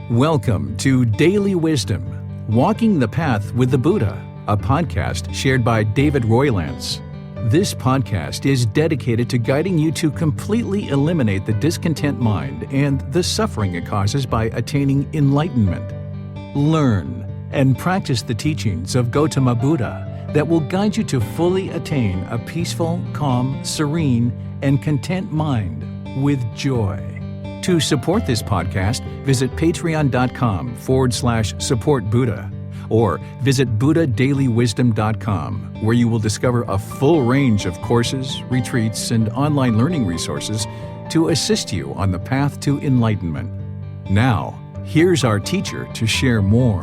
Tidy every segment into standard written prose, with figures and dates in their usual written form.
Welcome to Daily Wisdom, Walking the Path with the Buddha, a podcast shared by David Roylance. This podcast is dedicated to guiding you to completely eliminate the discontent mind and the suffering it causes by attaining enlightenment. Learn and practice the teachings of Gotama Buddha that will guide you to fully attain a peaceful, calm, serene, and content mind with joy. To support this podcast, visit patreon.com/support Buddha or visit buddhadailywisdom.com, where you will discover a full range of courses, retreats, and online learning resources to assist you on the path to enlightenment. Now, here's our teacher to share more.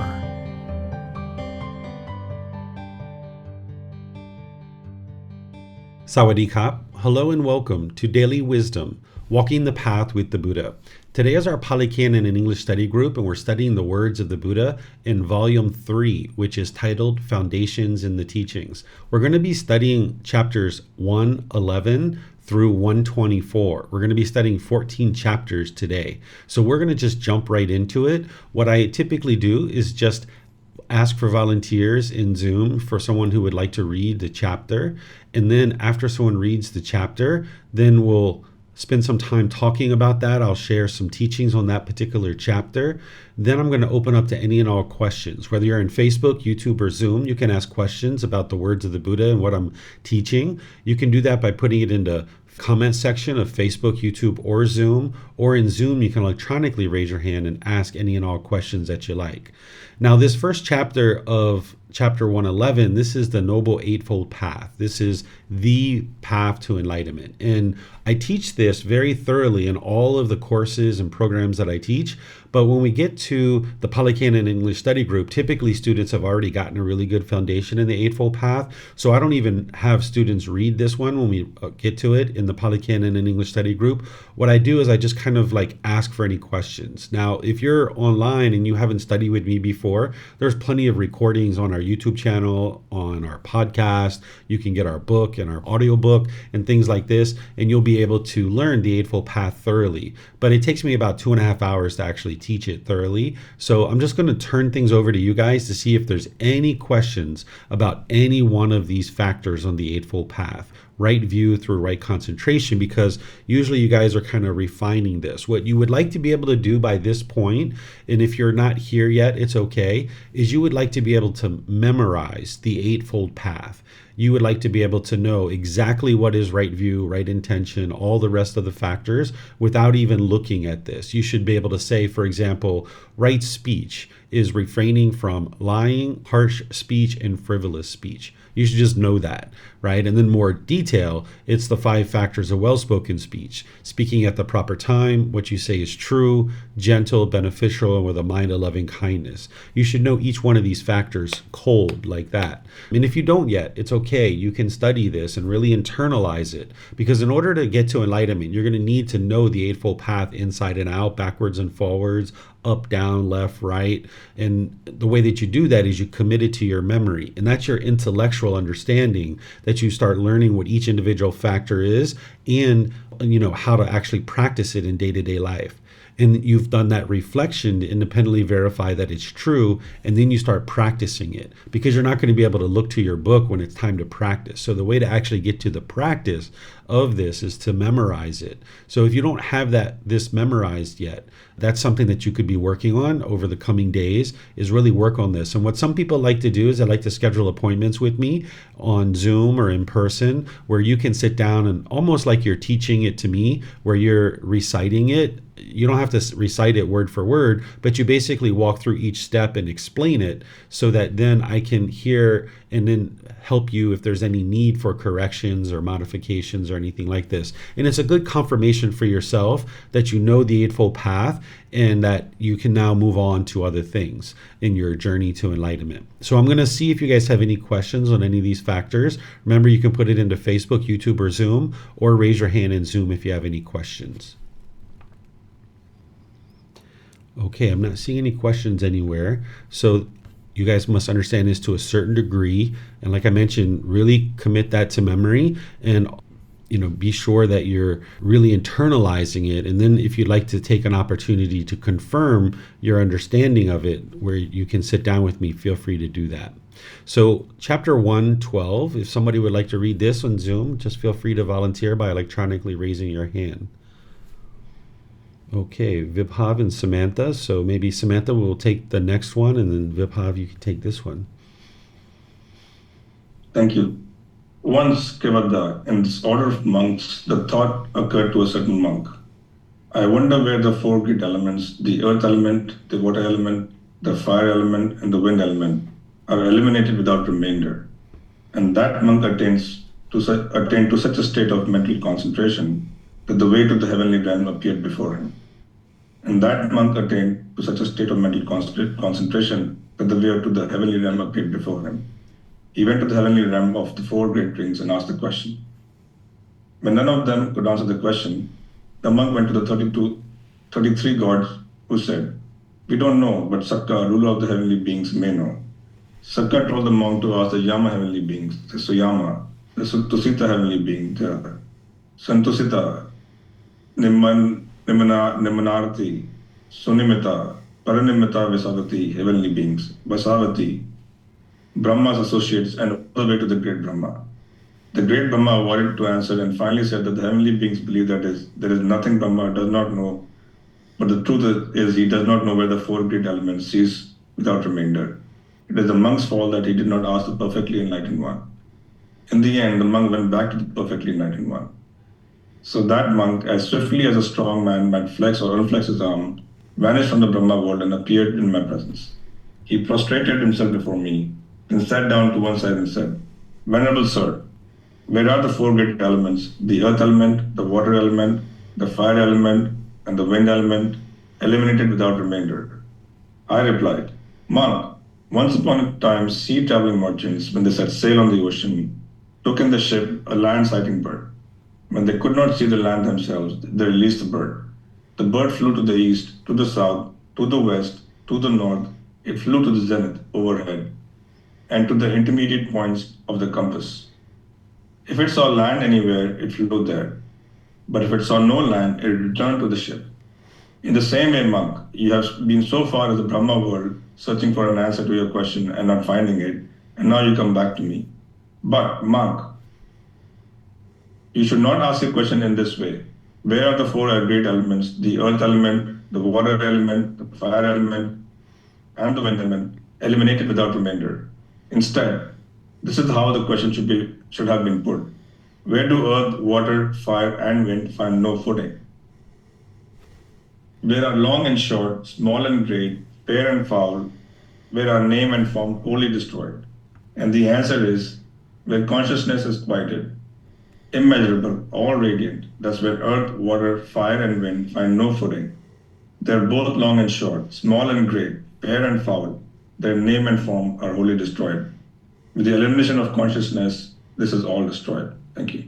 Sawadee Kap. Hello and welcome to Daily Wisdom, Walking the Path with the Buddha. Today is our Pali Canon and English study group, and we're studying the words of the Buddha in Volume 3, which is titled Foundations in the Teachings. We're going to be studying chapters 111 through 124. We're going to be studying 14 chapters today. So we're going to just jump right into it. What I typically do is just ask for volunteers in Zoom for someone who would like to read the chapter. And then after someone reads the chapter, then we'll spend some time talking about that. I'll share some teachings on that particular chapter. Then I'm going to open up to any and all questions. Whether you're in Facebook, YouTube, or Zoom, you can ask questions about the words of the Buddha and what I'm teaching. You can do that by putting it into comment section of Facebook, YouTube, or Zoom. Or in Zoom, you can electronically raise your hand and ask any and all questions that you like. Now, this first chapter of Chapter 111, this is the Noble Eightfold Path. This is the path to enlightenment. And I teach this very thoroughly in all of the courses and programs that I teach. But when we get to the Pali Canon English study group, typically students have already gotten a really good foundation in the Eightfold Path. So I don't even have students read this one when we get to it in the Pali Canon and English study group. What I do is I just kind of like ask for any questions. Now, if you're online and you haven't studied with me before, there's plenty of recordings on our YouTube channel, on our podcast. You can get our book and our audiobook and things like this, and you'll be able to learn the Eightfold Path thoroughly. But it takes me about 2.5 hours to actually teach it thoroughly. So I'm just going to turn things over to you guys to see if there's any questions about any one of these factors on the Eightfold Path. Right view through right concentration, because usually you guys are kind of refining this. What you would like to be able to do by this point, and if you're not here yet, it's okay, is you would like to be able to memorize the Eightfold Path. You would like to be able to know exactly what is right view, right intention, all the rest of the factors without even looking at this. You should be able to say, for example, right speech is refraining from lying, harsh speech, and frivolous speech. You should just know that, right? And then more detail, it's the 5 factors of well-spoken speech. Speaking at the proper time, what you say is true, gentle, beneficial, and with a mind of loving kindness. You should know each one of these factors cold like that. And if you don't yet, it's okay. You can study this and really internalize it. Because in order to get to enlightenment, you're going to need to know the Eightfold Path inside and out, backwards and forwards, up, down, left, right. And the way that you do that is you commit it to your memory. And that's your intellectual understanding, that you start learning what each individual factor is and how to actually practice it in day-to-day life. And you've done that reflection to independently verify that it's true, and then you start practicing it, because you're not going to be able to look to your book when it's time to practice. So the way to actually get to the practice of this is to memorize it. So if you don't have this memorized yet, that's something that you could be working on over the coming days, is really work on this. And what some people like to do is they like to schedule appointments with me on Zoom or in person, where you can sit down and almost like you're teaching it to me, where you're reciting it. You don't have to recite it word for word, but you basically walk through each step and explain it, so that then I can hear and then help you if there's any need for corrections or modifications or anything like this. And it's a good confirmation for yourself that you know the Eightfold Path and that you can now move on to other things in your journey to enlightenment. So I'm going to see if you guys have any questions on any of these factors. Remember, you can put it into Facebook, YouTube, or Zoom, or raise your hand in Zoom if you have any questions. Okay, I'm not seeing any questions anywhere. So you guys must understand this to a certain degree. And like I mentioned, really commit that to memory. And be sure that you're really internalizing it. And then if you'd like to take an opportunity to confirm your understanding of it, where you can sit down with me, feel free to do that. So chapter 112, if somebody would like to read this on Zoom, just feel free to volunteer by electronically raising your hand. Okay, Vibhav and Samantha. So maybe Samantha will take the next one, and then Vibhav, you can take this one. Thank you. Once, Kevada, in this order of monks, the thought occurred to a certain monk. I wonder where the four great elements, the earth element, the water element, the fire element, and the wind element, are eliminated without remainder. And that monk attained to such a state of mental concentration that the way to the heavenly realm appeared before him. And that monk attained to such a state of mental concentration that the way to the heavenly realm appeared before him. He went to the heavenly realm of the four great rings and asked the question. When none of them could answer the question, the monk went to the 33 gods who said, "We don't know, but Sakka, ruler of the heavenly beings, may know." Sakka told the monk to ask the Yama heavenly beings, the Suyama, the Tusita heavenly being, the Santusita, Nimanarti, Sunimita, Paranimita Vasavati heavenly beings, Vasavati, Brahma's associates, and all the way to the great Brahma. The great Brahma avoided to answer and finally said that the heavenly beings believe that there is nothing Brahma does not know, but the truth is he does not know where the four great elements cease without remainder. It is the monk's fault that he did not ask the perfectly enlightened one. In the end, the monk went back to the perfectly enlightened one. So that monk, as swiftly as a strong man might flex or unflex his arm, vanished from the Brahma world and appeared in my presence. He prostrated himself before me, then sat down to one side and said, "Venerable Sir, where are the four great elements, the earth element, the water element, the fire element, and the wind element, eliminated without remainder?" I replied, "Monk, once upon a time, sea-traveling merchants, when they set sail on the ocean, took in the ship a land-sighting bird. When they could not see the land themselves, they released the bird. The bird flew to the east, to the south, to the west, to the north. It flew to the zenith, overhead, and to the intermediate points of the compass. If it saw land anywhere, it flew there. But if it saw no land, it returned to the ship. In the same way, monk, you have been so far as the Brahma world, searching for an answer to your question and not finding it, and now you come back to me. But, monk, you should not ask a question in this way. Where are the four great elements, the earth element, the water element, the fire element, and the wind element, eliminated without remainder? Instead, this is how the question should have been put. Where do earth, water, fire, and wind find no footing? Where are long and short, small and great, fair and foul, where are name and form wholly destroyed? And the answer is, where consciousness is quieted, immeasurable, all radiant, that's where earth, water, fire, and wind find no footing. They're both long and short, small and great, fair and foul. Their name and form are wholly destroyed. With the elimination of consciousness, this is all destroyed. Thank you.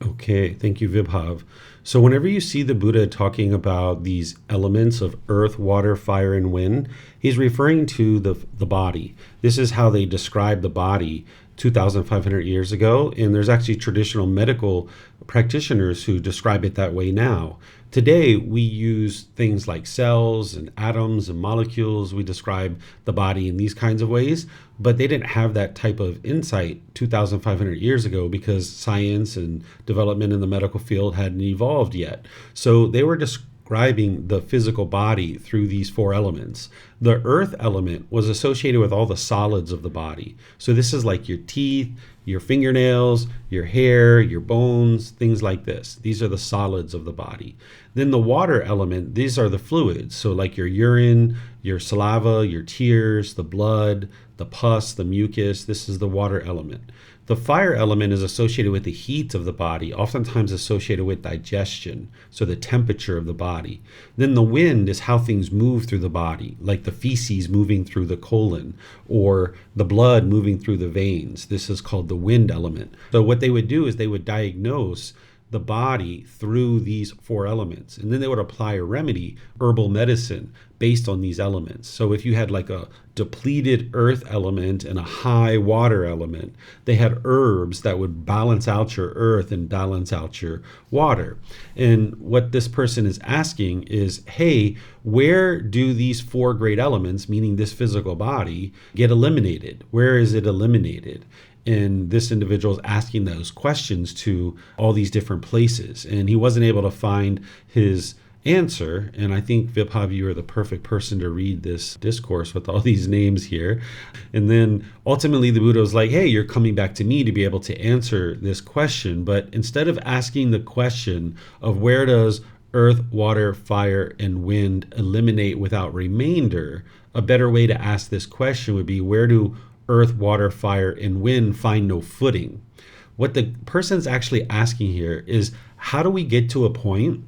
Okay, thank you, Vibhav. So whenever you see the Buddha talking about these elements of earth, water, fire, and wind, he's referring to the body. This is how they describe the body 2,500 years ago, and there's actually traditional medical practitioners who describe it that way now. Today, we use things like cells and atoms and molecules. We describe the body in these kinds of ways, but they didn't have that type of insight 2,500 years ago because science and development in the medical field hadn't evolved yet. So they were describing the physical body through these four elements. The earth element was associated with all the solids of the body. So this is like your teeth, your fingernails, your hair, your bones, things like this. These are the solids of the body. Then the water element, these are the fluids. So like your urine, your saliva, your tears, the blood, the pus, the mucus, this is the water element. The fire element is associated with the heat of the body, oftentimes associated with digestion, so the temperature of the body. Then the wind is how things move through the body, like the feces moving through the colon, or the blood moving through the veins. This is called the wind element. So what they would do is they would diagnose the body through these four elements. And then they would apply a remedy, herbal medicine, based on these elements. So if you had like a depleted earth element and a high water element, they had herbs that would balance out your earth and balance out your water. And what this person is asking is, hey, where do these four great elements, meaning this physical body, get eliminated? Where is it eliminated? And this individual is asking those questions to all these different places. And he wasn't able to find his answer. And I think, Vibhav, you are the perfect person to read this discourse with all these names here. And then ultimately the Buddha was like, hey, you're coming back to me to be able to answer this question. But instead of asking the question of where does earth, water, fire, and wind eliminate without remainder, a better way to ask this question would be, where do earth, water, fire, and wind find no footing? What the person's actually asking here is, how do we get to a point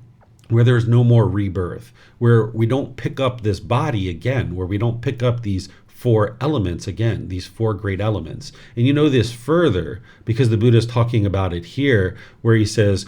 where there's no more rebirth, where we don't pick up this body again, where we don't pick up these four elements again, these four great elements? And you know this further because the Buddha is talking about it here, where he says,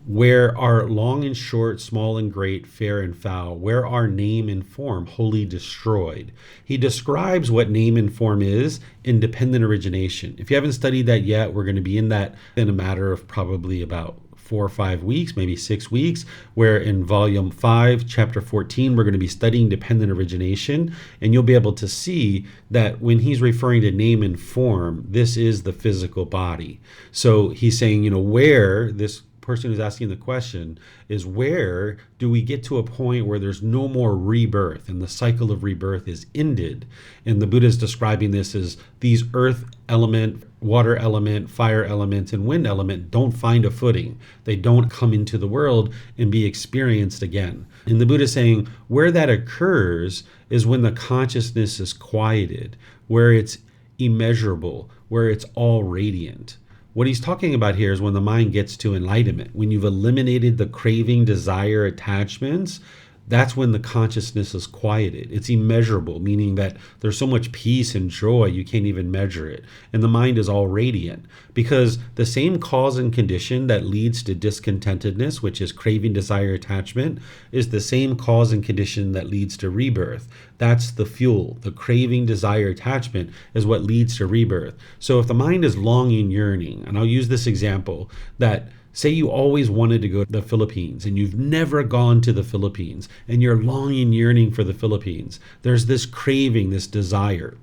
where are long and short, small and great, fair and foul, where are name and form wholly destroyed? He describes what name and form is in dependent origination. If you haven't studied that yet, we're going to be in that in a matter of probably about 4 or 5 weeks, maybe 6 weeks, where in volume 5, chapter 14, we're going to be studying dependent origination. And you'll be able to see that when he's referring to name and form, this is the physical body. So he's saying, where this person who's asking the question is, where do we get to a point where there's no more rebirth and the cycle of rebirth is ended? And the Buddha is describing this as these earth element, water element, fire element, and wind element don't find a footing. They don't come into the world and be experienced again. And the Buddha is saying where that occurs is when the consciousness is quieted, where it's immeasurable, where it's all radiant. What he's talking about here is when the mind gets to enlightenment, when you've eliminated the craving, desire, attachments, that's when the consciousness is quieted. It's immeasurable, meaning that there's so much peace and joy you can't even measure it. And the mind is all radiant because the same cause and condition that leads to discontentedness, which is craving, desire, attachment, is the same cause and condition that leads to rebirth. That's the fuel. The craving, desire, attachment is what leads to rebirth. So if the mind is longing, yearning, and I'll use this example that say you always wanted to go to the Philippines and you've never gone to the Philippines and you're longing, yearning for the Philippines. There's this craving, this desire.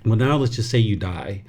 Well, now let's just say you die.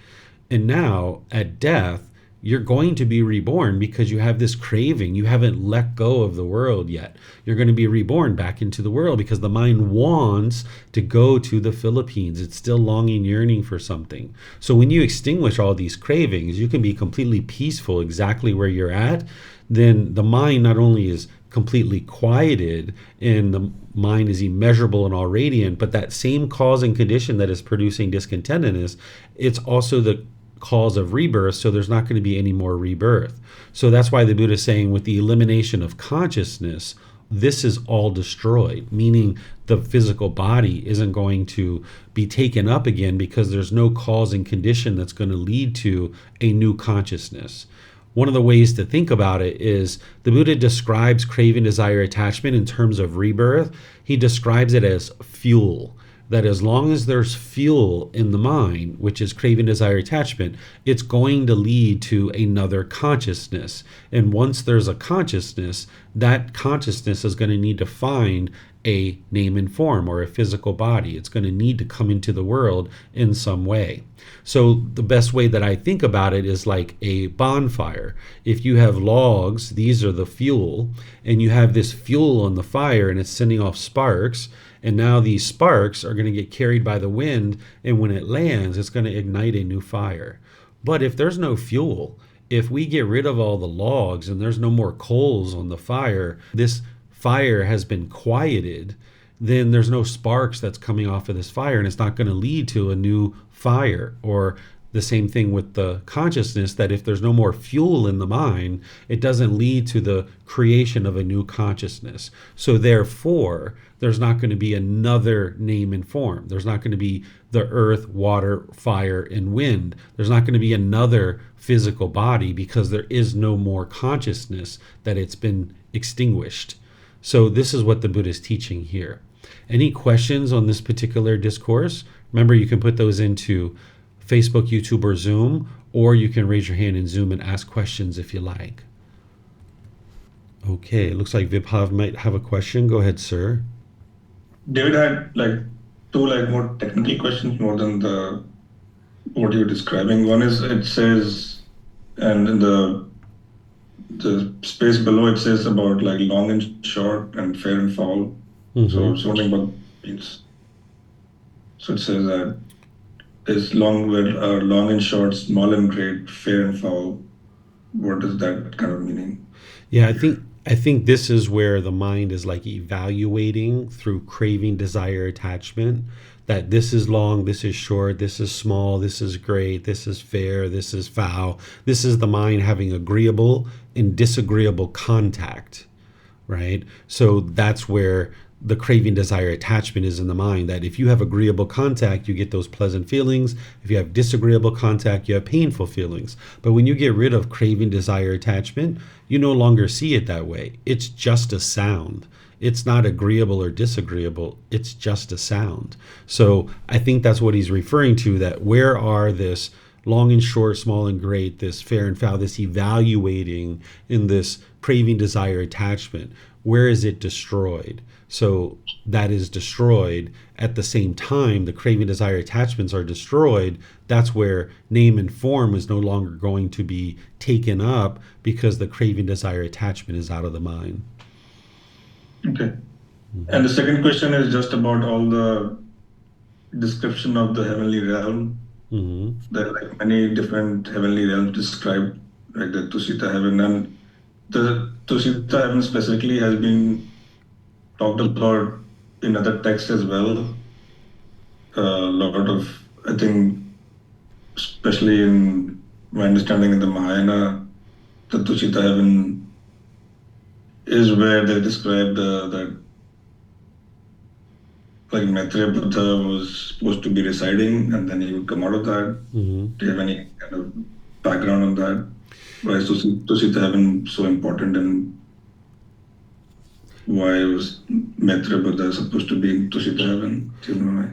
And now at death, you're going to be reborn because you have this craving. You haven't let go of the world yet. You're going to be reborn back into the world because the mind wants to go to the Philippines. It's still longing, yearning for something. So when you extinguish all these cravings, you can be completely peaceful exactly where you're at. Then the mind not only is completely quieted and the mind is immeasurable and all radiant, but that same cause and condition that is producing discontentedness, it's also the cause of rebirth, so there's not going to be any more rebirth. So that's why the Buddha is saying with the elimination of consciousness, this is all destroyed, meaning the physical body isn't going to be taken up again because there's no cause and condition that's going to lead to a new consciousness. One of the ways to think about it is the Buddha describes craving, desire, attachment in terms of rebirth. He describes it as fuel. That as long as there's fuel in the mind, which is craving, desire, attachment, it's going to lead to another consciousness. And once there's a consciousness, that consciousness is going to need to find a name and form or a physical body. It's going to need to come into the world in some way. So the best way that I think about it is like a bonfire. If you have logs, these are the fuel, and you have this fuel on the fire and it's sending off sparks, and now these sparks are going to get carried by the wind, and when it lands, it's going to ignite a new fire. But if there's no fuel, if we get rid of all the logs and there's no more coals on the fire, this fire has been quieted, then there's no sparks that's coming off of this fire, and it's not going to lead to a new fire, or The same thing with the consciousness, that if there's no more fuel in the mind, it doesn't lead to the creation of a new consciousness. So therefore, there's not going to be another name and form. There's not going to be the earth, water, fire, and wind. There's not going to be another physical body because there is no more consciousness, that it's been extinguished. So this is what the Buddha is teaching here. Any questions on this particular discourse? Remember, you can put those into Facebook, YouTube, or Zoom, or you can raise your hand in Zoom and ask questions if you like. Okay, it looks like Vibhav might have a question. Go ahead, sir. David had two more technical questions more than what you're describing. One is, it says, and in the space below it says about long and short and fair and foul. Mm-hmm. So I was wondering what that means. So it says that is long and short, small and great, fair and foul. What is that kind of meaning? Yeah, I think this is where the mind is evaluating through craving, desire, attachment, that this is long, this is short, this is small, this is great, this is fair, this is foul. This is the mind having agreeable and disagreeable contact, right? So that's where the craving, desire, attachment is in the mind, that if you have agreeable contact, you get those pleasant feelings. If you have disagreeable contact, you have painful feelings. But when you get rid of craving, desire, attachment, you no longer see it that way. It's just a sound. It's not agreeable or disagreeable. It's just a sound. So I think that's what he's referring to, that where are this long and short, small and great, this fair and foul, this evaluating in this craving, desire, attachment, where is it destroyed? So that is destroyed. At the same time, the craving, desire, attachments are destroyed. That's where name and form is no longer going to be taken up, because the craving, desire, attachment is out of the mind. Okay. Mm-hmm. And the second question is just about all the description of the heavenly realm. Mm-hmm. There are many different heavenly realms described, like the Tusita heaven, and the Tusita heaven specifically has been talked about in other texts as well. A lot of, I think, especially in my understanding in the Mahayana, the Tusita heaven is where they describe that Maitreya Buddha was supposed to be residing, and then he would come out of that. Mm-hmm. Do you have any kind of background on that? Why is Tusita heaven so important, and why was Maitreya Buddha supposed to be in Tusita heaven? Do you know why?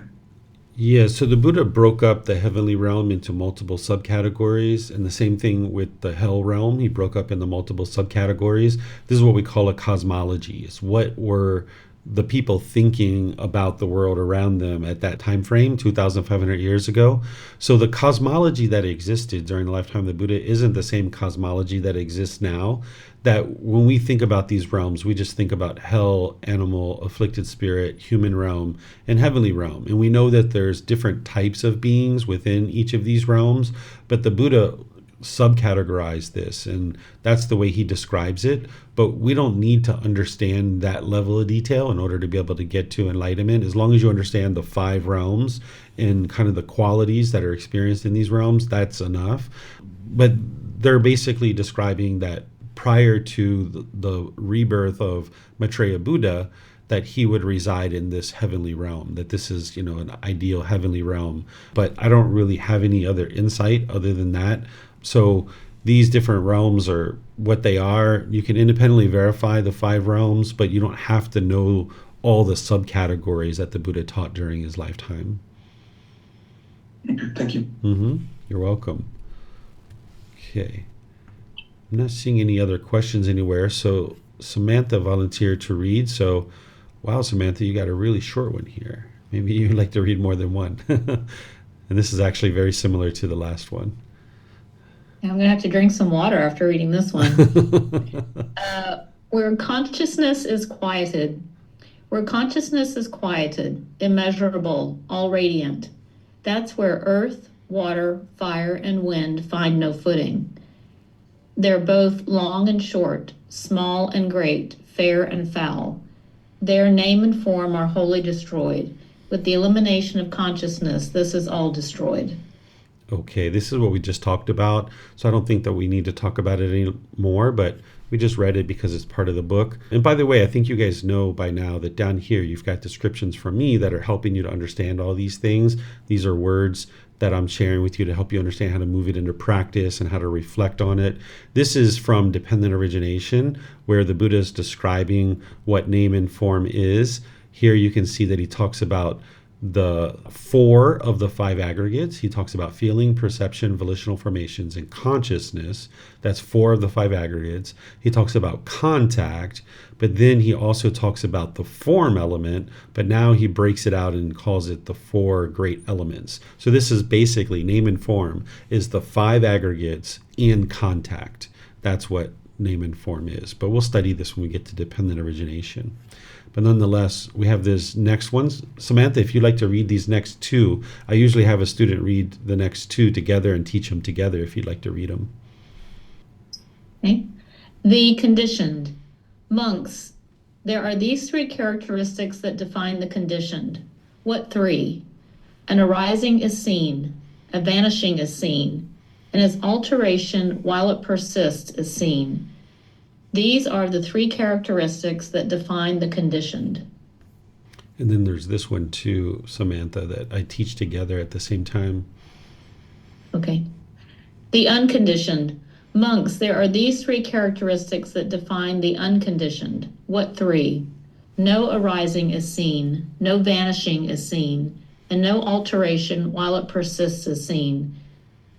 Yeah, so the Buddha broke up the heavenly realm into multiple subcategories, and the same thing with the hell realm. He broke up into multiple subcategories. This is what we call a cosmology. It's what were the people thinking about the world around them at that time frame, 2,500 years ago. So the cosmology that existed during the lifetime of the Buddha isn't the same cosmology that exists now. That when we think about these realms, we just think about hell, animal, afflicted spirit, human realm, and heavenly realm. And we know that there's different types of beings within each of these realms, but the Buddha subcategorize this, and that's the way he describes it. But we don't need to understand that level of detail in order to be able to get to enlightenment. As long as you understand the 5 realms and kind of the qualities that are experienced in these realms, that's enough. But they're basically describing that prior to the rebirth of Maitreya Buddha, that he would reside in this heavenly realm, that this is, an ideal heavenly realm. But I don't really have any other insight other than that. So these different realms are what they are. You can independently verify the 5 realms, but you don't have to know all the subcategories that the Buddha taught during his lifetime. Okay, thank you. Mm-hmm. You're welcome. Okay. I'm not seeing any other questions anywhere. So Samantha volunteered to read. So, wow, Samantha, you got a really short one here. Maybe you'd like to read more than one. And this is actually very similar to the last one. I'm going to have to drink some water after reading this one. Where consciousness is quieted. Where consciousness is quieted, immeasurable, all radiant. That's where earth, water, fire, and wind find no footing. They're both long and short, small and great, fair and foul. Their name and form are wholly destroyed. With the elimination of consciousness, this is all destroyed. Okay, this is what we just talked about. So I don't think that we need to talk about it anymore, but we just read it because it's part of the book. And by the way, I think you guys know by now that down here you've got descriptions from me that are helping you to understand all these things. These are words that I'm sharing with you to help you understand how to move it into practice and how to reflect on it. This is from Dependent Origination, where the Buddha is describing what name and form is. Here you can see that he talks about the 4 of the 5 aggregates. He talks about feeling, perception, volitional formations, and consciousness. That's 4 of the 5 aggregates. He talks about contact, but then he also talks about the form element, but now he breaks it out and calls it the 4 great elements. So this is basically name and form is the 5 aggregates in contact. That's what name and form is. But we'll study this when we get to dependent origination. But nonetheless, we have this next one. Samantha, if you'd like to read these next 2, I usually have a student read the next 2 together and teach them together if you'd like to read them. Okay. The conditioned. Monks, there are these 3 characteristics that define the conditioned. What 3? An arising is seen, a vanishing is seen, and its alteration while it persists is seen. These are the 3 characteristics that define the conditioned. And then there's this one too, Samantha, that I teach together at the same time. Okay. The unconditioned. Monks, there are these 3 characteristics that define the unconditioned. What 3? No arising is seen, no vanishing is seen, and no alteration while it persists is seen.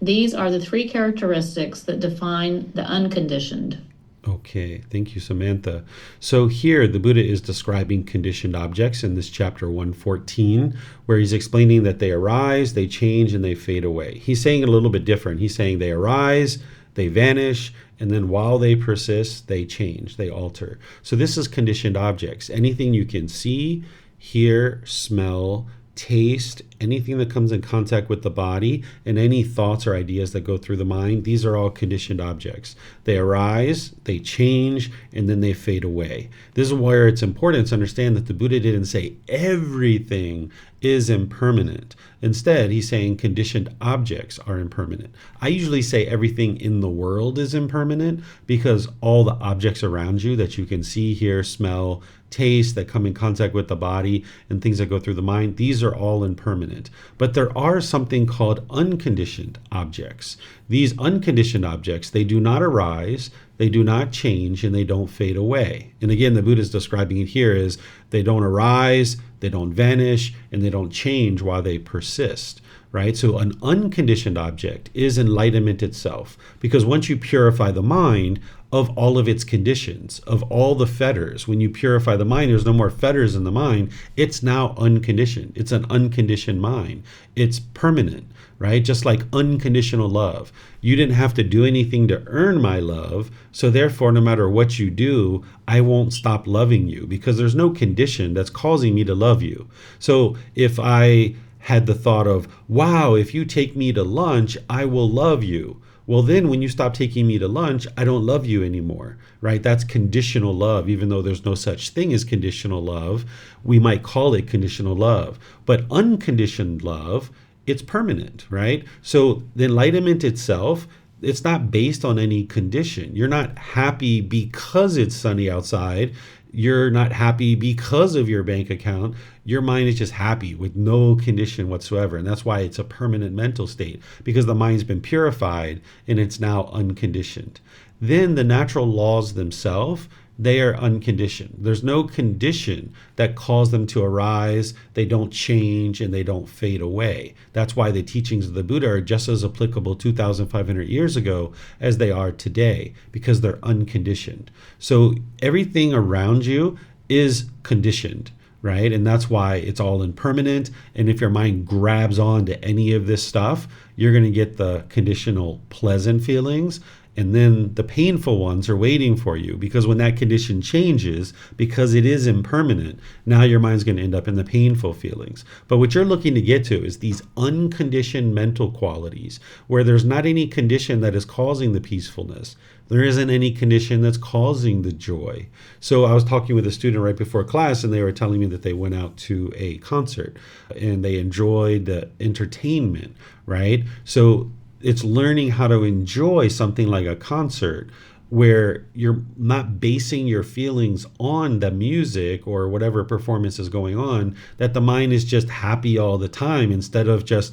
These are the 3 characteristics that define the unconditioned. Okay, thank you, Samantha. So here the Buddha is describing conditioned objects in this chapter 114, where he's explaining that they arise, they change, and they fade away. He's saying it a little bit different. He's saying they arise, they vanish, and then while they persist, they change, they alter. So this is conditioned objects. Anything you can see, hear, smell, taste, anything that comes in contact with the body, and any thoughts or ideas that go through the mind, these are all conditioned objects. They arise, they change, and then they fade away. This is where it's important to understand that the Buddha didn't say everything is impermanent. Instead, he's saying conditioned objects are impermanent. I usually say everything in the world is impermanent because all the objects around you that you can see, hear, smell, taste, that come in contact with the body, and things that go through the mind, these are all impermanent. But there are something called unconditioned objects. These unconditioned objects, they do not arise, they do not change, and they don't fade away. And again, the Buddha is describing it here as they don't arise, they don't vanish, and they don't change while they persist. Right? So an unconditioned object is enlightenment itself, because once you purify the mind of all of its conditions, of all the fetters, when you purify the mind, there's no more fetters in the mind. It's now unconditioned. It's an unconditioned mind. It's permanent, right? Just like unconditional love. You didn't have to do anything to earn my love, so therefore, no matter what you do, I won't stop loving you, because there's no condition that's causing me to love you. So if I had the thought of, wow, if you take me to lunch, I will love you. Well, then when you stop taking me to lunch, I don't love you anymore, right? That's conditional love. Even though there's no such thing as conditional love, we might call it conditional love. But unconditioned love, it's permanent, right? So the enlightenment itself, it's not based on any condition. You're not happy because it's sunny outside. You're not happy because of your bank account. Your mind is just happy with no condition whatsoever. And that's why it's a permanent mental state, because the mind's been purified and it's now unconditioned. Then the natural laws themselves, they are unconditioned. There's no condition that cause them to arise. They don't change and they don't fade away. That's why the teachings of the Buddha are just as applicable 2,500 years ago as they are today, because they're unconditioned. So everything around you is conditioned, right? And that's why it's all impermanent. And if your mind grabs on to any of this stuff, you're going to get the conditional pleasant feelings. And then the painful ones are waiting for you, because when that condition changes, because it is impermanent, now your mind's going to end up in the painful feelings. But what you're looking to get to is these unconditioned mental qualities, where there's not any condition that is causing the peacefulness. There isn't any condition that's causing the joy. So I was talking with a student right before class, and they were telling me that they went out to a concert and they enjoyed the entertainment, right? So it's learning how to enjoy something like a concert, where you're not basing your feelings on the music or whatever performance is going on, that the mind is just happy all the time instead of just,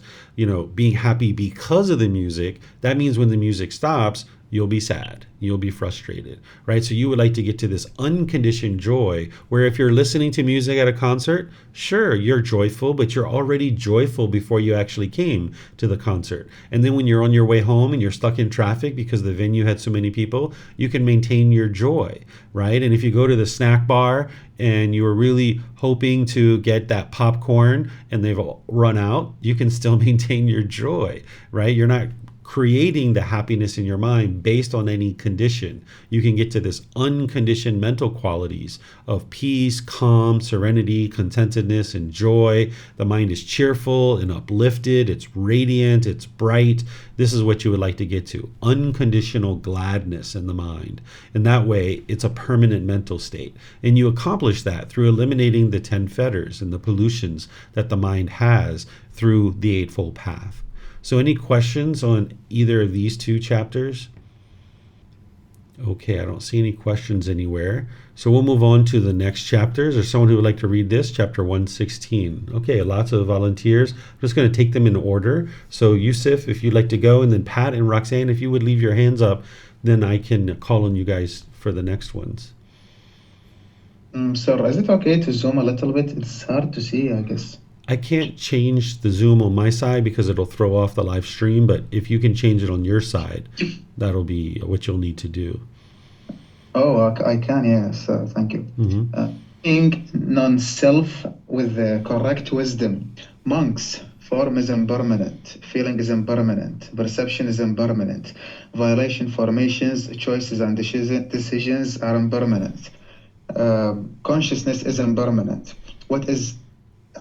being happy because of the music. That means when the music stops, you'll be sad, you'll be frustrated, right? So you would like to get to this unconditioned joy, where if you're listening to music at a concert, sure, you're joyful, but you're already joyful before you actually came to the concert. And then when you're on your way home and you're stuck in traffic because the venue had so many people, you can maintain your joy, right? And if you go to the snack bar and you were really hoping to get that popcorn and they've run out, you can still maintain your joy, right? You're not creating the happiness in your mind based on any condition. You can get to this unconditioned mental qualities of peace, calm, serenity, contentedness, and joy. The mind is cheerful and uplifted. It's radiant. It's bright. This is what you would like to get to. Unconditional gladness in the mind. And that way, it's a permanent mental state. And you accomplish that through eliminating the 10 fetters and the pollutions that the mind has through the Eightfold Path. So any questions on either of these two chapters? Okay, I don't see any questions anywhere. So we'll move on to the next chapters. There's someone who would like to read this, chapter 116. Okay, lots of volunteers. I'm just going to take them in order. So Yusuf, if you'd like to go, and then Pat and Roxanne, if you would leave your hands up, then I can call on you guys for the next ones. Sir, is it okay to zoom a little bit? It's hard to see, I guess. I can't change the zoom on my side because it'll throw off the live stream, but if you can change it on your side, that'll be what you'll need to do. Oh, I can, yes. Thank you. Being non-self with the correct wisdom. Monks, form is impermanent, feeling is impermanent, perception is impermanent, violation formations, choices and decisions are impermanent. Consciousness is impermanent. What is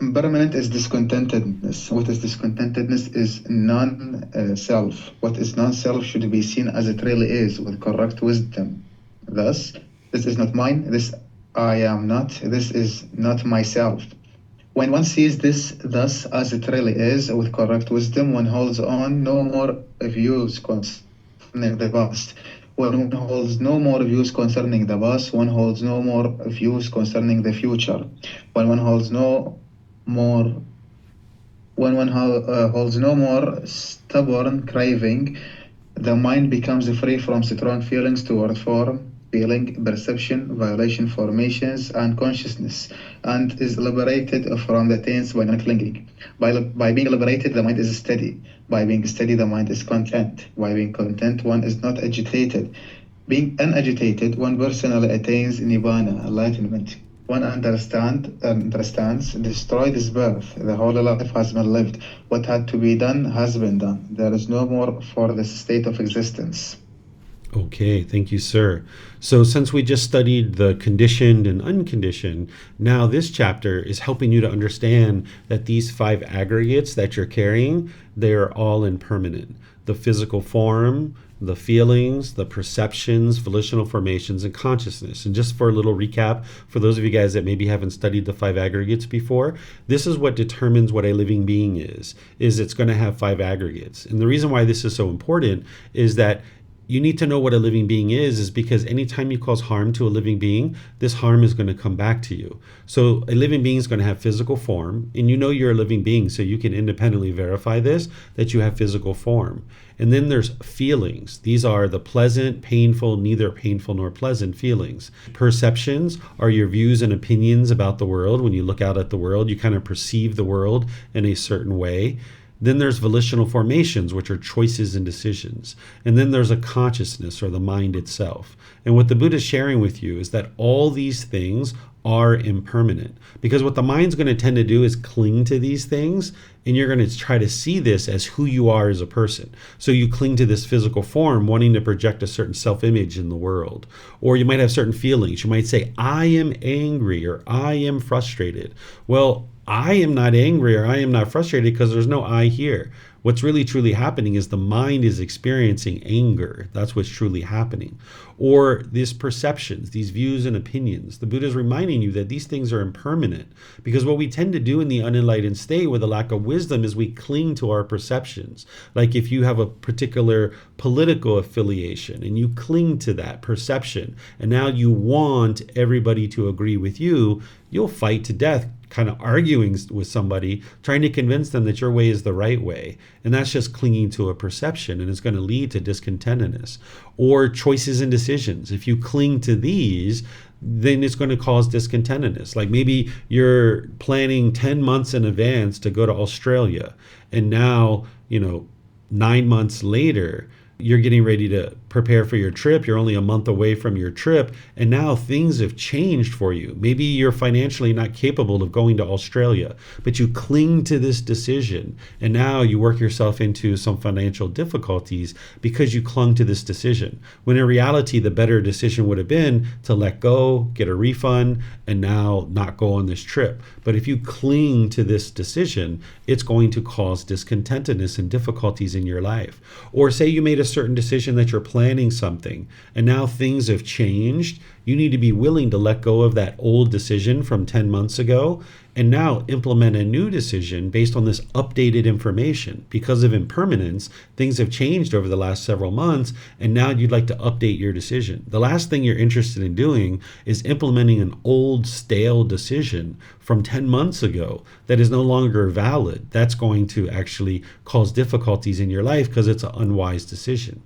impermanent is discontentedness. What is discontentedness is non-self. What is non-self should be seen as it really is, with correct wisdom. Thus, this is not mine, this I am not, this is not myself. When one sees this thus as it really is, with correct wisdom, one holds on no more views concerning the past. When one holds no more views concerning the past, one holds no more views concerning the future. When one holds no more stubborn craving, the mind becomes free from strong feelings toward form, feeling, perception, violation formations, and consciousness, and is liberated from the taints by not clinging. By being liberated, the mind is steady. By being steady, the mind is content. By being content, one is not agitated. Being unagitated, one personally attains Nibbana, enlightenment. One understands, destroy this birth. The whole life has been lived. What had to be done has been done. There is no more for this state of existence. Okay, thank you, sir. So since we just studied the conditioned and unconditioned, now this chapter is helping you to understand that these 5 aggregates that you're carrying, they are all impermanent. The physical form, the feelings, the perceptions, volitional formations, and consciousness. And just for a little recap, for those of you guys that maybe haven't studied the 5 aggregates before, this is what determines what a living being is it's going to have 5 aggregates. And the reason why this is so important is that you need to know what a living being is because anytime you cause harm to a living being, this harm is going to come back to you. So a living being is going to have physical form, and you know you're a living being, so you can independently verify this, that you have physical form. And then there's feelings. These are the pleasant, painful, neither painful nor pleasant feelings. Perceptions are your views and opinions about the world. When you look out at the world, you kind of perceive the world in a certain way. Then there's volitional formations, which are choices and decisions. And then there's a consciousness, or the mind itself. And what the Buddha is sharing with you is that all these things are impermanent. Because what the mind's going to tend to do is cling to these things, and you're going to try to see this as who you are as a person. So you cling to this physical form, wanting to project a certain self-image in the world. Or you might have certain feelings. You might say, I am angry, or I am frustrated. Well, I am not angry or I am not frustrated because there's no I here. What's really truly happening is the mind is experiencing anger. That's what's truly happening. Or these perceptions, these views and opinions. The Buddha is reminding you that these things are impermanent, because what we tend to do in the unenlightened state with a lack of wisdom is we cling to our perceptions. Like if you have a particular political affiliation and you cling to that perception, and now you want everybody to agree with you, you'll fight to death kind of arguing with somebody, trying to convince them that your way is the right way. And that's just clinging to a perception, and it's going to lead to discontentedness. Or choices and decisions. If you cling to these, then it's going to cause discontentedness. Like maybe you're planning 10 months in advance to go to Australia, and now, 9 months later, you're getting ready to prepare for your trip. You're only a month away from your trip, and now things have changed for you. Maybe you're financially not capable of going to Australia, but you cling to this decision, and now you work yourself into some financial difficulties because you clung to this decision. When in reality, the better decision would have been to let go, get a refund, and now not go on this trip. But if you cling to this decision, it's going to cause discontentedness and difficulties in your life. Or say you made a certain decision that you're planning something, and now things have changed. You need to be willing to let go of that old decision from 10 months ago and now implement a new decision based on this updated information. Because of impermanence, things have changed over the last several months, and now you'd like to update your decision. The last thing you're interested in doing is implementing an old, stale decision from 10 months ago that is no longer valid. That's going to actually cause difficulties in your life because it's an unwise decision.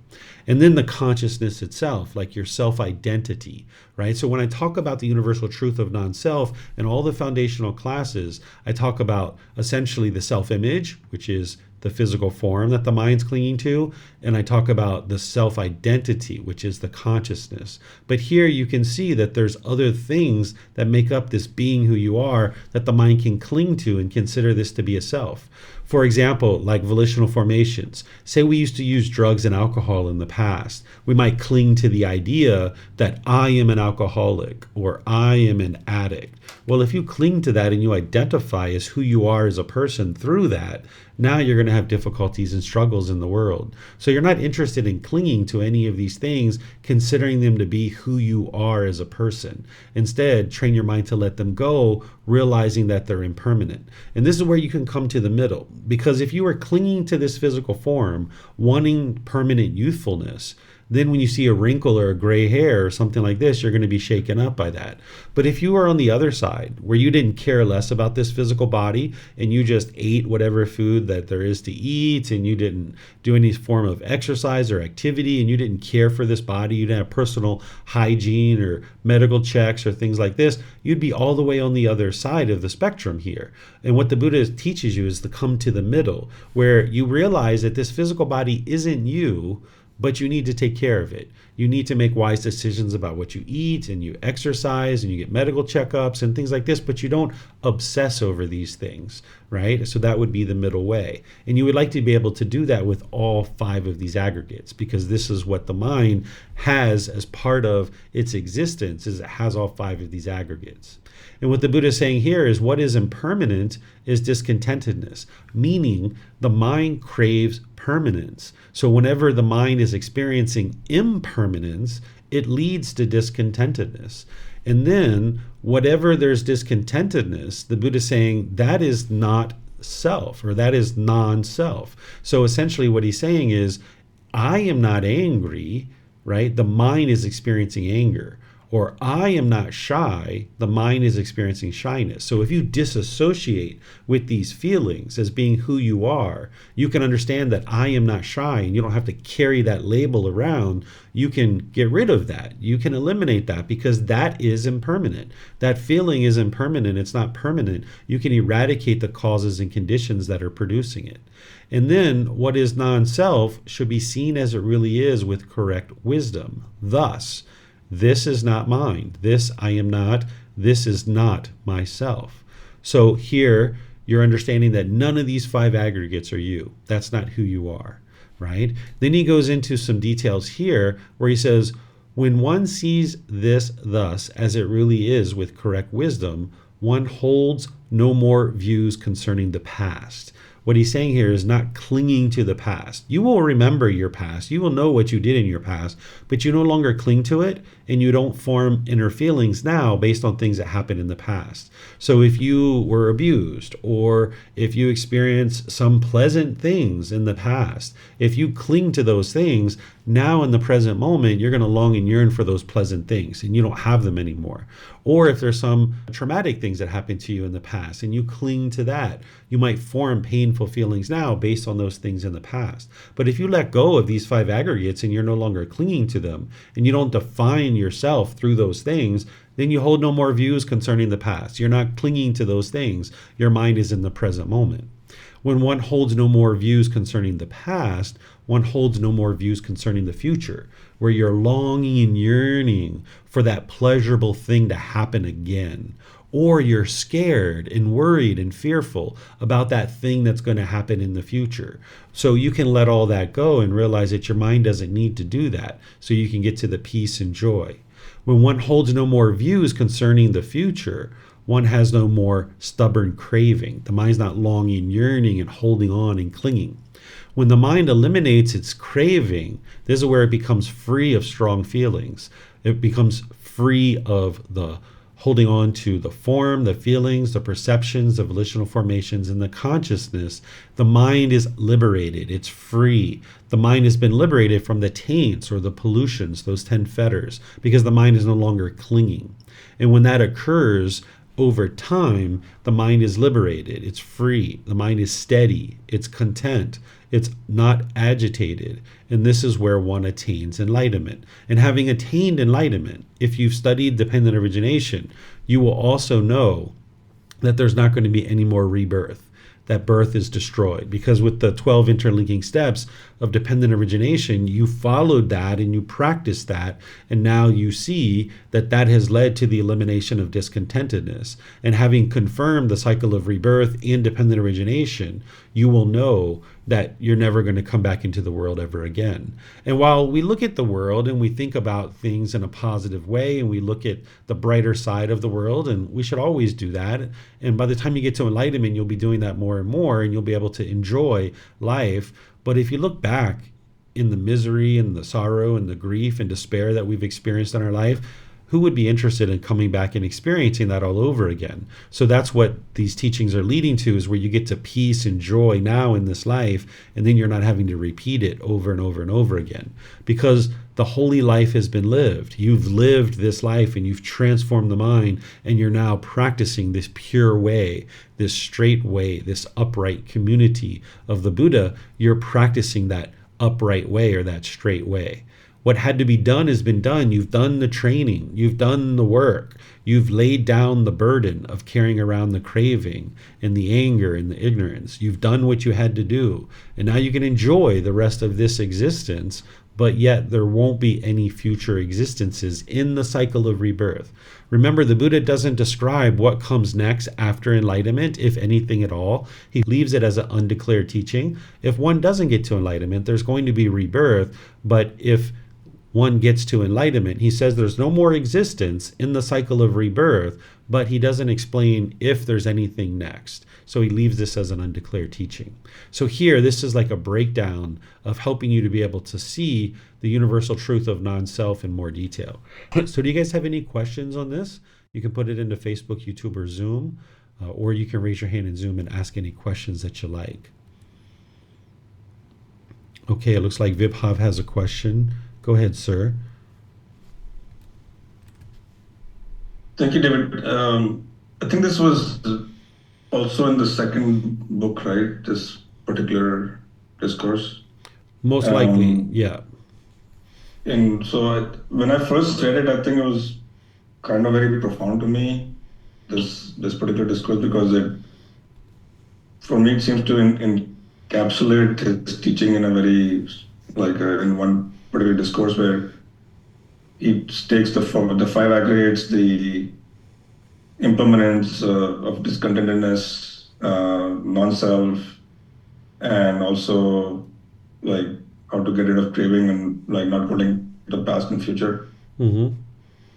And then the consciousness itself, like your self-identity, right? So when I talk about the universal truth of non-self and all the foundational classes, I talk about essentially the self-image, which is the physical form that the mind's clinging to, and I talk about the self-identity, which is the consciousness. But here you can see that there's other things that make up this being who you are that the mind can cling to and consider this to be a self. For example, like volitional formations. Say we used to use drugs and alcohol in the past. We might cling to the idea that I am an alcoholic or I am an addict. Well, if you cling to that and you identify as who you are as a person through that, now you're going to have difficulties and struggles in the world. So you're not interested in clinging to any of these things, considering them to be who you are as a person. Instead, train your mind to let them go, realizing that they're impermanent. And this is where you can come to the middle. Because if you are clinging to this physical form, wanting permanent youthfulness, then when you see a wrinkle or a gray hair or something like this, you're going to be shaken up by that. But if you are on the other side, where you didn't care less about this physical body and you just ate whatever food that there is to eat, and you didn't do any form of exercise or activity, and you didn't care for this body, you didn't have personal hygiene or medical checks or things like this, you'd be all the way on the other side of the spectrum here. And what the Buddha teaches you is to come to the middle, where you realize that this physical body isn't you, but you need to take care of it. You need to make wise decisions about what you eat, and you exercise, and you get medical checkups and things like this, but you don't obsess over these things, right? So that would be the middle way. And you would like to be able to do that with all 5 of these aggregates, because this is what the mind has as part of its existence, is it has all 5 of these aggregates. And what the Buddha is saying here is what is impermanent is discontentedness, meaning the mind craves permanence. So whenever the mind is experiencing impermanence, it leads to discontentedness. And then whatever there's discontentedness, the Buddha is saying that is not self, or that is non-self. So essentially what he's saying is, I am not angry, right? The mind is experiencing anger. Or I am not shy, the mind is experiencing shyness. So if you disassociate with these feelings as being who you are, you can understand that I am not shy, and you don't have to carry that label around. You can get rid of that. You can eliminate that, because that is impermanent. That feeling is impermanent. It's not permanent. You can eradicate the causes and conditions that are producing it. And then what is non-self should be seen as it really is with correct wisdom. Thus, this is not mine. This I am not. this is not myself. So here you're understanding that none of these five aggregates are you. That's not who you are, right? Then he goes into some details here where he says, when one sees this thus as it really is with correct wisdom, one holds no more views concerning the past. What he's saying here is not clinging to the past. You will remember your past. You will know what you did in your past, but you no longer cling to it, and you don't form inner feelings now based on things that happened in the past. So if you were abused, or if you experienced some pleasant things in the past, if you cling to those things, now in the present moment, you're going to long and yearn for those pleasant things, and you don't have them anymore. Or if there's some traumatic things that happened to you in the past, and you cling to that, you might form painful feelings now based on those things in the past. But if you let go of these five aggregates and you're no longer clinging to them, and you don't define yourself through those things, then you hold no more views concerning the past. You're not clinging to those things. Your mind is in the present moment. When one holds no more views concerning the past, one holds no more views concerning the future, where you're longing and yearning for that pleasurable thing to happen again. Or you're scared and worried and fearful about that thing that's going to happen in the future. So you can let all that go and realize that your mind doesn't need to do that, so you can get to the peace and joy. When one holds no more views concerning the future, one has no more stubborn craving. The mind's not longing, yearning, and holding on and clinging. When the mind eliminates its craving, this is where it becomes free of strong feelings. It becomes free of the holding on to the form, the feelings, the perceptions, the volitional formations, and the consciousness. The mind is liberated. It's free. The mind has been liberated from the taints or the pollutions, those 10 fetters, because the mind is no longer clinging. And when that occurs, over time, the mind is liberated. It's free. The mind is steady. It's content. It's not agitated. And this is where one attains enlightenment. And having attained enlightenment, if you've studied dependent origination, you will also know that there's not going to be any more rebirth. That birth is destroyed, because with the 12 interlinking steps of dependent origination, you followed that and you practiced that, and now you see that that has led to the elimination of discontentedness. And having confirmed the cycle of rebirth in dependent origination, you will know that you're never going to come back into the world ever again. And while we look at the world and we think about things in a positive way, and we look at the brighter side of the world, and we should always do that, and by the time you get to enlightenment, you'll be doing that more and more, and you'll be able to enjoy life. But if you look back in the misery and the sorrow and the grief and despair that we've experienced in our life, who would be interested in coming back and experiencing that all over again? So that's what these teachings are leading to, is where you get to peace and joy now in this life, and then you're not having to repeat it over and over and over again, because the holy life has been lived. You've lived this life and you've transformed the mind, and you're now practicing this pure way, this straight way, this upright community of the Buddha. You're practicing that upright way, or that straight way. What had to be done has been done. You've done the training. You've done the work. You've laid down the burden of carrying around the craving and the anger and the ignorance. You've done what you had to do. And now you can enjoy the rest of this existence, but yet there won't be any future existences in the cycle of rebirth. Remember, the Buddha doesn't describe what comes next after enlightenment, if anything at all. He leaves it as an undeclared teaching. If one doesn't get to enlightenment, there's going to be rebirth, but if one gets to enlightenment, he says there's no more existence in the cycle of rebirth, but he doesn't explain if there's anything next. So he leaves this as an undeclared teaching. So here, this is like a breakdown of helping you to be able to see the universal truth of non-self in more detail. So do you guys have any questions on this? You can put it into Facebook, YouTube, or Zoom, or you can raise your hand in Zoom and ask any questions that you like. Okay, it looks like Vibhav has a question. Go ahead, sir. Thank you, David. I think this was also in the second book, right? This particular discourse. Most likely, yeah. And so when I first read it, I think it was kind of very profound to me, this particular discourse, because for me, it seems to encapsulate his teaching in a very, in one particular discourse, where he takes the five aggregates, the impermanence, of discontentedness, non-self, and also like how to get rid of craving and like not holding the past and future. Mm-hmm.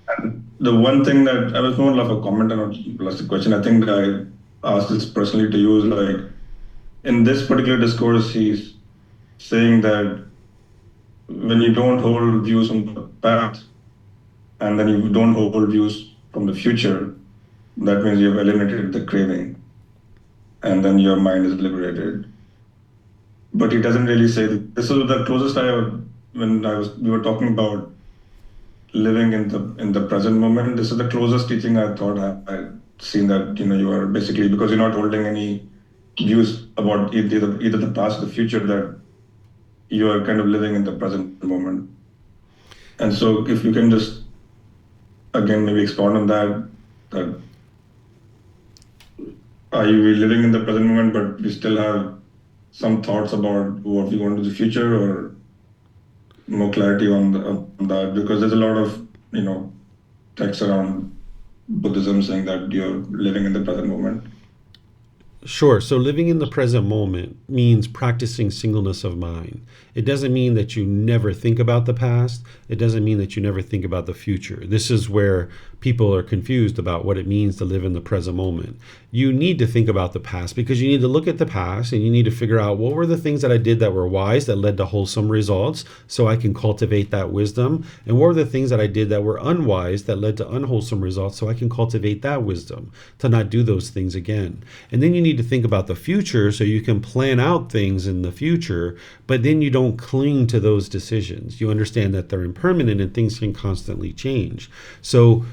And the one thing that I was more of a comment and not less a question, I think I asked this personally to you is like in this particular discourse, he's saying that when you don't hold views from the past and then you don't hold views from the future, that means you've eliminated the craving and then your mind is liberated. But he doesn't really say this is the closest we were talking about living in the present moment. This is the closest teaching I thought I'd seen that you are basically, because you're not holding any views about either the past or the future, that you are kind of living in the present moment. And so if you can just again maybe expound on that are you living in the present moment but we still have some thoughts about what we want to do in the future, or more clarity on that, because there's a lot of texts around Buddhism saying that you're living in the present moment. Sure. So living in the present moment means practicing singleness of mind. It doesn't mean that you never think about the past. It doesn't mean that you never think about the future. This is where people are confused about what it means to live in the present moment. You need to think about the past because you need to look at the past and you need to figure out what were the things that I did that were wise, that led to wholesome results, so I can cultivate that wisdom. And what were the things that I did that were unwise, that led to unwholesome results, so I can cultivate that wisdom to not do those things again. And then you need to think about the future so you can plan out things in the future, but then you don't cling to those decisions. You understand that they're impermanent and things can constantly change. So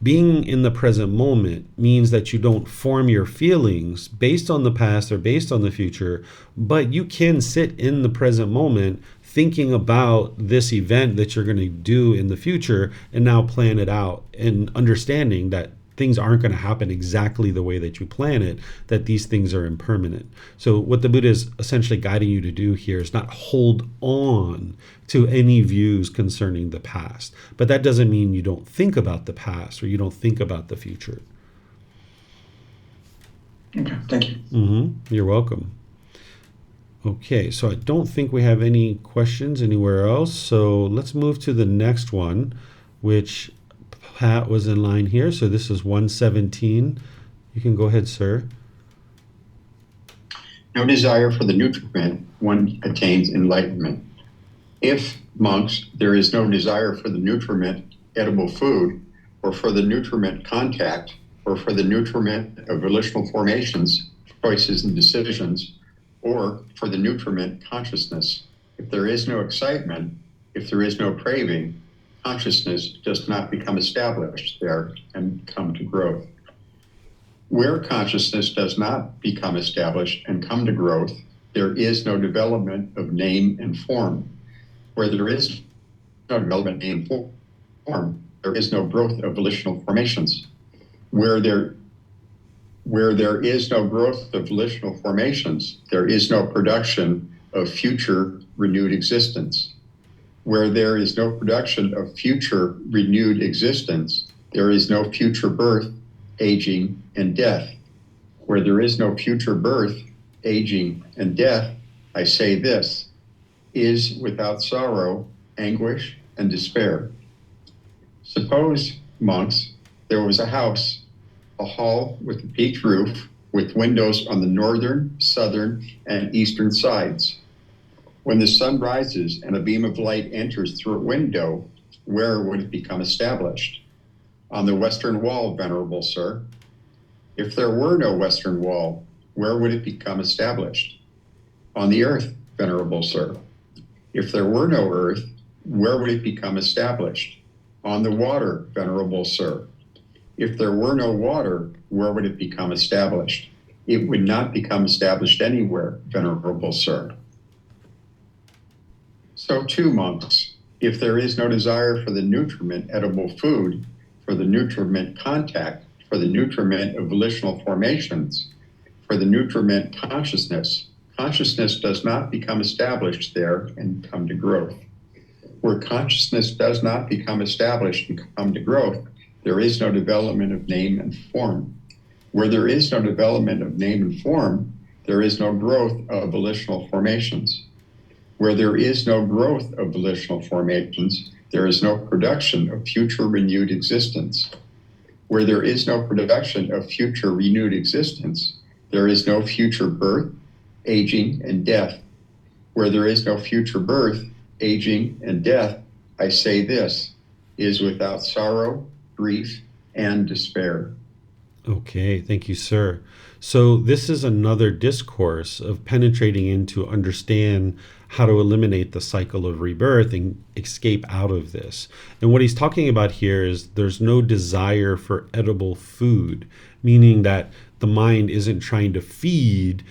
being in the present moment means that you don't form your feelings based on the past or based on the future, but you can sit in the present moment thinking about this event that you're going to do in the future and now plan it out, and understanding that things aren't going to happen exactly the way that you plan it, that these things are impermanent. So what the Buddha is essentially guiding you to do here is not hold on to any views concerning the past. But that doesn't mean you don't think about the past or you don't think about the future. Okay, thank you. You're welcome. Okay, so I don't think we have any questions anywhere else. So let's move to the next one, which Pat was in line here. So this is 117. You can go ahead, sir. No desire for the nutriment, one attains enlightenment. If, monks, there is no desire for the nutriment, edible food, or for the nutriment contact, or for the nutriment of volitional formations, choices and decisions, or for the nutriment consciousness, if there is no excitement, if there is no craving, consciousness does not become established there and come to growth. Where consciousness does not become established and come to growth, there is no development of name and form. Where there is no development of name and form, there is no growth of volitional formations. Where there is no growth of volitional formations, there is no production of future renewed existence. Where there is no production of future renewed existence, there is no future birth, aging, and death. Where there is no future birth, aging, and death, I say this, is without sorrow, anguish, and despair. Suppose, monks, there was a house, a hall with a peaked roof, with windows on the northern, southern, and eastern sides. When the sun rises and a beam of light enters through a window, where would it become established? On the western wall, venerable sir. If there were no western wall, where would it become established? On the earth, venerable sir. If there were no earth, where would it become established? On the water, venerable sir. If there were no water, where would it become established? It would not become established anywhere, venerable sir. So too, monks, if there is no desire for the nutriment edible food, for the nutriment contact, for the nutriment of volitional formations, for the nutriment consciousness, consciousness does not become established there and come to growth. Where consciousness does not become established and come to growth, there is no development of name and form. Where there is no development of name and form, there is no growth of volitional formations. Where there is no growth of volitional formations, there is no production of future renewed existence. Where there is no production of future renewed existence, there is no future birth, aging, and death. Where there is no future birth, aging, and death, I say this, is without sorrow, grief, and despair. Okay, thank you, sir. So this is another discourse of penetrating in to understand how to eliminate the cycle of rebirth and escape out of this. And what he's talking about here is there's no desire for edible food, meaning that the mind isn't trying to feed,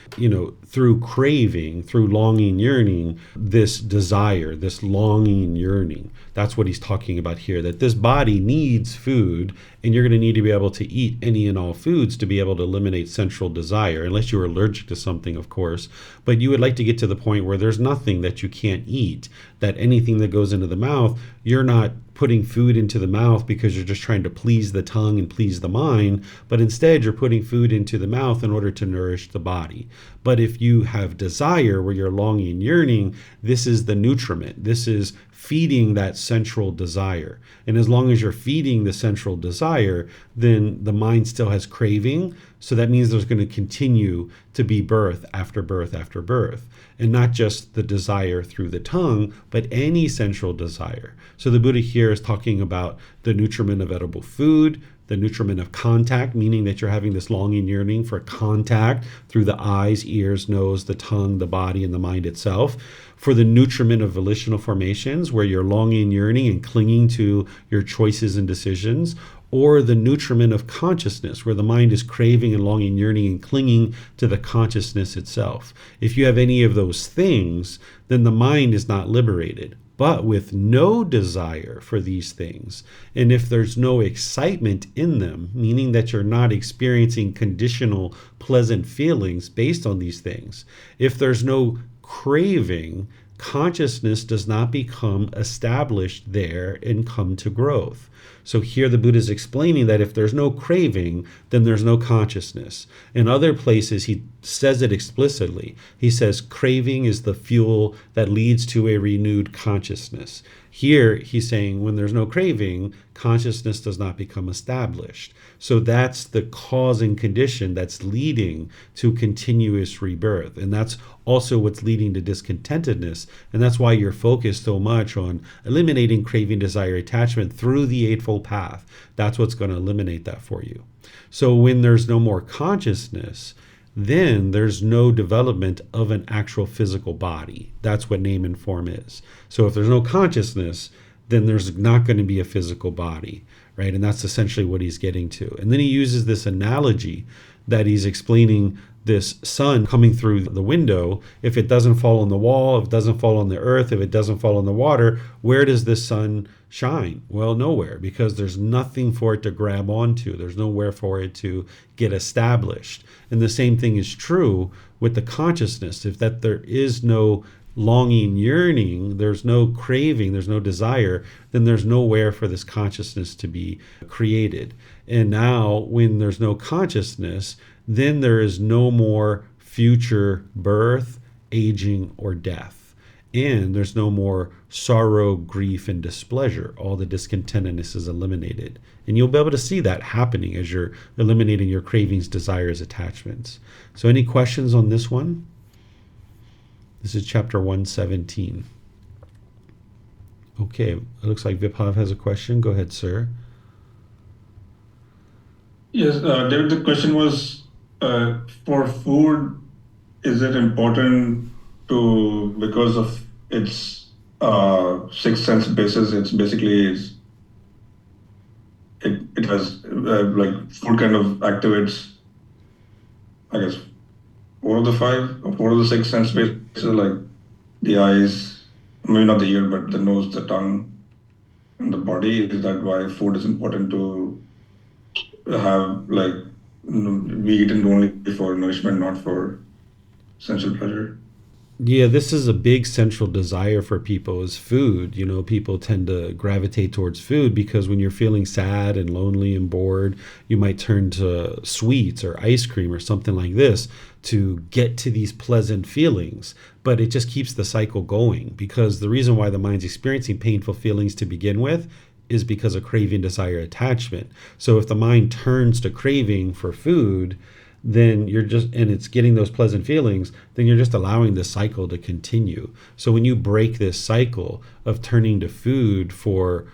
through craving, through longing, yearning, this desire, this longing, yearning. That's what he's talking about here, that this body needs food, and you're going to need to be able to eat any and all foods to be able to eliminate sensual desire, unless you're allergic to something, of course. But you would like to get to the point where there's nothing that you can't eat, that anything that goes into the mouth, you're not putting food into the mouth because you're just trying to please the tongue and please the mind, but instead you're putting food into the mouth in order to nourish the body. But if you have desire where you're longing and yearning, this is the nutriment. This is feeding that central desire. And as long as you're feeding the central desire, then the mind still has craving. So that means there's going to continue to be birth after birth after birth. And not just the desire through the tongue, but any central desire. So the Buddha here is talking about the nutriment of edible food, the nutriment of contact, meaning that you're having this longing, yearning for contact through the eyes, ears, nose, the tongue, the body, and the mind itself. For the nutriment of volitional formations, where you're longing, yearning, and clinging to your choices and decisions. Or the nutriment of consciousness, where the mind is craving and longing, yearning, and clinging to the consciousness itself. If you have any of those things, then the mind is not liberated. But with no desire for these things, and if there's no excitement in them, meaning that you're not experiencing conditional pleasant feelings based on these things, if there's no craving, consciousness does not become established there and come to growth. So here the Buddha is explaining that if there's no craving, then there's no consciousness. In other places, he says it explicitly. He says craving is the fuel that leads to a renewed consciousness. Here, he's saying when there's no craving, consciousness does not become established. So that's the cause and condition that's leading to continuous rebirth. And that's also what's leading to discontentedness. And that's why you're focused so much on eliminating craving, desire, attachment through the Eightfold Path. That's what's going to eliminate that for you. So when there's no more consciousness, then there's no development of an actual physical body. That's what name and form is. So if there's no consciousness, then there's not going to be a physical body, right? And that's essentially what he's getting to. And then he uses this analogy that he's explaining this sun coming through the window. If it doesn't fall on the wall, if it doesn't fall on the earth, if it doesn't fall on the water, where does this sun shine? Well, nowhere, because there's nothing for it to grab onto. There's nowhere for it to get established. And the same thing is true with the consciousness. If that there is no longing, yearning, there's no craving, there's no desire, then there's nowhere for this consciousness to be created. And now when there's no consciousness, then there is no more future birth, aging, or death. And there's no more sorrow, grief, and displeasure. All the discontentedness is eliminated. And you'll be able to see that happening as you're eliminating your cravings, desires, attachments. So any questions on this one? This is chapter 117. Okay, it looks like Vibhav has a question. Go ahead, sir. Yes, David, the question was, for food, is it important to, because of its sixth sense basis, it's basically, it has, like, food kind of activates, I guess, four of the six sense bases, like the eyes, maybe not the ear, but the nose, the tongue, and the body. Is that why food is important to have, like, we eat it only for nourishment, not for sensual pleasure? Yeah, this is a big central desire for people is food. People tend to gravitate towards food because when you're feeling sad and lonely and bored, you might turn to sweets or ice cream or something like this to get to these pleasant feelings. But it just keeps the cycle going because the reason why the mind's experiencing painful feelings to begin with is because of craving, desire, attachment. So if the mind turns to craving for food, then and it's getting those pleasant feelings, then you're just allowing the cycle to continue. So when you break this cycle of turning to food for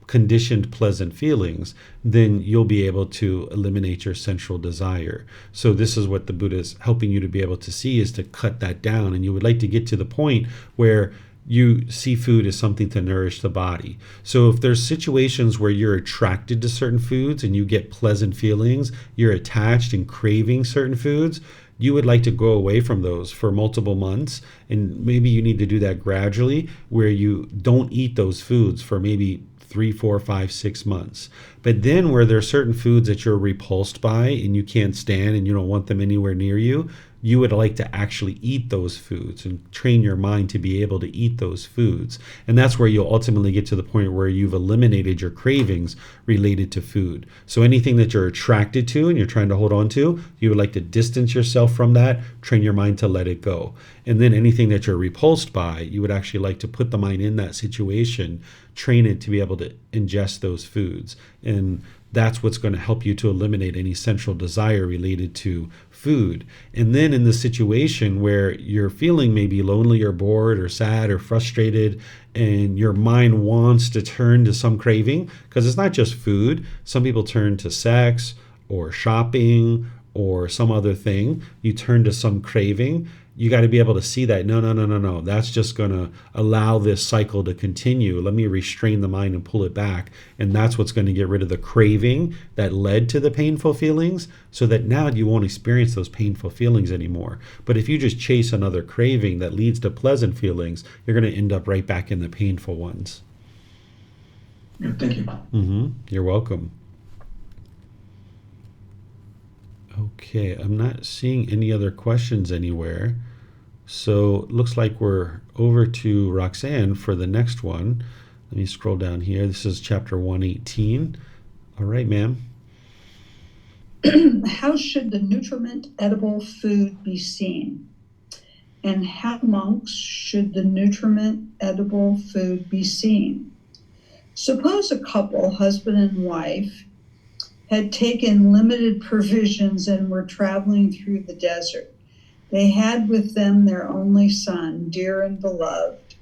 conditioned pleasant feelings, then you'll be able to eliminate your central desire. So this is what the Buddha is helping you to be able to see, is to cut that down. And you would like to get to the point where you see food as something to nourish the body. So if there's situations where you're attracted to certain foods and you get pleasant feelings, you're attached and craving certain foods, you would like to go away from those for multiple months. And maybe you need to do that gradually, where you don't eat those foods for maybe 3, 4, 5, 6 months. But then where there are certain foods that you're repulsed by and you can't stand and you don't want them anywhere near you, you would like to actually eat those foods and train your mind to be able to eat those foods. And that's where you'll ultimately get to the point where you've eliminated your cravings related to food. So anything that you're attracted to and you're trying to hold on to, you would like to distance yourself from that, train your mind to let it go. And then anything that you're repulsed by, you would actually like to put the mind in that situation, train it to be able to ingest those foods. And that's what's going to help you to eliminate any central desire related to food. And then in the situation where you're feeling maybe lonely or bored or sad or frustrated, and your mind wants to turn to some craving, because it's not just food. Some people turn to sex or shopping or some other thing. You turn to some craving. You got to be able to see that, no. That's just going to allow this cycle to continue. Let me restrain the mind and pull it back. And that's what's going to get rid of the craving that led to the painful feelings, so that now you won't experience those painful feelings anymore. But if you just chase another craving that leads to pleasant feelings, you're going to end up right back in the painful ones. Yeah, thank you. You're welcome. Okay, I'm not seeing any other questions anywhere. So it looks like we're over to Roxanne for the next one. Let me scroll down here. This is chapter 118. All right, ma'am. How should the nutriment edible food be seen? And how monks should the nutriment edible food be seen? Suppose a couple, husband and wife, had taken limited provisions and were traveling through the desert. They had with them their only son, dear and beloved.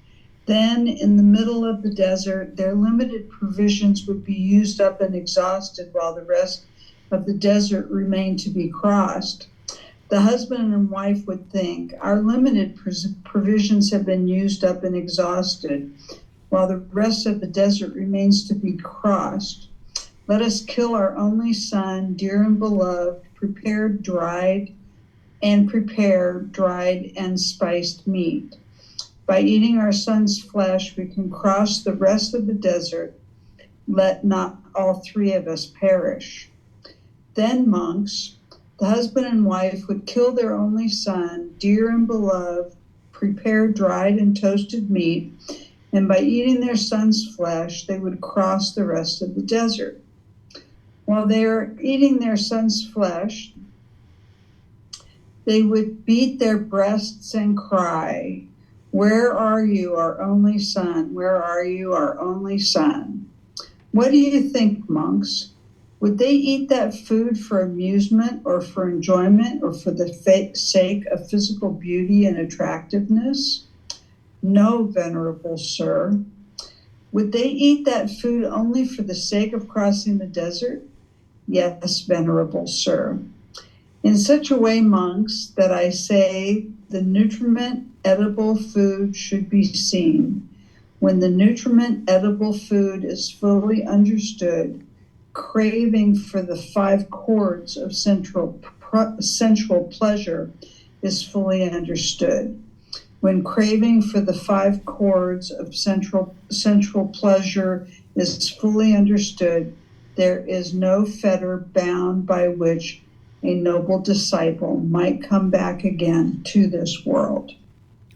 Then, in the middle of the desert, their limited provisions would be used up and exhausted while the rest of the desert remained to be crossed. The husband and wife would think, our limited provisions have been used up and exhausted while the rest of the desert remains to be crossed. Let us kill our only son, dear and beloved, prepare dried and spiced meat. By eating our son's flesh, we can cross the rest of the desert. Let not all three of us perish. Then monks, the husband and wife, would kill their only son, dear and beloved, prepare dried and toasted meat, and by eating their son's flesh, they would cross the rest of the desert. While they are eating their son's flesh, they would beat their breasts and cry, where are you, our only son? Where are you, our only son? What do you think, monks? Would they eat that food for amusement or for enjoyment or for the sake of physical beauty and attractiveness? No, venerable sir. Would they eat that food only for the sake of crossing the desert? Yes, venerable sir. In such a way, monks, that I say the nutriment edible food should be seen. When the nutriment edible food is fully understood, craving for the 5 chords of sensual pleasure is fully understood. When craving for the 5 chords of sensual pleasure is fully understood, there is no fetter bound by which a noble disciple might come back again to this world.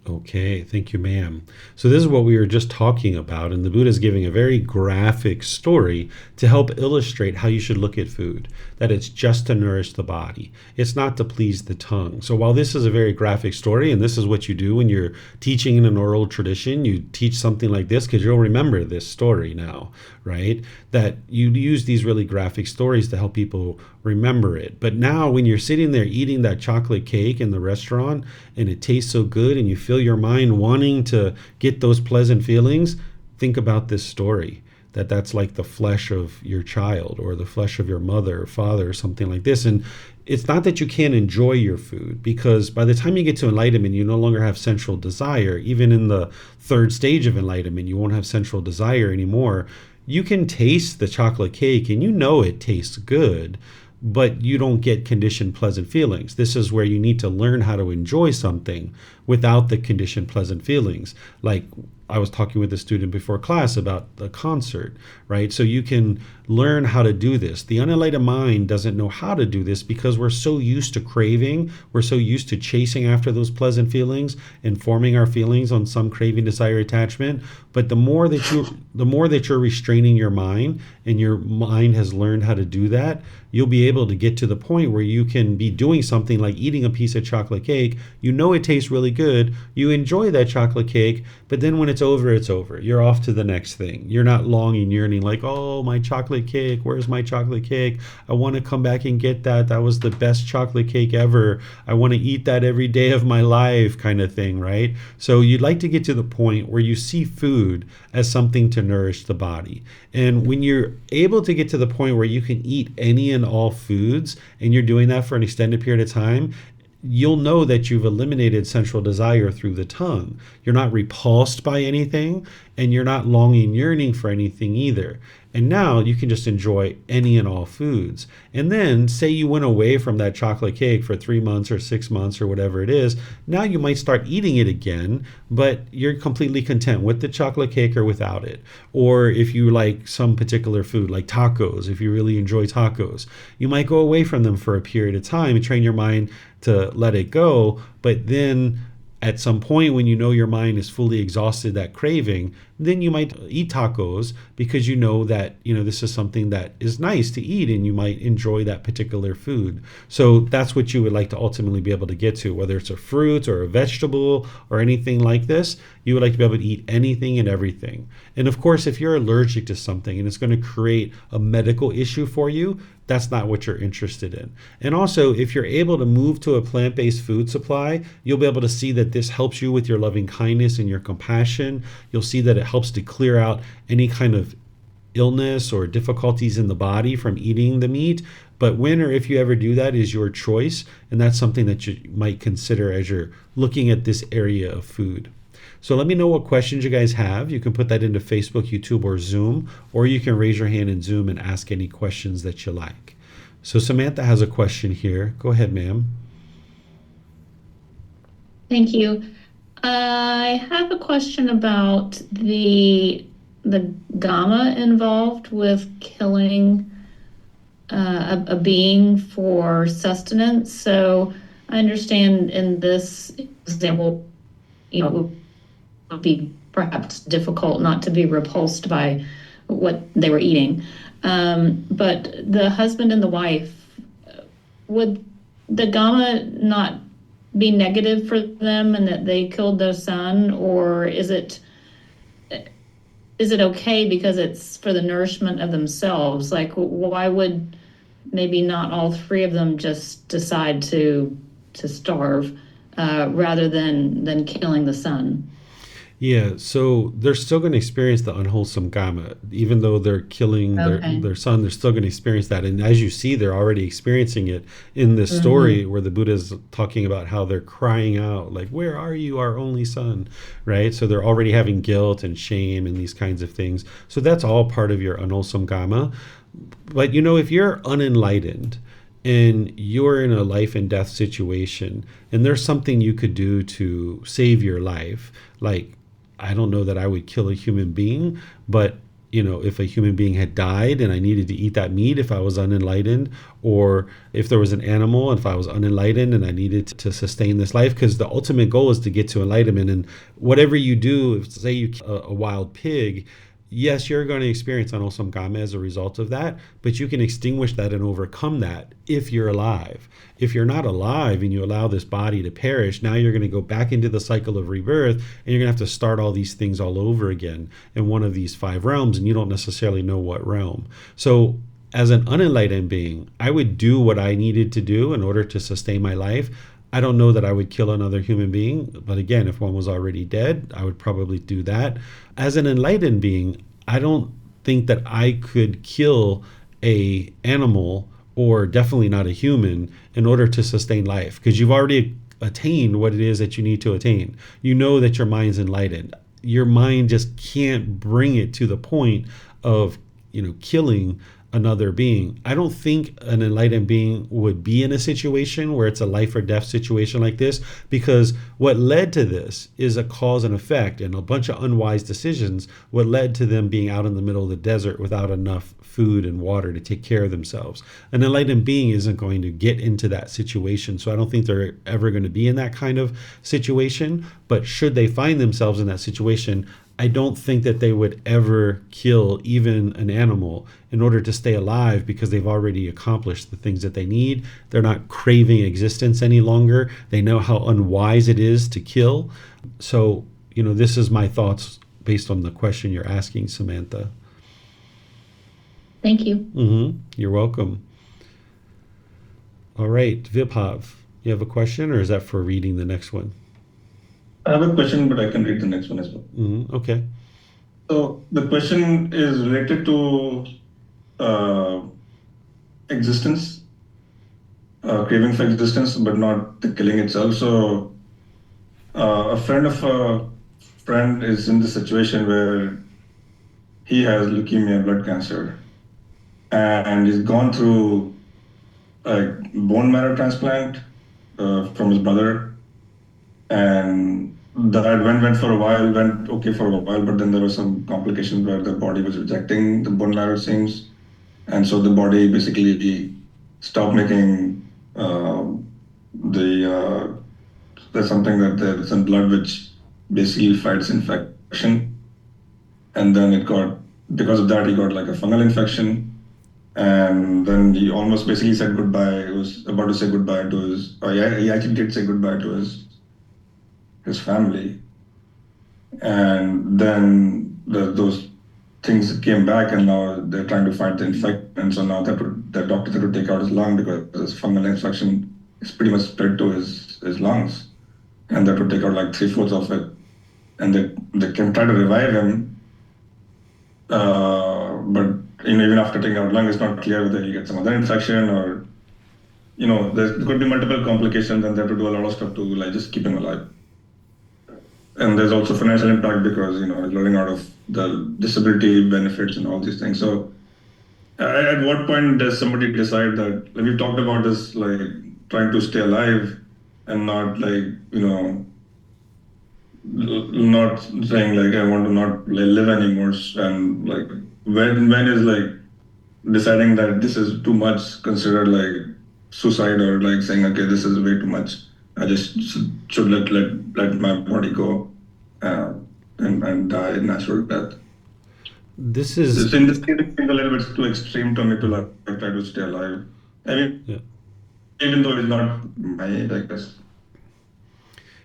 Okay, thank you, ma'am. So this is what we were just talking about, and the Buddha is giving a very graphic story to help illustrate how you should look at food, that it's just to nourish the body. It's not to please the tongue. So while this is a very graphic story, and this is what you do when you're teaching in an oral tradition, you teach something like this because you'll remember this story now, right? That you use these really graphic stories to help people remember it. But now when you're sitting there eating that chocolate cake in the restaurant and it tastes so good and you feel your mind wanting to get those pleasant feelings, think about this story, that that's like the flesh of your child or the flesh of your mother or father or something like this. And it's not that you can't enjoy your food, because by the time you get to enlightenment, you no longer have sensual desire. Even in the third stage of enlightenment, you won't have sensual desire anymore. You can taste the chocolate cake and you know it tastes good, but you don't get conditioned pleasant feelings. This is where you need to learn how to enjoy something without the conditioned pleasant feelings. Like I was talking with a student before class about the concert, right? So you can learn how to do this. The unenlightened mind doesn't know how to do this because we're so used to craving, we're so used to chasing after those pleasant feelings and forming our feelings on some craving, desire, attachment. But the more that you're restraining your mind and your mind has learned how to do that, you'll be able to get to the point where you can be doing something like eating a piece of chocolate cake. You know it tastes really good. You enjoy that chocolate cake, but then when it's over, it's over. You're off to the next thing. You're not longing, yearning like, oh, my chocolate cake. Where's my chocolate cake? I want to come back and get that. That was the best chocolate cake ever. I want to eat that every day of my life, kind of thing, right? So you'd like to get to the point where you see food as something to nourish the body. And when you're able to get to the point where you can eat any and all foods, and you're doing that for an extended period of time, you'll know that you've eliminated sensual desire through the tongue. You're not repulsed by anything, and you're not longing, yearning for anything either. And now you can just enjoy any and all foods. And then say you went away from that chocolate cake for 3 months or 6 months or whatever it is. Now you might start eating it again, but you're completely content with the chocolate cake or without it. Or if you like some particular food, like tacos, if you really enjoy tacos, you might go away from them for a period of time and train your mind to let it go. But then at some point when you know your mind is fully exhausted, that craving, then you might eat tacos because you know that, this is something that is nice to eat and you might enjoy that particular food. So that's what you would like to ultimately be able to get to, whether it's a fruit or a vegetable or anything like this. You would like to be able to eat anything and everything. And of course, if you're allergic to something and it's going to create a medical issue for you, that's not what you're interested in. And also, if you're able to move to a plant-based food supply, you'll be able to see that this helps you with your loving kindness and your compassion. You'll see that it helps to clear out any kind of illness or difficulties in the body from eating the meat. But when or if you ever do that is your choice, and that's something that you might consider as you're looking at this area of food. So let me know what questions you guys have. You can put that into Facebook, YouTube, or Zoom, or you can raise your hand in Zoom and ask any questions that you like. So Samantha has a question here. Go ahead, ma'am. Thank you. I have a question about the dhamma involved with killing a being for sustenance. So I understand in this example, it would be perhaps difficult not to be repulsed by what they were eating. But the husband and the wife, would the dhamma not be negative for them and that they killed their son, or is it okay because it's for the nourishment of themselves? Like, why would maybe not all three of them just decide to starve rather than killing the son? Yeah, so they're still going to experience the unwholesome karma. Even though they're killing their son, they're still going to experience that. And as you see, they're already experiencing it in this story where the Buddha is talking about how they're crying out, like, where are you, our only son, right? So they're already having guilt and shame and these kinds of things. So that's all part of your unwholesome karma. But, if you're unenlightened, and you're in a life and death situation, and there's something you could do to save your life, like, I don't know that I would kill a human being, but if a human being had died and I needed to eat that meat if I was unenlightened, or if there was an animal and if I was unenlightened and I needed to sustain this life, because the ultimate goal is to get to enlightenment. And whatever you do, if say you kill a wild pig, yes, you're going to experience anosam as a result of that, but you can extinguish that and overcome that if you're alive. If you're not alive and you allow this body to perish, now you're going to go back into the cycle of rebirth, and you're going to have to start all these things all over again in one of these 5 realms, and you don't necessarily know what realm. So as an unenlightened being, I would do what I needed to do in order to sustain my life. I don't know that I would kill another human being, but again, if one was already dead, I would probably do that. As an enlightened being, I don't think that I could kill a animal, or definitely not a human, in order to sustain life, because you've already attained what it is that you need to attain. You know that your mind's enlightened. Your mind just can't bring it to the point of, killing another being. I don't think an enlightened being would be in a situation where it's a life or death situation like this, because what led to this is a cause and effect and a bunch of unwise decisions. What led to them being out in the middle of the desert without enough food and water to take care of themselves. An enlightened being isn't going to get into that situation. So I don't think they're ever going to be in that kind of situation. But should they find themselves in that situation, I don't think that they would ever kill even an animal in order to stay alive, because they've already accomplished the things that they need. They're not craving existence any longer. They know how unwise it is to kill. So, this is my thoughts based on the question you're asking, Samantha. Thank you. You're welcome. All right, Vibhav, you have a question, or is that for reading the next one? I have a question, but I can read the next one as well. Okay. So the question is related to existence, craving for existence, but not the killing itself. So a friend of a friend is in the situation where he has leukemia, blood cancer, and he's gone through a bone marrow transplant from his brother, and that went for a while, went okay for a while, but then there were some complications where the body was rejecting the bone marrow, it seems. And so the body basically stopped making there's something that there's in blood which basically fights infection. And then because of that, he got like a fungal infection. And then he almost basically said goodbye. He was about to say goodbye to he actually did say goodbye to his family. And then those things came back, and now they're trying to fight the infection. And so now the doctor had to take out his lung, because this fungal infection is pretty much spread to his lungs. And they had to take out like 3/4 of it. And they can try to revive him. But even after taking out lung, it's not clear whether he gets some other infection, or there could be multiple complications, and they have to do a lot of stuff to like just keep him alive. And there's also financial impact, because he's running out of the disability benefits and all these things. So at what point does somebody decide that, like we've talked about this, like trying to stay alive and not like not saying like I want to not live anymore, and like when is like deciding that this is too much considered like suicide, or like saying okay, this is way too much, I just should let my body go and die a natural death. This is in this case, it's a little bit too extreme to me to like try to stay alive. I mean, even though it's not my, I guess.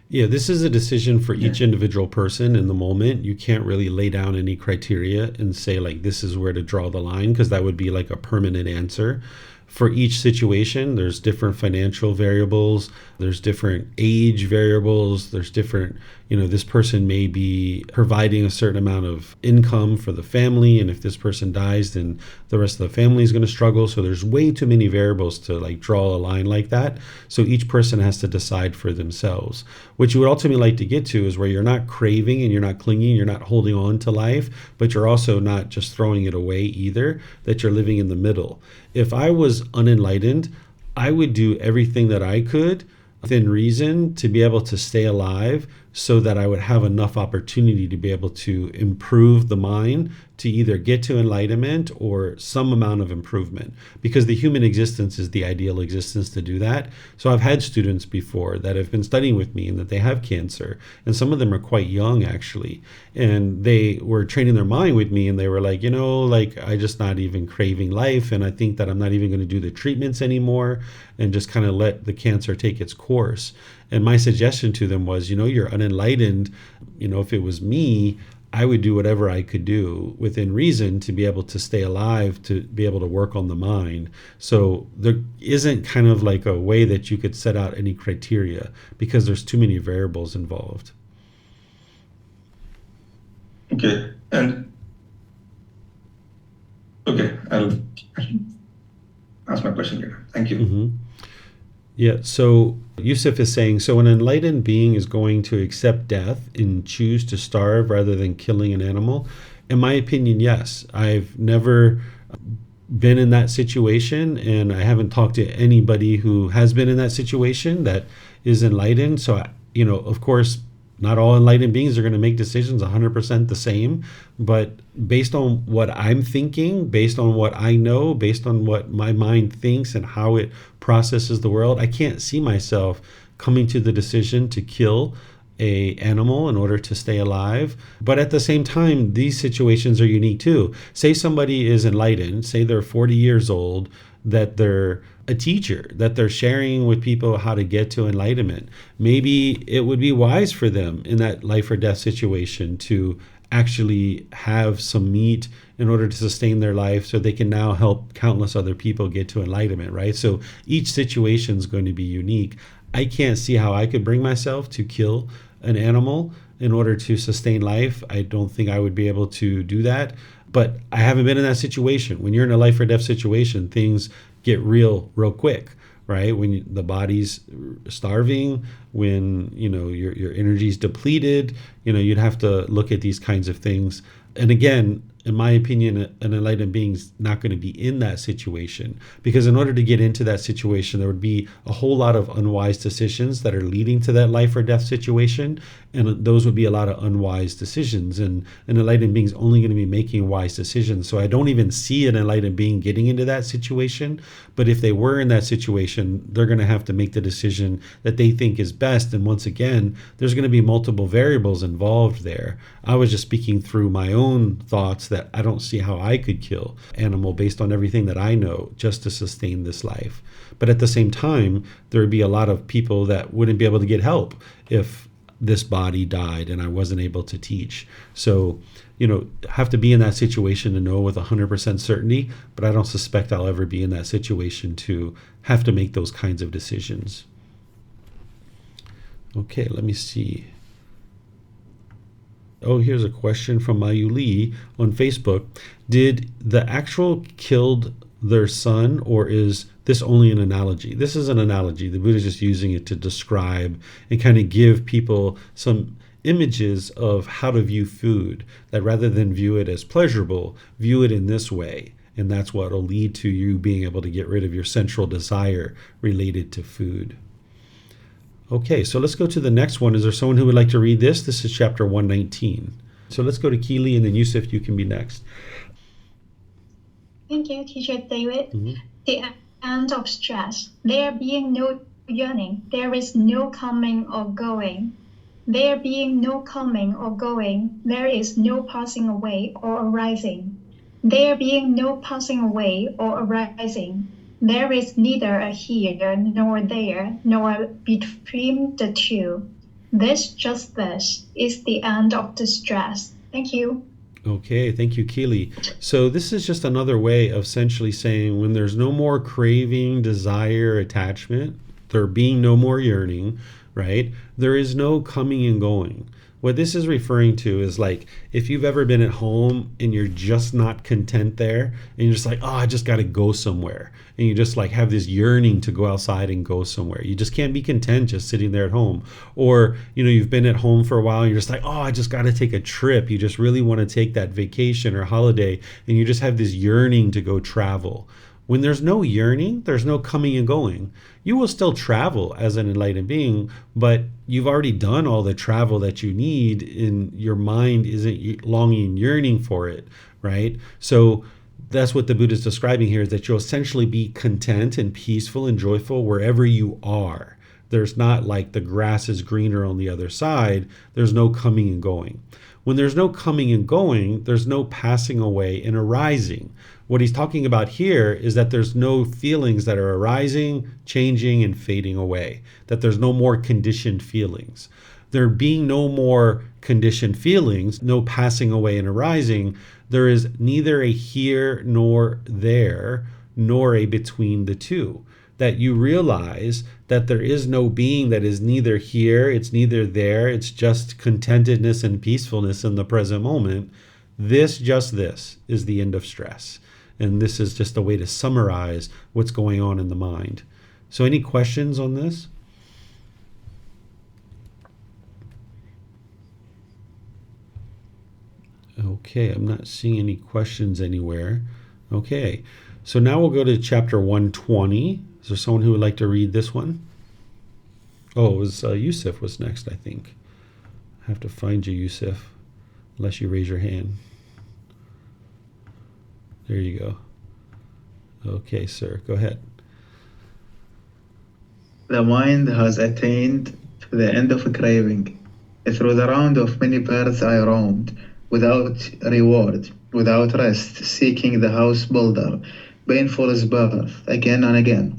Yeah, this is a decision for each individual person in the moment. You can't really lay down any criteria and say like this is where to draw the line, because that would be like a permanent answer. For each situation, there's different financial variables, there's different age variables, there's different, this person may be providing a certain amount of income for the family, and if this person dies, then the rest of the family is going to struggle. So there's way too many variables to like draw a line like that. So each person has to decide for themselves. What you would ultimately like to get to is where you're not craving and you're not clinging, you're not holding on to life, but you're also not just throwing it away either, that you're living in the middle. If I was unenlightened, I would do everything that I could within reason to be able to stay alive, so that I would have enough opportunity to be able to improve the mind to either get to enlightenment or some amount of improvement, because the human existence is the ideal existence to do that. So I've had students before that have been studying with me and that they have cancer, and some of them are quite young actually, and they were training their mind with me, and they were like, I just not even craving life, and I think that I'm not even going to do the treatments anymore and just kind of let the cancer take its course. And my suggestion to them was, you're unenlightened. If it was me, I would do whatever I could do within reason to be able to stay alive, to be able to work on the mind. So there isn't kind of like a way that you could set out any criteria, because there's too many variables involved. Okay. I'll ask my question later. Thank you. Mm-hmm. Yeah, so Yusuf is saying, so an enlightened being is going to accept death and choose to starve rather than killing an animal? In my opinion, yes. I've never been in that situation, and I haven't talked to anybody who has been in that situation that is enlightened. So, of course, not all enlightened beings are going to make decisions 100% the same, but based on what I'm thinking, based on what I know, based on what my mind thinks and how it processes the world, I can't see myself coming to the decision to kill a animal in order to stay alive. But at the same time, these situations are unique too. Say somebody is enlightened, say they're 40 years old, that they're a teacher, that they're sharing with people how to get to enlightenment. Maybe it would be wise for them in that life or death situation to actually have some meat in order to sustain their life, so they can now help countless other people get to enlightenment, right? So each situation is going to be unique. I can't see how I could bring myself to kill an animal in order to sustain life. I don't think I would be able to do that. But I haven't been in that situation. When you're in a life or death situation, things get real quick, right? When the body's starving, when your energy's depleted, you'd have to look at these kinds of things. And again, in my opinion, an enlightened being's not going to be in that situation, because in order to get into that situation, there would be a whole lot of unwise decisions that are leading to that life or death situation, and those would be a lot of unwise decisions. And an enlightened being's only going to be making wise decisions. So I don't even see an enlightened being getting into that situation. But if they were in that situation, they're going to have to make the decision that they think is best. And once again, there's going to be multiple variables involved there. I was just speaking through my own thoughts that I don't see how I could kill an animal based on everything that I know just to sustain this life. But at the same time, there would be a lot of people that wouldn't be able to get help if this body died and I wasn't able to teach. So, have to be in that situation to know with 100% certainty, but I don't suspect I'll ever be in that situation to have to make those kinds of decisions. Okay, let me see. Oh, here's a question from Mayu Lee on Facebook. Did the actual killed their son, or is this only an analogy? This is an analogy. The Buddha is just using it to describe and kind of give people some images of how to view food, that rather than view it as pleasurable, view it in this way. And that's what will lead to you being able to get rid of your central desire related to food. Okay, so let's go to the next one. Is there someone who would like to read this? This is chapter 119. So let's go to Keely, and then Yusuf, you can be next. Thank you, Teacher David. Mm-hmm. The end of stress. There being no yearning, there is no coming or going. There being no coming or going, there is no passing away or arising. There being no passing away or arising, there is neither a here nor there, nor between the two. Just this, is the end of the stress. Thank you. Okay, thank you, Keely. So this is just another way of essentially saying when there's no more craving, desire, attachment, there being no more yearning, right? There is no coming and going. What this is referring to is like if you've ever been at home and you're just not content there, and you're just like, oh, I just got to go somewhere. And you just like have this yearning to go outside and go somewhere. You just can't be content just sitting there at home. Or, you've been at home for a while and you're just like, oh, I just got to take a trip. You just really want to take that vacation or holiday, and you just have this yearning to go travel. When there's no yearning, there's no coming and going. You will still travel as an enlightened being, but you've already done all the travel that you need, and your mind isn't longing, yearning for it, right? So that's what the Buddha is describing here, is that you'll essentially be content and peaceful and joyful wherever you are. There's not like the grass is greener on the other side. There's no coming and going. When there's no coming and going, there's no passing away and arising. What he's talking about here is that there's no feelings that are arising, changing, and fading away, that there's no more conditioned feelings. There being no more conditioned feelings, no passing away and arising, there is neither a here nor there, nor a between the two. That you realize that there is no being that is neither here, it's neither there, it's just contentedness and peacefulness in the present moment. Just this, is the end of stress. And this is just a way to summarize what's going on in the mind. So any questions on this? Okay, I'm not seeing any questions anywhere. Okay, so now we'll go to chapter 120. Is there someone who would like to read this one? Oh, it was Yusuf was next, I think. I have to find you, Yusuf, unless you raise your hand. There you go. Okay, sir, go ahead. The mind has attained to the end of craving. Through the round of many births I roamed, without reward, without rest, seeking the house builder. Painful is birth, again and again.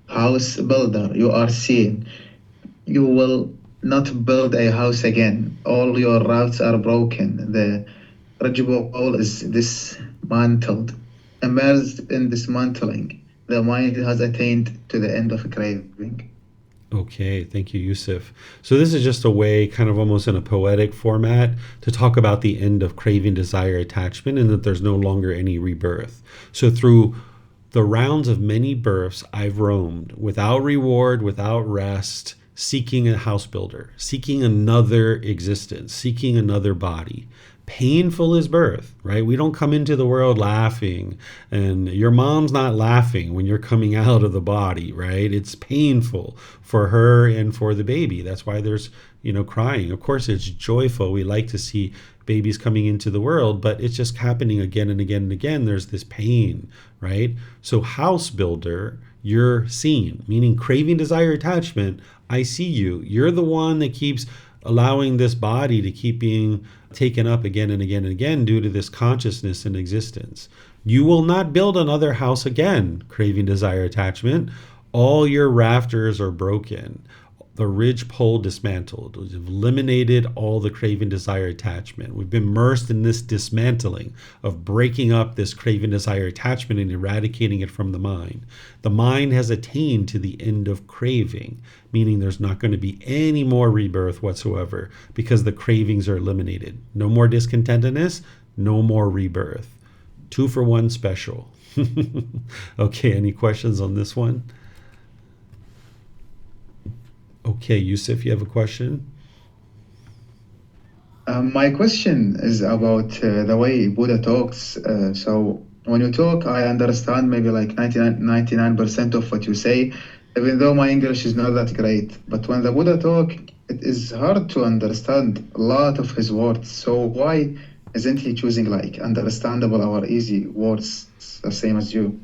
House builder, you are seen. You will not build a house again. All your routes are broken. The ridgepole is dismantled. Immersed in dismantling, the mind has attained to the end of craving. Okay, thank you, Yusuf. So this is just a way, kind of almost in a poetic format, to talk about the end of craving, desire, attachment, and that there's no longer any rebirth. So through the rounds of many births, I've roamed without reward, without rest, seeking a house builder, seeking another existence, seeking another body. Painful is birth, right? We don't come into the world laughing, and your mom's not laughing when you're coming out of the body, right? It's painful for her and for the baby. That's why there's, crying. Of course, it's joyful. We like to see babies coming into the world, but it's just happening again and again and again. There's this pain, right? So house builder, you're seen, meaning craving, desire, attachment. I see you. You're the one that keeps allowing this body to keep being taken up again and again and again due to this consciousness and existence. You will not build another house again, craving, desire, attachment. All your rafters are broken. The ridge pole dismantled. We've eliminated all the craving, desire, attachment. We've been immersed in this dismantling of breaking up this craving, desire, attachment and eradicating it from the mind. The mind has attained to the end of craving, meaning there's not going to be any more rebirth whatsoever because the cravings are eliminated. No more discontentedness, no more rebirth. 2 for 1 special. Okay, any questions on this one? Okay, Yusuf, you have a question? My question is about the way Buddha talks. So when you talk, I understand maybe like 99% of what you say, even though my English is not that great. But when the Buddha talk, it is hard to understand a lot of his words. So why isn't he choosing like understandable or easy words, the same as you?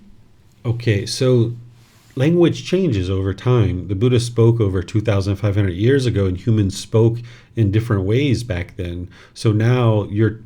Okay, so language changes over time. The Buddha spoke over 2,500 years ago, and humans spoke in different ways back then. So now you're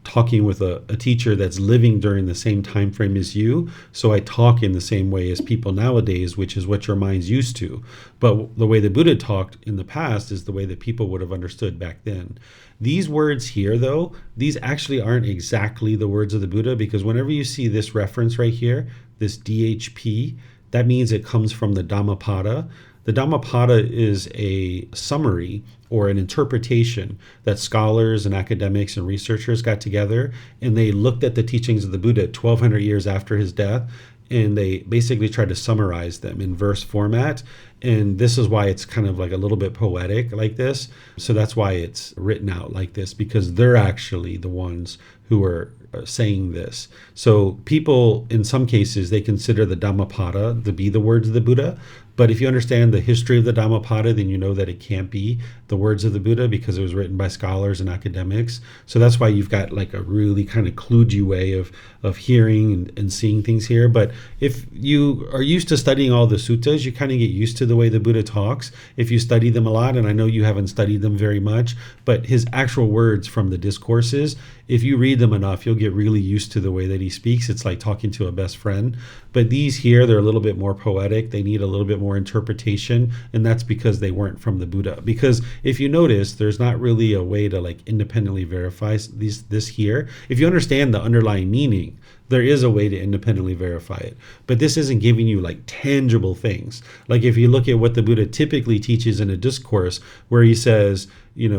talking with a teacher that's living during the same time frame as you. So I talk in the same way as people nowadays, which is what your mind's used to. But the way the Buddha talked in the past is the way that people would have understood back then. These words here, though, these actually aren't exactly the words of the Buddha, because whenever you see this reference right here, this DHP, that means it comes from the Dhammapada. The Dhammapada is a summary or an interpretation that scholars and academics and researchers got together, and they looked at the teachings of the Buddha 1,200 years after his death, and they basically tried to summarize them in verse format. And this is why it's kind of like a little bit poetic like this. So that's why it's written out like this, because they're actually the ones who are saying this. So people, in some cases, they consider the Dhammapada to be the words of the Buddha. But if you understand the history of the Dhammapada, then you know that it can't be the words of the Buddha because it was written by scholars and academics. So that's why you've got like a really kind of kludgy way of hearing and seeing things here. But if you are used to studying all the suttas, you kind of get used to the way the Buddha talks. If you study them a lot, and I know you haven't studied them very much, but his actual words from the discourses, if you read them enough, you'll get really used to the way that he speaks. It's like talking to a best friend. But these here, they're a little bit more poetic. They need a little bit more interpretation, and that's because they weren't from the Buddha. Because if you notice, there's not really a way to like independently verify this here. If you understand the underlying meaning, there is a way to independently verify it. But this isn't giving you like tangible things. Like if you look at what the Buddha typically teaches in a discourse where he says,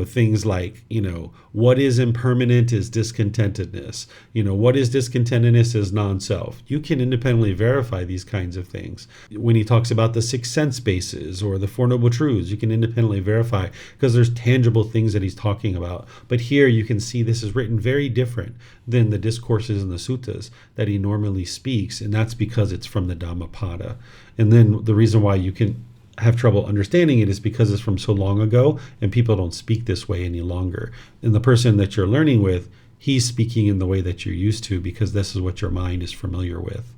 things like, what is impermanent is discontentedness. What is discontentedness is non-self. You can independently verify these kinds of things. When he talks about the 6 sense bases or the 4 noble truths, you can independently verify because there's tangible things that he's talking about. But here you can see this is written very different than the discourses and the suttas that he normally speaks. And that's because it's from the Dhammapada. And then the reason why you can have trouble understanding it is because it's from so long ago and people don't speak this way any longer. And the person that you're learning with, he's speaking in the way that you're used to because this is what your mind is familiar with.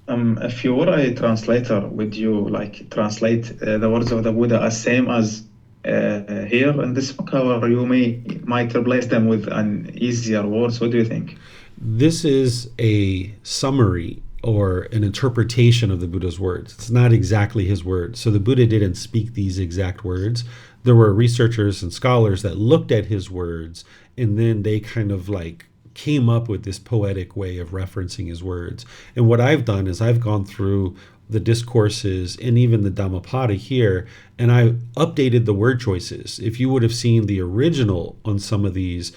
If you were a translator, would you translate the words of the Buddha as same as here in this book, or you might replace them with an easier words? What do you think? This is a summary or an interpretation of the Buddha's words. It's not exactly his words. So the Buddha didn't speak these exact words. There were researchers and scholars that looked at his words, and then they kind of came up with this poetic way of referencing his words. And what I've done is I've gone through the discourses and even the Dhammapada here, and I updated the word choices. If you would have seen the original on some of these,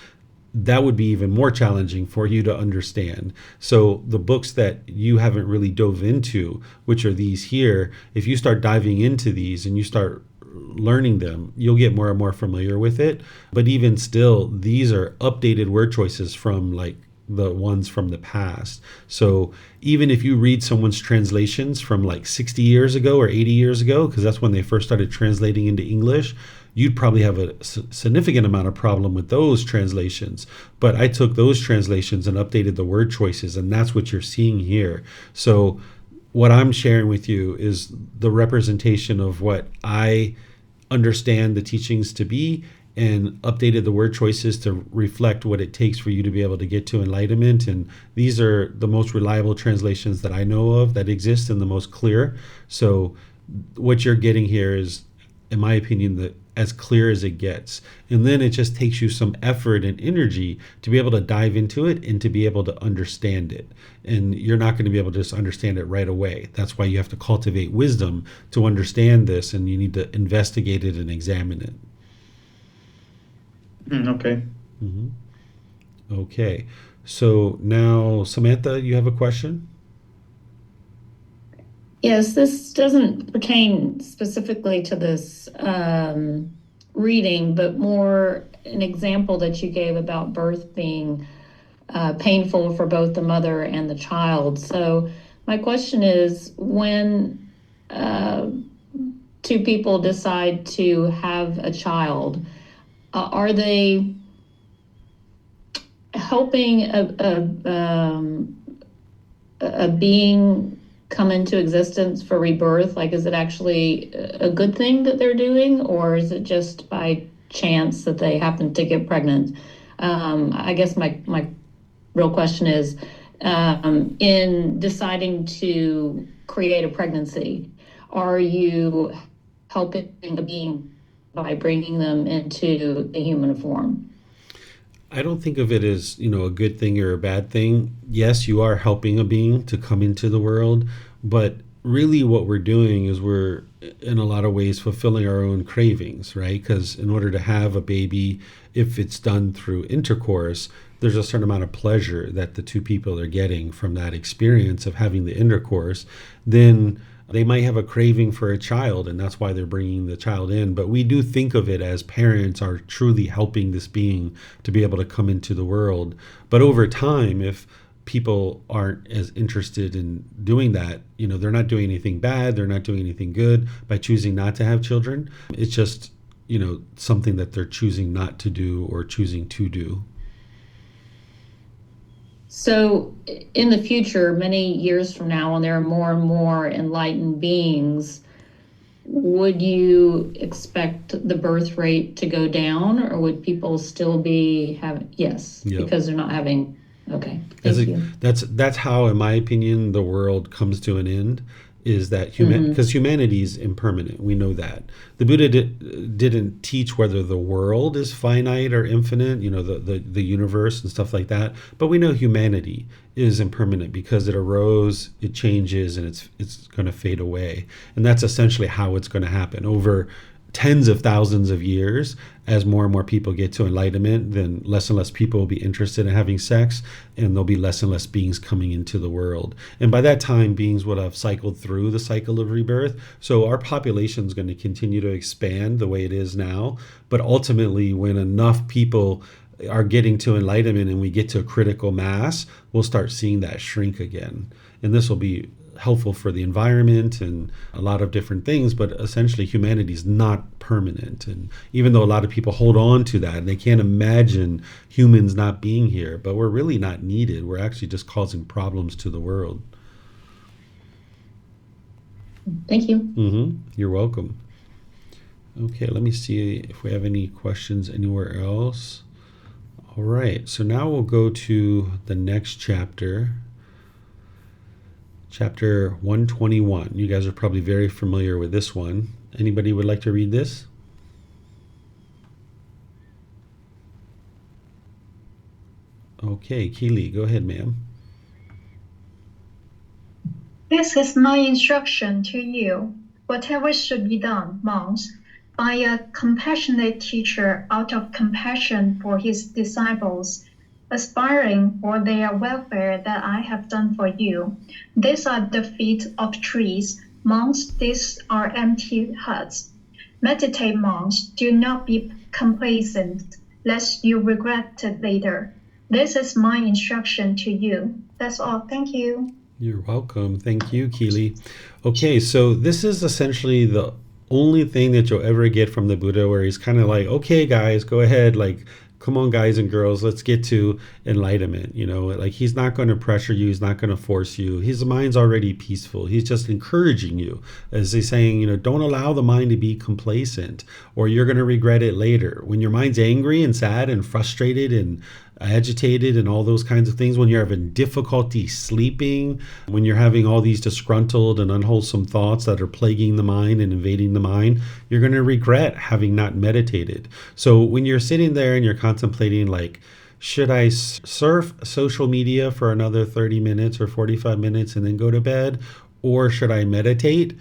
that would be even more challenging for you to understand. So the books that you haven't really dove into, which are these here, if you start diving into these and you start learning them, you'll get more and more familiar with it. But even still, these are updated word choices from the ones from the past. So even if you read someone's translations from 60 years ago or 80 years ago, because that's when they first started translating into English, you'd probably have a significant amount of problem with those translations. But I took those translations and updated the word choices, and that's what you're seeing here. So what I'm sharing with you is the representation of what I understand the teachings to be, and updated the word choices to reflect what it takes for you to be able to get to enlightenment. And these are the most reliable translations that I know of that exist and the most clear. So what you're getting here is, in my opinion, as clear as it gets. And then it just takes you some effort and energy to be able to dive into it and to be able to understand it. And you're not going to be able to just understand it right away. That's why you have to cultivate wisdom to understand this, and you need to investigate it and examine it. Okay. Mm-hmm. Okay. So now, Samantha, you have a question? Yes, this doesn't pertain specifically to this reading, but more an example that you gave about birth being painful for both the mother and the child. So my question is, when two people decide to have a child, are they helping a being come into existence for rebirth? Is it actually a good thing that they're doing, or is it just by chance that they happen to get pregnant? I guess my real question is, in deciding to create a pregnancy, are you helping a being by bringing them into the human form? I don't think of it as, a good thing or a bad thing. Yes, you are helping a being to come into the world, but really what we're doing is we're, in a lot of ways, fulfilling our own cravings, right? Because in order to have a baby, if it's done through intercourse, there's a certain amount of pleasure that the two people are getting from that experience of having the intercourse. Then They might have a craving for a child, and that's why they're bringing the child in. But we do think of it as parents are truly helping this being to be able to come into the world. But over time, if people aren't as interested in doing that, they're not doing anything bad, they're not doing anything good by choosing not to have children. It's just, something that they're choosing not to do or choosing to do. So in the future, many years from now, when there are more and more enlightened beings, would you expect the birth rate to go down, or would people still be having, yes, Yep. because they're not having, okay, thank you. That's how, in my opinion, the world comes to an end, is that because humanity is impermanent. We know that. The Buddha didn't teach whether the world is finite or infinite, the universe and stuff like that. But we know humanity is impermanent because it arose, it changes, and it's going to fade away. And that's essentially how it's going to happen over tens of thousands of years. As more and more people get to enlightenment, then less and less people will be interested in having sex, and there'll be less and less beings coming into the world. And by that time, beings will have cycled through the cycle of rebirth. So our population is going to continue to expand the way it is now. But ultimately, when enough people are getting to enlightenment and we get to a critical mass, we'll start seeing that shrink again. And this will be helpful for the environment and a lot of different things, but essentially humanity is not permanent. And even though a lot of people hold on to that and they can't imagine humans not being here, but we're really not needed. We're actually just causing problems to the world. Thank you. You're welcome. Okay, let me see if we have any questions anywhere else. All right, so now we'll go to the next chapter. Chapter 121. You guys are probably very familiar with this one. Anybody would like to read this? Okay, Keely, go ahead, ma'am. This is my instruction to you. Whatever should be done, monks, by a compassionate teacher out of compassion for his disciples, aspiring for their welfare that I have done for you. These are the feet of trees. Monks, these are empty huts. Meditate, monks, do not be complacent, lest you regret it later. This is my instruction to you. That's all. Thank you. You're welcome. Thank you, Keely. Okay, so this is essentially the only thing that you'll ever get from the Buddha, where he's kind of like, okay, guys, go ahead, come on, guys and girls, let's get to enlightenment. He's not going to pressure you. He's not going to force you. His mind's already peaceful. He's just encouraging you, as he's saying, don't allow the mind to be complacent, or you're going to regret it later. When your mind's angry and sad and frustrated and agitated and all those kinds of things, when you're having difficulty sleeping, when you're having all these disgruntled and unwholesome thoughts that are plaguing the mind and invading the mind, you're going to regret having not meditated. So when you're sitting there and you're contemplating, should I surf social media for another 30 minutes or 45 minutes and then go to bed, or should I meditate?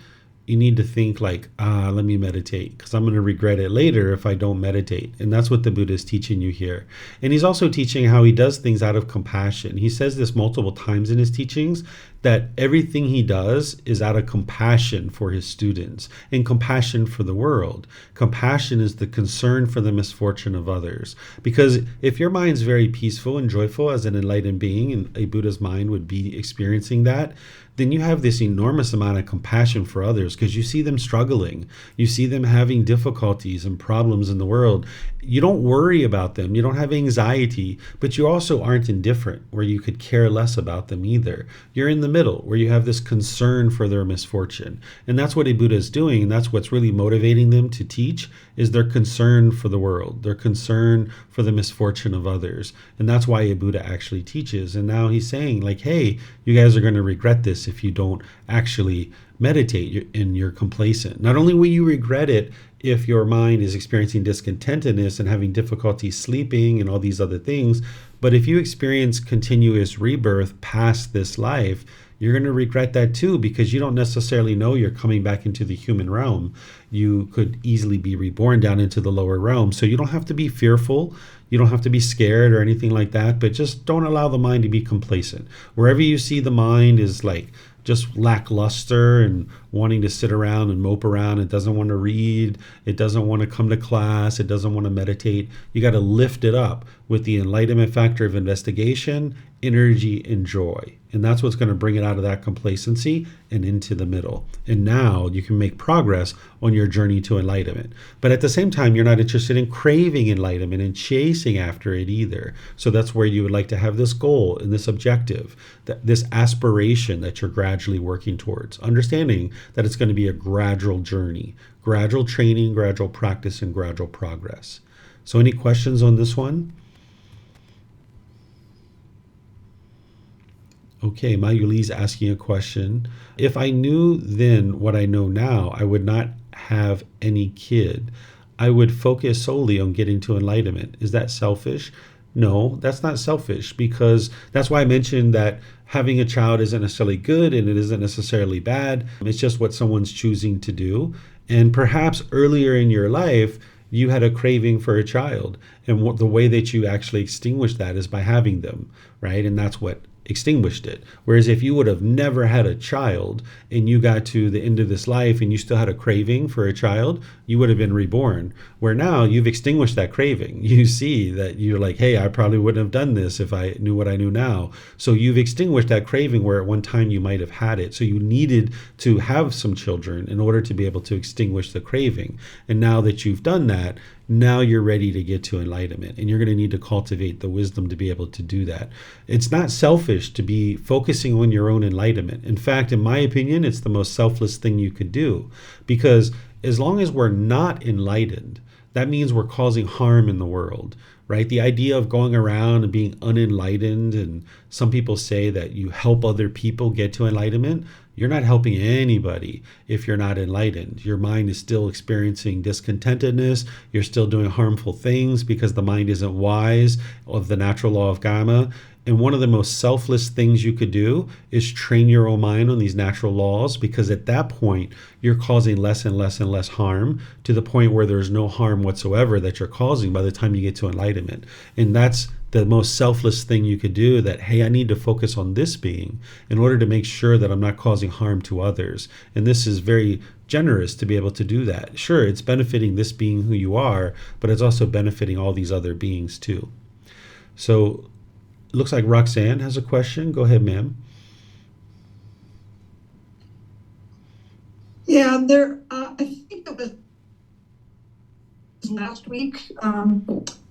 You need to think let me meditate, because I'm going to regret it later if I don't meditate. And that's what the Buddha is teaching you here. And he's also teaching how he does things out of compassion. He says this multiple times in his teachings, that everything he does is out of compassion for his students and compassion for the world. Compassion is the concern for the misfortune of others. Because if your mind's very peaceful and joyful as an enlightened being, and a Buddha's mind would be experiencing that, then you have this enormous amount of compassion for others, because you see them struggling. You see them having difficulties and problems in the world. You don't worry about them. You don't have anxiety, but you also aren't indifferent, where you could care less about them either. You're in the middle, where you have this concern for their misfortune. And that's what a Buddha is doing. And that's what's really motivating them to teach, is their concern for the world, their concern for the misfortune of others. And that's why a Buddha actually teaches. And now he's saying, hey, you guys are going to regret this if you don't actually meditate and you're complacent. Not only will you regret it if your mind is experiencing discontentedness and having difficulty sleeping and all these other things, but if you experience continuous rebirth past this life, you're going to regret that too, because you don't necessarily know you're coming back into the human realm. You could easily be reborn down into the lower realm. So you don't have to be fearful. You don't have to be scared or anything like that, but just don't allow the mind to be complacent. Wherever you see the mind is just lackluster and wanting to sit around and mope around. It doesn't want to read. It doesn't want to come to class. It doesn't want to meditate. You got to lift it up with the enlightenment factor of investigation, energy, and joy. And that's what's going to bring it out of that complacency and into the middle. And now you can make progress on your journey to enlightenment. But at the same time, you're not interested in craving enlightenment and chasing after it either. So that's where you would like to have this goal and this objective, this aspiration that you're gradually working towards. Understanding that it's going to be a gradual journey, gradual training, gradual practice, and gradual progress. So any questions on this one? Okay, Mayuli's asking a question. If I knew then what I know now, I would not have any kid. I would focus solely on getting to enlightenment. Is that selfish? No, that's not selfish, because that's why I mentioned that having a child isn't necessarily good and it isn't necessarily bad. It's just what someone's choosing to do. And perhaps earlier in your life, you had a craving for a child. And the way that you actually extinguish that is by having them, right? And that's what extinguished it. Whereas if you would have never had a child and you got to the end of this life and you still had a craving for a child, you would have been reborn. Where now you've extinguished that craving. You see that you're like, hey, I probably wouldn't have done this if I knew what I knew now. So you've extinguished that craving where at one time you might have had it. So you needed to have some children in order to be able to extinguish the craving. And now that you've done that, now you're ready to get to enlightenment, and you're going to need to cultivate the wisdom to be able to do that. It's not selfish to be focusing on your own enlightenment. In fact, in my opinion, it's the most selfless thing you could do, because as long as we're not enlightened, that means we're causing harm in the world, right? The idea of going around and being unenlightened, and some people say that you help other people get to enlightenment. You're not helping anybody if you're not enlightened. Your mind is still experiencing discontentedness. You're still doing harmful things because the mind isn't wise of the natural law of karma. And one of the most selfless things you could do is train your own mind on these natural laws, because at that point, you're causing less and less and less harm, to the point where there's no harm whatsoever that you're causing by the time you get to enlightenment. And that's the most selfless thing you could do, that, hey, I need to focus on this being in order to make sure that I'm not causing harm to others. And this is very generous to be able to do that. Sure, it's benefiting this being who you are, but it's also benefiting all these other beings too. So it looks like Roxanne has a question. Go ahead, ma'am. Yeah, I think it was last week.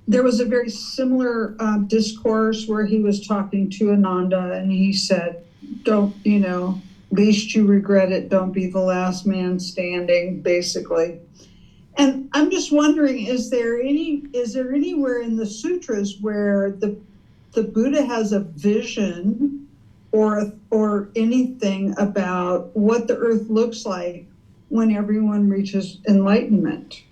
There was a very similar discourse where he was talking to Ananda, and he said, don't, least you regret it, don't be the last man standing, basically. And I'm just wondering, is there anywhere in the sutras where the Buddha has a vision or anything about what the earth looks like when everyone reaches enlightenment?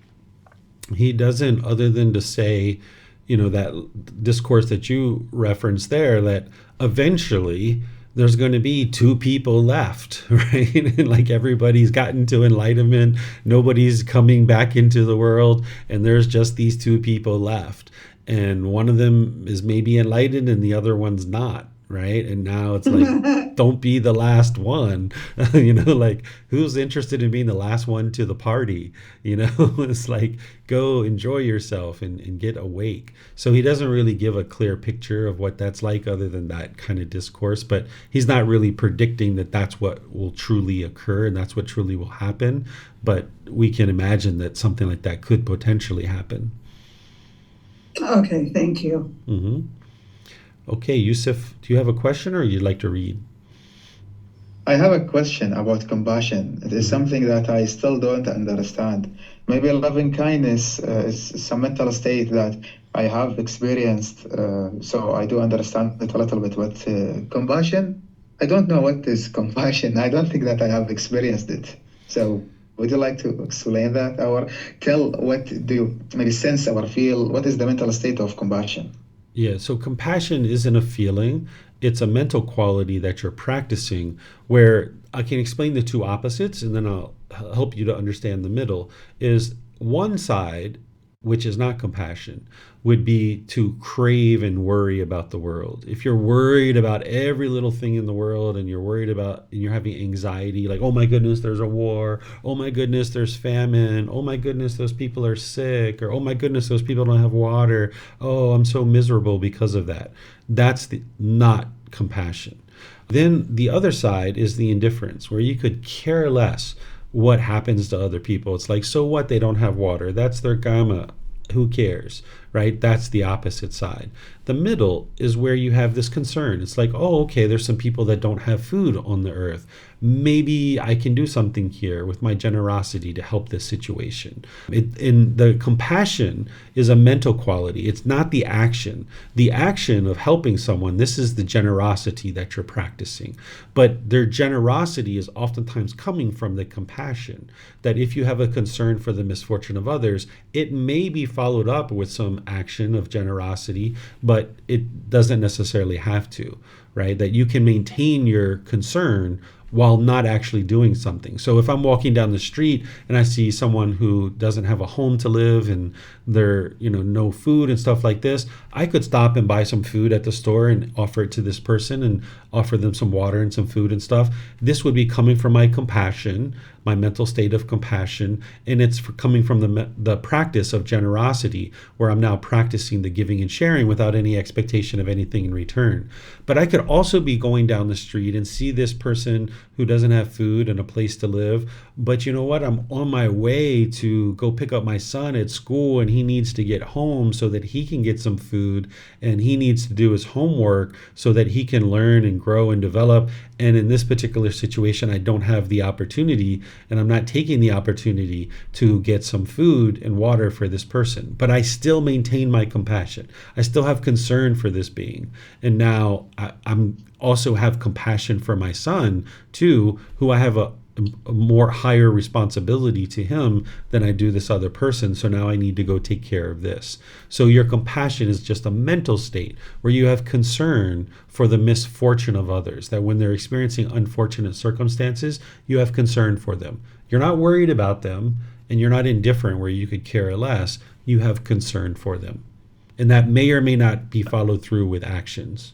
He doesn't, other than to say, that discourse that you referenced there, that eventually there's going to be two people left, right? And like everybody's gotten to enlightenment, nobody's coming back into the world, and there's just these two people left. And one of them is maybe enlightened and the other one's not, right? And now it's like, don't be the last one, like who's interested in being the last one to the party? It's like, go enjoy yourself and get awake. So he doesn't really give a clear picture of what that's like other than that kind of discourse, but he's not really predicting that that's what will truly occur and that's what truly will happen. But we can imagine that something like that could potentially happen. Okay, thank you. Mm-hmm. Okay, Yusuf, do you have a question or you'd like to read? I have a question about compassion. It is something that I still don't understand. Maybe loving kindness is some mental state that I have experienced, so I do understand it a little bit. But compassion, I don't know what is compassion. I don't think that I have experienced it. So would you like to explain that, or tell what do you maybe sense or feel? What is the mental state of compassion? Yeah, so compassion isn't a feeling. It's a mental quality that you're practicing, where I can explain the two opposites and then I'll help you to understand the middle. Is one side which is not compassion, would be to crave and worry about the world. If you're worried about every little thing in the world and you're worried about, and you're having anxiety, like, oh my goodness, there's a war. Oh my goodness, there's famine. Oh my goodness, those people are sick. Or oh my goodness, those people don't have water. Oh, I'm so miserable because of that. That's not compassion. Then the other side is the indifference, where you could care less what happens to other people. It's like, so what, they don't have water? That's their karma. Who cares, right? That's the opposite side. The middle is where you have this concern. It's like, oh, okay, there's some people that don't have food on the earth. Maybe I can do something here with my generosity to help this situation. And the compassion is a mental quality. It's not the action. The action of helping someone, this is the generosity that you're practicing. But their generosity is oftentimes coming from the compassion, that if you have a concern for the misfortune of others, it may be followed up with some action of generosity, but it doesn't necessarily have to, right? That you can maintain your concern while not actually doing something. So if I'm walking down the street and I see someone who doesn't have a home to live and they're, no food and stuff like this, I could stop and buy some food at the store and offer it to this person and offer them some water and some food and stuff. This would be coming from my compassion, my mental state of compassion, and it's coming from the practice of generosity, where I'm now practicing the giving and sharing without any expectation of anything in return. But I could also be going down the street and see this person who doesn't have food and a place to live, but you know what? I'm on my way to go pick up my son at school, and he needs to get home so that he can get some food, and he needs to do his homework so that he can learn and grow and develop. And in this particular situation, I don't have the opportunity, and I'm not taking the opportunity to get some food and water for this person. But I still maintain my compassion. I still have concern for this being. And now I'm also have compassion for my son too, who I have a more higher responsibility to him than I do this other person. So now I need to go take care of this. So your compassion is just a mental state where you have concern for the misfortune of others, that when they're experiencing unfortunate circumstances, you have concern for them. You're not worried about them, and you're not indifferent where you could care less. You have concern for them. And that may or may not be followed through with actions.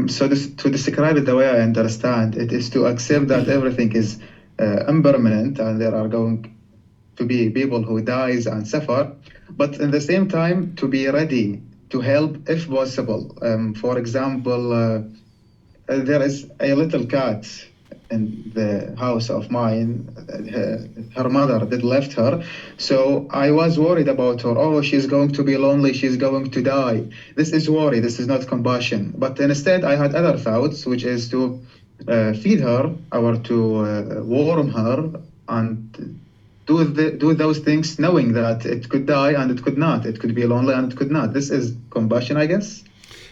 So to describe it the way I understand, it is to accept that everything is impermanent and there are going to be people who dies and suffer, but in the same time to be ready to help if possible. For example, there is a little cat in the house of mine. Her mother did left her, so I was worried about her. Oh, she's going to be lonely, she's going to die. This is worry, this is not compassion. But instead I had other thoughts, which is to feed her or to warm her and do those things knowing that it could die and it could not, it could be lonely and it could not. This is compassion, I guess.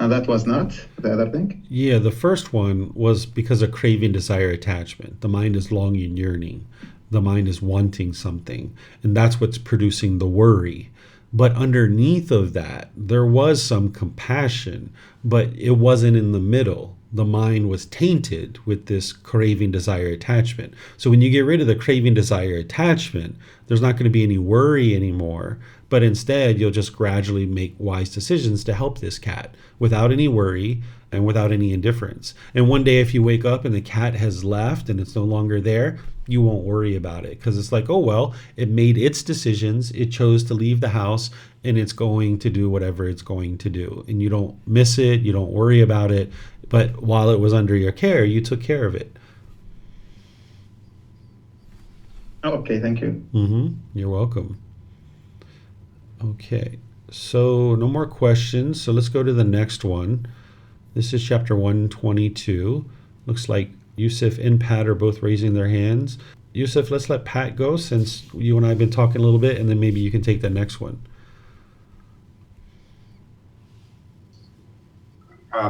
And that was not the other thing? Yeah, the first one was because of craving, desire, attachment. The mind is longing, yearning. The mind is wanting something. And that's what's producing the worry. But underneath of that, there was some compassion, but it wasn't in the middle. The mind was tainted with this craving, desire, attachment. So when you get rid of the craving, desire, attachment, there's not going to be any worry anymore. But instead, you'll just gradually make wise decisions to help this cat without any worry and without any indifference. And one day, if you wake up and the cat has left and it's no longer there, you won't worry about it, because it's like, oh, well, it made its decisions. It chose to leave the house, and it's going to do whatever it's going to do. And you don't miss it. You don't worry about it. But while it was under your care, you took care of it. Okay, thank you. You're welcome. Okay, so no more questions. So let's go to the next one. This is chapter 122. Looks like Yusuf and Pat are both raising their hands. Yusuf, let's let Pat go since you and I have been talking a little bit, and then maybe you can take the next one.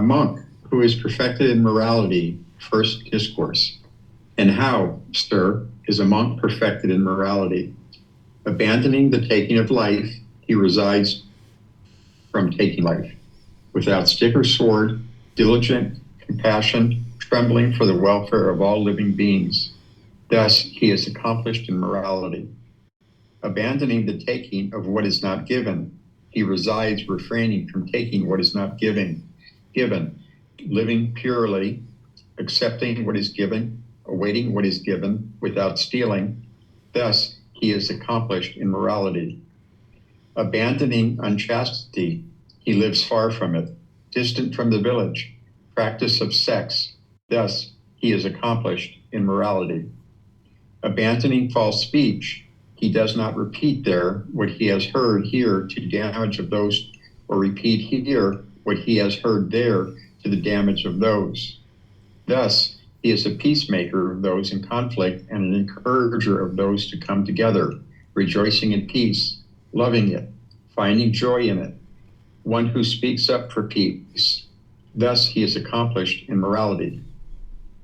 Monk who is perfected in morality, first discourse. And how, sir, is a monk perfected in morality? Abandoning the taking of life, he resides from taking life. Without stick or sword, diligent, compassion, trembling for the welfare of all living beings. Thus, he is accomplished in morality. abandoning the taking of what is not given. He resides refraining from taking what is not given, living purely, accepting what is given, awaiting what is given without stealing. Thus, he is accomplished in morality. Abandoning unchastity, he lives far from it, distant from the village, practice of sex. Thus, he is accomplished in morality. Abandoning false speech, he does not repeat there what he has heard here to damage of those, or repeat here what he has heard there to the damage of those. Thus, he is a peacemaker of those in conflict and an encourager of those to come together, rejoicing in peace, loving it, finding joy in it, one who speaks up for peace. Thus, he is accomplished in morality.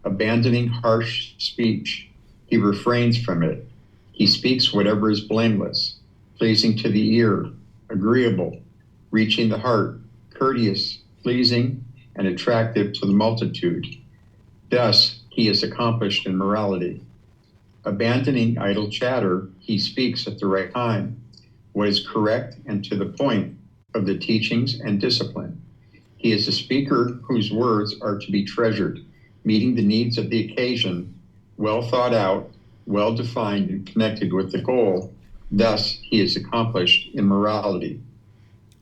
Abandoning harsh speech, he refrains from it. He speaks whatever is blameless, pleasing to the ear, agreeable, reaching the heart, courteous, pleasing, and attractive to the multitude. Thus, he is accomplished in morality. Abandoning idle chatter, he speaks at the right time, what is correct and to the point of the teachings and discipline. He is a speaker whose words are to be treasured, meeting the needs of the occasion, well thought out, well defined and connected with the goal. Thus, he is accomplished in morality.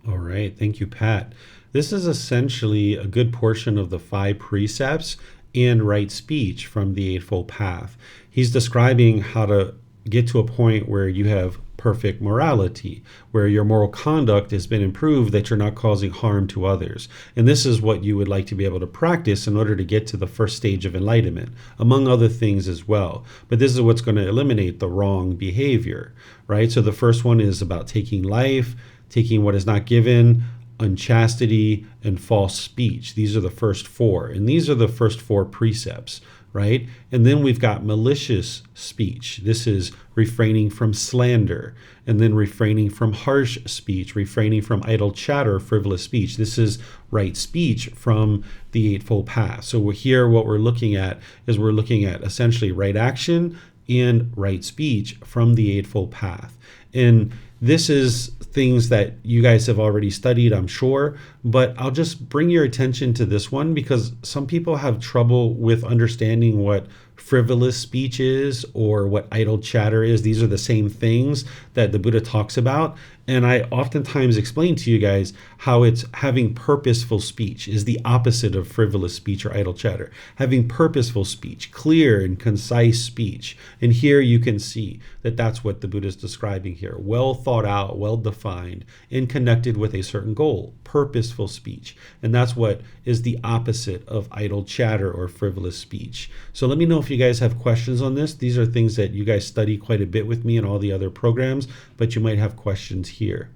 All right. Thank you, Pat. This is essentially a good portion of the 5 precepts and right speech from the Eightfold Path. He's describing how to get to a point where you have perfect morality, where your moral conduct has been improved, that you're not causing harm to others. And this is what you would like to be able to practice in order to get to the first stage of enlightenment, among other things as well. But this is what's going to eliminate the wrong behavior, right? So the first one is about taking life, taking what is not given, unchastity, and false speech. These are the first 4. And these are the first 4 precepts, right? And then we've got malicious speech. This is refraining from slander, and then refraining from harsh speech, refraining from idle chatter, frivolous speech. This is right speech from the Eightfold Path. So here what we're looking at is we're looking at essentially right action and right speech from the Eightfold Path. And this is things that you guys have already studied, I'm sure, but I'll just bring your attention to this one because some people have trouble with understanding what frivolous speech is or what idle chatter is. These are the same things that the Buddha talks about. And I oftentimes explain to you guys how it's having purposeful speech is the opposite of frivolous speech or idle chatter. Having purposeful speech, clear and concise speech. And here you can see that that's what the Buddha is describing here. Well thought out, well defined, and connected with a certain goal. Purposeful speech. And that's what is the opposite of idle chatter or frivolous speech. So let me know if you guys have questions on this. These are things that you guys study quite a bit with me and all the other programs, but you might have questions here.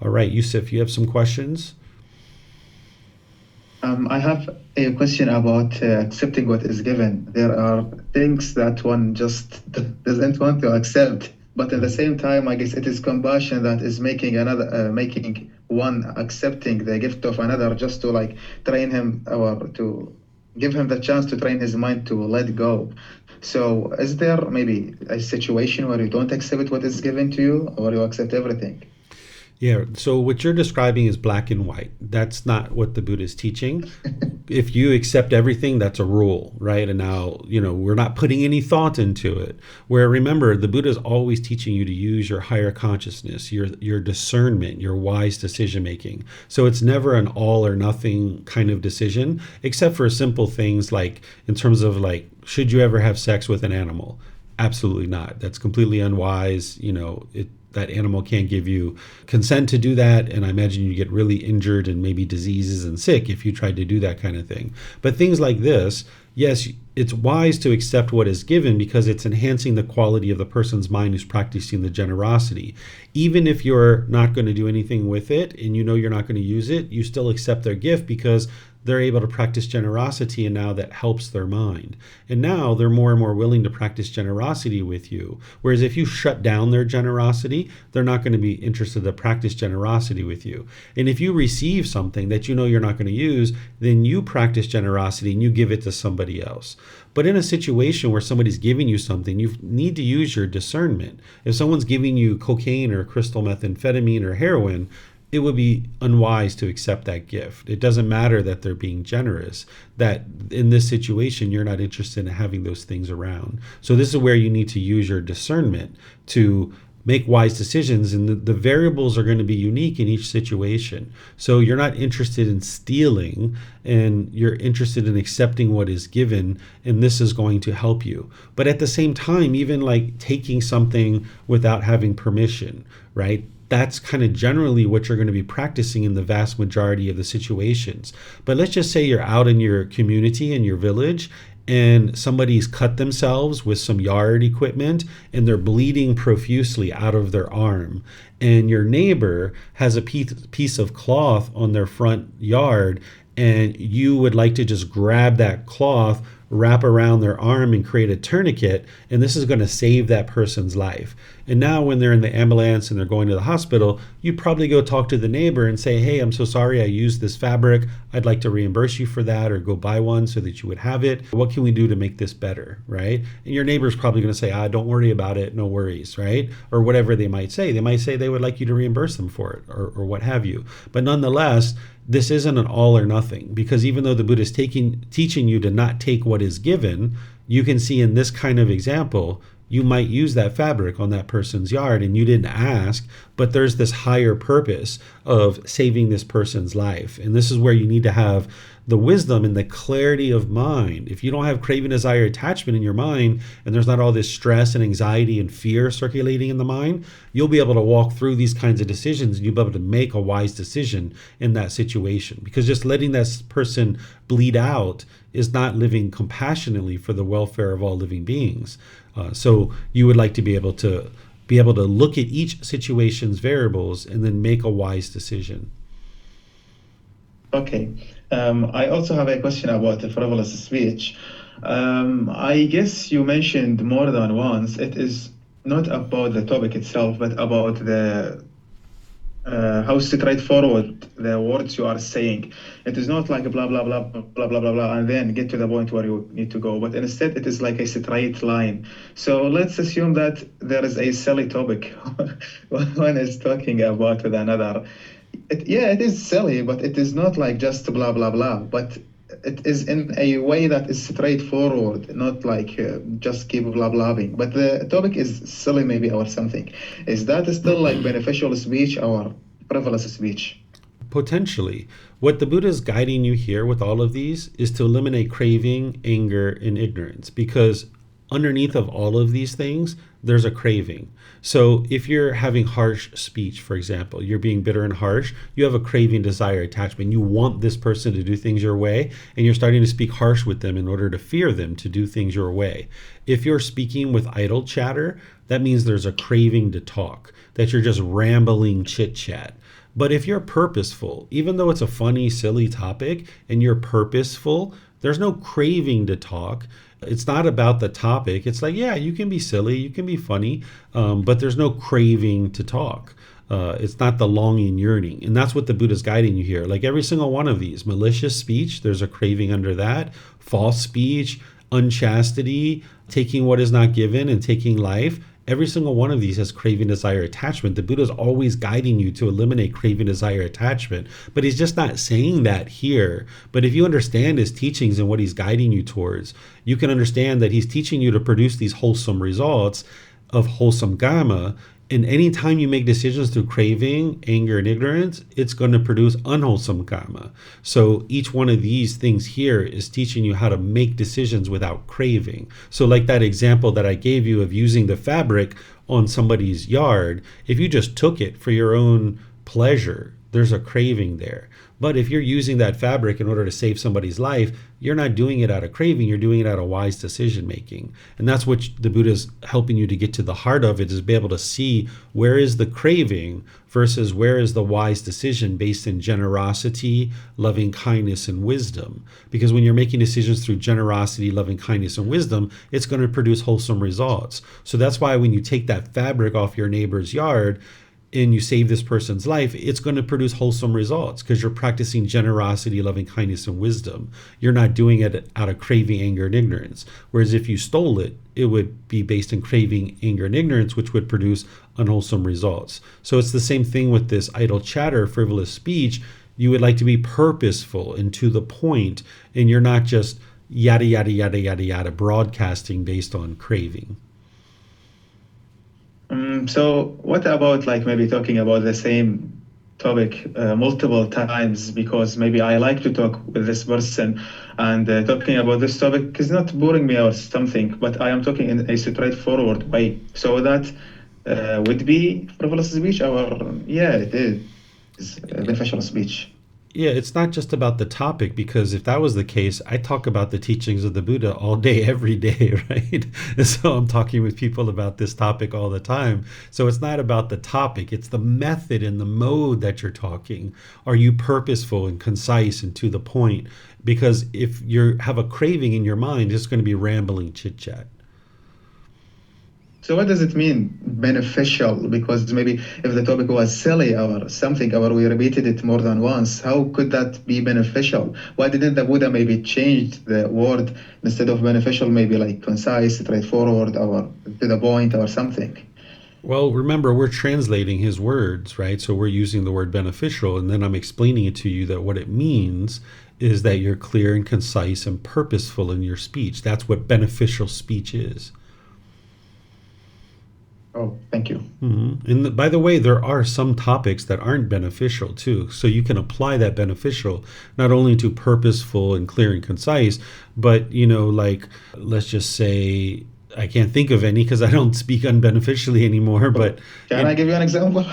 All right, Yusuf, you have some questions? I have a question about accepting what is given. There are things that one just doesn't want to accept, but at the same time, I guess it is compassion that is making making one accepting the gift of another, just to like train him or to give him the chance to train his mind to let go. So is there maybe a situation where you don't accept what is given to you, or you accept everything? Yeah, so what you're describing is black and white. That's not what the Buddha is teaching. If you accept everything, that's a rule, right? And now, we're not putting any thought into it. Where remember, the Buddha is always teaching you to use your higher consciousness, your discernment, your wise decision making. So it's never an all or nothing kind of decision, except for simple things like in terms of like, should you ever have sex with an animal? Absolutely not. That's completely unwise. That animal can't give you consent to do that. And I imagine you get really injured and maybe diseases and sick if you tried to do that kind of thing. But things like this, yes, it's wise to accept what is given because it's enhancing the quality of the person's mind who's practicing the generosity. Even if you're not going to do anything with it and you're not going to use it, you still accept their gift because they're able to practice generosity, and now that helps their mind. And now they're more and more willing to practice generosity with you. Whereas if you shut down their generosity, they're not going to be interested to practice generosity with you. And if you receive something that you know you're not going to use, then you practice generosity and you give it to somebody else. But in a situation where somebody's giving you something, you need to use your discernment. If someone's giving you cocaine or crystal methamphetamine or heroin, it would be unwise to accept that gift. It doesn't matter that they're being generous, that in this situation, you're not interested in having those things around. So this is where you need to use your discernment to make wise decisions, and the variables are going to be unique in each situation. So you're not interested in stealing, and you're interested in accepting what is given, and this is going to help you. But at the same time, even like taking something without having permission, right? That's kind of generally what you're going to be practicing in the vast majority of the situations. But let's just say you're out in your community, in your village, and somebody's cut themselves with some yard equipment and they're bleeding profusely out of their arm. And your neighbor has a piece of cloth on their front yard, and you would like to just grab that cloth, wrap around their arm and create a tourniquet, and this is going to save that person's life. And now when they're in the ambulance and they're going to the hospital, you probably go talk to the neighbor and say, hey, I'm so sorry I used this fabric. I'd like to reimburse you for that, or go buy one so that you would have it. What can we do to make this better, right? And your neighbor's probably going to say, don't worry about it, no worries, right? Or whatever they might say. They might say they would like you to reimburse them for it, or what have you. But nonetheless, this isn't an all or nothing, because even though the Buddha is teaching you to not take what is given, you can see in this kind of example, you might use that fabric on that person's yard and you didn't ask, but there's this higher purpose of saving this person's life. And this is where you need to have the wisdom and the clarity of mind. If you don't have craving, desire, attachment in your mind, and there's not all this stress and anxiety and fear circulating in the mind, you'll be able to walk through these kinds of decisions, and you'll be able to make a wise decision in that situation. Because just letting that person bleed out is not living compassionately for the welfare of all living beings. So you would like to be able to look at each situation's variables and then make a wise decision. Okay. I also have a question about the frivolous speech. I guess you mentioned more than once, it is not about the topic itself, but about the how straightforward the words you are saying. It is not like a blah, blah, blah, blah, blah, blah, blah, and then get to the point where you need to go. But instead, it is like a straight line. So let's assume that there is a silly topic when it's talking about with another. It is silly, but it is not like just blah, blah, blah. But it is in a way that is straightforward, not like just keep blah, blabbing. But the topic is silly maybe or something. Is that still like beneficial speech or frivolous speech? Potentially. What the Buddha is guiding you here with all of these is to eliminate craving, anger, and ignorance, because underneath of all of these things, there's a craving. So if you're having harsh speech, for example, you're being bitter and harsh, you have a craving, desire, attachment. You want this person to do things your way, and you're starting to speak harsh with them in order to fear them to do things your way. If you're speaking with idle chatter, that means there's a craving to talk, that you're just rambling chit chat. But if you're purposeful, even though it's a funny, silly topic and you're purposeful, there's no craving to talk. It's not about the topic. It's like, yeah, you can be silly, you can be funny, but there's no craving to talk. It's not the longing, yearning. And that's what the Buddha's guiding you here. Like every single one of these, malicious speech, there's a craving under that. False speech, unchastity, taking what is not given and taking life. Every single one of these has craving, desire, attachment. The Buddha is always guiding you to eliminate craving, desire, attachment. But he's just not saying that here. But if you understand his teachings and what he's guiding you towards, you can understand that he's teaching you to produce these wholesome results of wholesome dhamma. And anytime you make decisions through craving, anger, and ignorance, it's going to produce unwholesome karma. So each one of these things here is teaching you how to make decisions without craving. So like that example that I gave you of using the fabric on somebody's yard, if you just took it for your own pleasure, there's a craving there. But if you're using that fabric in order to save somebody's life, you're not doing it out of craving, you're doing it out of wise decision making. And that's what the Buddha is helping you to get to the heart of it, is be able to see where is the craving versus where is the wise decision based in generosity, loving kindness, and wisdom. Because when you're making decisions through generosity, loving kindness, and wisdom, it's going to produce wholesome results. So that's why when you take that fabric off your neighbor's yard and you save this person's life, it's going to produce wholesome results because you're practicing generosity, loving kindness, and wisdom. You're not doing it out of craving, anger, and ignorance. Whereas if you stole it, it would be based in craving, anger, and ignorance, which would produce unwholesome results. So it's the same thing with this idle chatter, frivolous speech. You would like to be purposeful and to the point, and you're not just yada, yada, yada, yada, yada, broadcasting based on craving. So what about like maybe talking about the same topic multiple times, because maybe I like to talk with this person, and talking about this topic is not boring me or something, but I am talking in a straightforward way. So that would be frivolous speech, or yeah, it is beneficial speech. Yeah, it's not just about the topic, because if that was the case, I talk about the teachings of the Buddha all day, every day, right? And so I'm talking with people about this topic all the time. So it's not about the topic, it's the method and the mode that you're talking. Are you purposeful and concise and to the point? Because if you have a craving in your mind, it's going to be rambling chit-chat. So what does it mean, beneficial? Because maybe if the topic was silly or something, or we repeated it more than once, how could that be beneficial? Why didn't the Buddha maybe change the word, instead of beneficial, maybe like concise, straightforward, or to the point or something? Well, remember, we're translating his words, right? So we're using the word beneficial, and then I'm explaining it to you that what it means is that you're clear and concise and purposeful in your speech. That's what beneficial speech is. Oh, thank you. Mm-hmm. And by the way, there are some topics that aren't beneficial too. So you can apply that beneficial not only to purposeful and clear and concise, but, like, let's just say, I can't think of any because I don't speak unbeneficially anymore. But can I give you an example?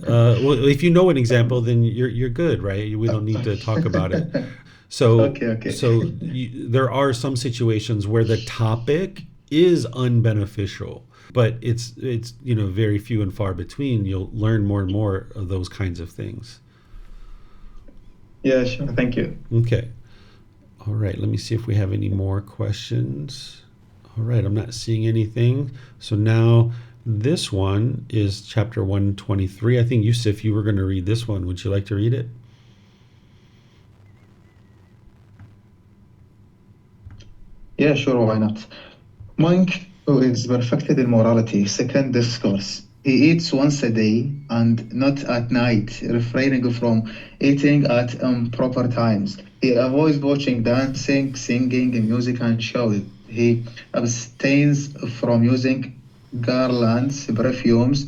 Well, if you know an example, then you're good, right? We don't need to talk about it. So, okay. So there are some situations where the topic is unbeneficial, but it's very few and far between. You'll learn more and more of those kinds of things. Yeah, sure. Thank you. Okay. All right. Let me see if we have any more questions. All right. I'm not seeing anything. So now this one is chapter 123. I think, Yusuf, you were going to read this one. Would you like to read it? Yeah, sure. Why not? Monk who is perfected in morality, second discourse. He eats once a day and not at night, refraining from eating at improper times. He avoids watching dancing, singing, music, and shows. He abstains from using garlands, perfumes,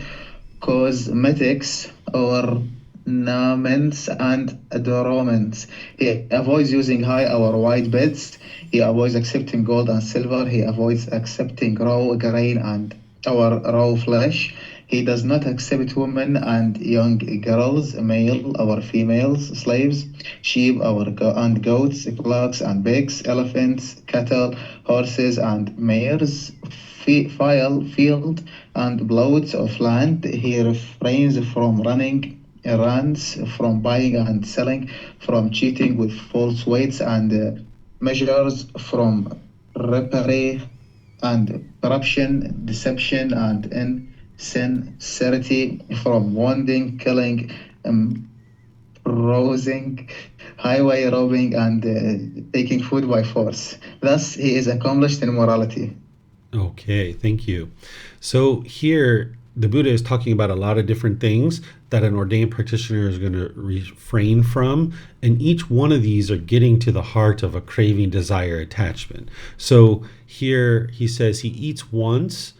cosmetics, ornaments, and adornments. He avoids using high or wide beds. He avoids accepting gold and silver. He avoids accepting raw grain and our raw flesh. He does not accept women and young girls, male or females, slaves, sheep and goats, cloaks and pigs, elephants, cattle, horses and mares, field and plots of land. He refrains from running errands, from buying and selling, from cheating with false weights and measures, from rapine and corruption, deception and insincerity, from wounding, killing, browsing, highway robbing, and taking food by force. Thus, he is accomplished in morality. Okay, thank you. So here, the Buddha is talking about a lot of different things that an ordained practitioner is going to refrain from. And each one of these are getting to the heart of a craving, desire, attachment. So here he says he eats once